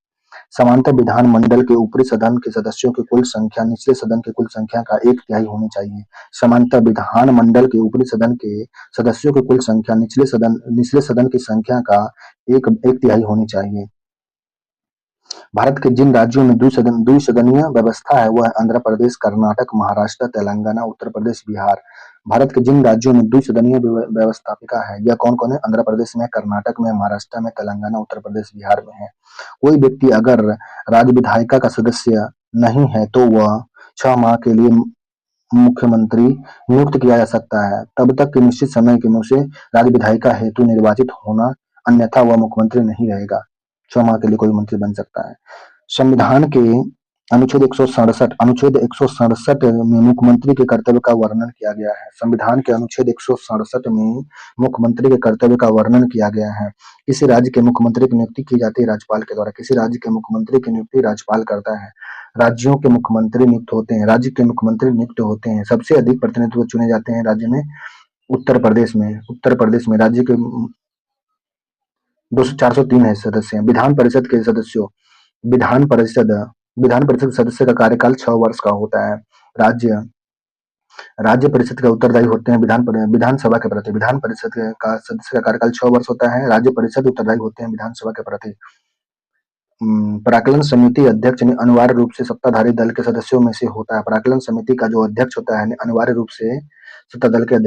सामान्यतः विधानमंडल के ऊपरी सदन के सदस्यों की कुल संख्या निचले सदन की कुल संख्या का 1/3 होनी चाहिए। सामान्यतः विधानमंडल के ऊपरी सदन के सदस्यों की कुल संख्या निचले सदन की संख्या का 1/3 होनी चाहिए। भारत के जिन राज्यों में द्विसदनीय व्यवस्था है वह है आंध्र प्रदेश, कर्नाटक, महाराष्ट्र, तेलंगाना, उत्तर प्रदेश, बिहार। भारत के जिन राज्यों में द्विसदनीय व्यवस्थापिका है यह कौन-कौन है? आंध्र प्रदेश में, कर्नाटक में, महाराष्ट्र में, तेलंगाना, उत्तर प्रदेश, बिहार में है। कोई व्यक्ति अगर राज्य विधायिका का सदस्य नहीं है तो वह 6 माह के लिए मुख्यमंत्री नियुक्त किया जा सकता है तब तक कि निश्चित समय की मुझ से राज्य विधायिका हेतु निर्वाचित होना अन्यथा वह मुख्यमंत्री नहीं रहेगा। 6 माह के लिए कोई मंत्री बन सकता है। संविधान के अनुच्छेद 167 में मुख्यमंत्री के कर्तव्य का वर्णन किया गया है। संविधान के अनुच्छेद 167 में मुख्यमंत्री के कर्तव्य का वर्णन किया गया है। किसी राज्य के मुख्यमंत्री की नियुक्ति की जाती है राज्यपाल के द्वारा। किसी राज्य के मुख्यमंत्री की नियुक्ति राज्यपाल करता है। राज्यों के मुख्यमंत्री नियुक्त होते हैं। राज्य के मुख्यमंत्री नियुक्त होते हैं। सबसे अधिक प्रतिनिधित्व चुने जाते हैं राज्य में उत्तर प्रदेश में। उत्तर प्रदेश में राज्य के 403 है सदस्य हैं। विधान परिषद विधान परिषद सदस्य का कार्यकाल 6 वर्ष का होता है। राज्य राज्य परिषद के उत्तरदायी होते हैं विधानसभा के प्रति। विधान परिषद का सदस्य का कार्यकाल 6 वर्ष होता है। राज्य परिषद उत्तरदायी होते हैं विधानसभा के प्रति। प्राक्कलन समिति अध्यक्ष अनिवार्य रूप से सत्ताधारी दल के सदस्यों में से होता है। प्राक्कलन समिति का जो अध्यक्ष होता है अनिवार्य रूप से सत्ता दल के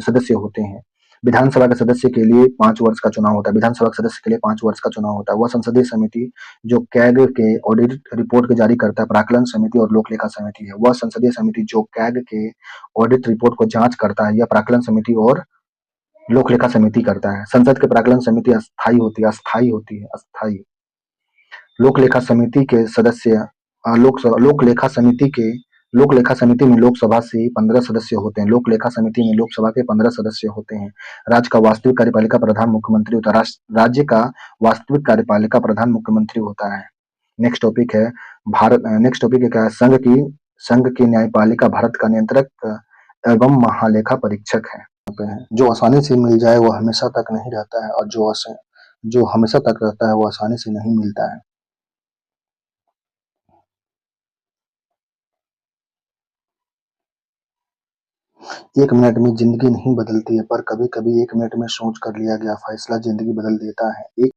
सदस्य होते हैं। विधानसभा के सदस्य के लिए 5 वर्ष का चुनाव होता है। विधानसभा के सदस्य के लिए 5 वर्ष का चुनाव होता है। वह संसदीय समिति जो कैग के ऑडिट रिपोर्ट के जारी करता है प्राक्कलन समिति और लोक लेखा समिति है। वह संसदीय समिति जो कैग के ऑडिट रिपोर्ट को जांच करता है यह प्राक्कलन समिति और लोक लेखा समिति करता है। संसद की प्राक्कलन समिति अस्थायी होती है अस्थायी। लोक लेखा समिति के सदस्य लोक लेखा समिति में लोकसभा से 15 सदस्य होते हैं। लोक लेखा समिति में लोकसभा के 15 सदस्य होते हैं। राज्य का वास्तविक कार्यपालिका प्रधान मुख्यमंत्री होता है। राज्य का वास्तविक कार्यपालिका प्रधान मुख्यमंत्री होता है। नेक्स्ट टॉपिक है क्या है? संघ की न्यायपालिका भारत का नियंत्रक एवं महालेखा परीक्षक है। जो आसानी से मिल जाए वो हमेशा तक नहीं रहता है और जो हमेशा तक रहता है वो आसानी से नहीं मिलता है। 1 मिनट में जिंदगी नहीं बदलती है पर कभी-कभी 1 मिनट में सोच कर लिया गया फैसला जिंदगी बदल देता है।